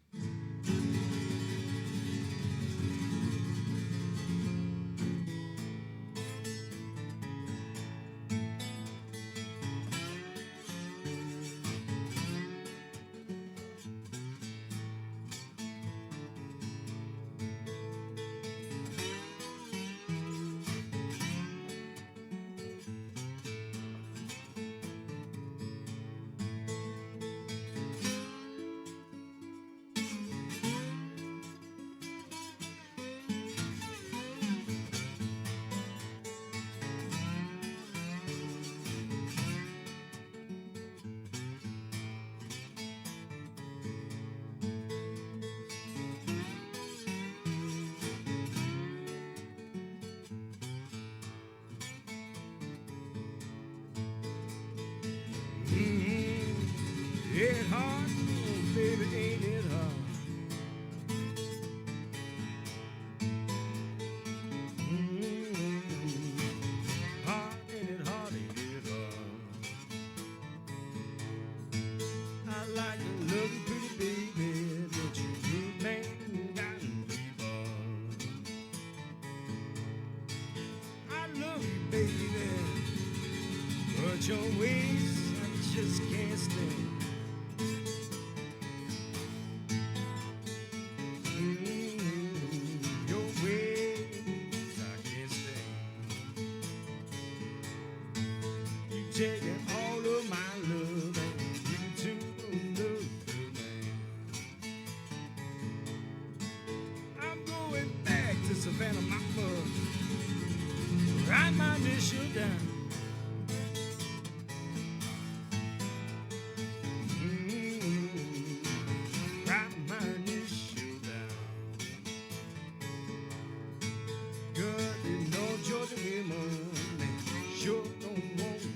Speaker 5: It hard, oh, baby, ain't it hard? Hard, ain't it hard, ain't it hard? I like to love you, pretty baby, but you good man got me. I love you, baby, but your ways I just can't stand. Taking all of my love and you to another man. I'm going back to Savannah, Mama. Write my initial down. Write my initial down. Girl, you know Georgia women, they sure don't want me.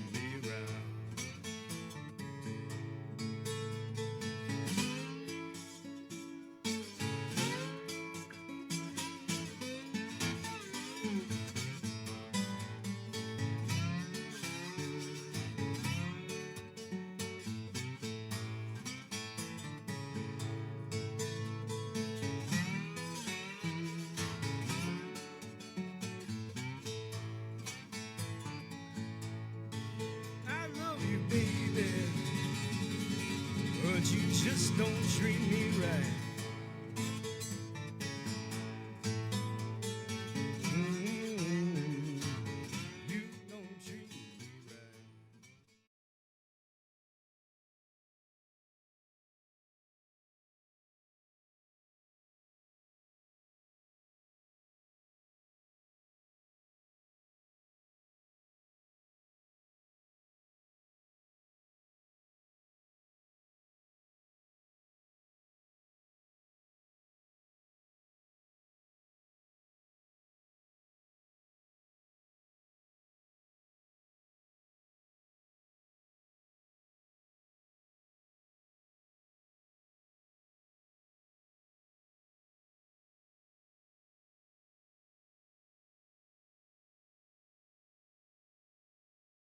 Speaker 5: Baby, but you just don't treat me right.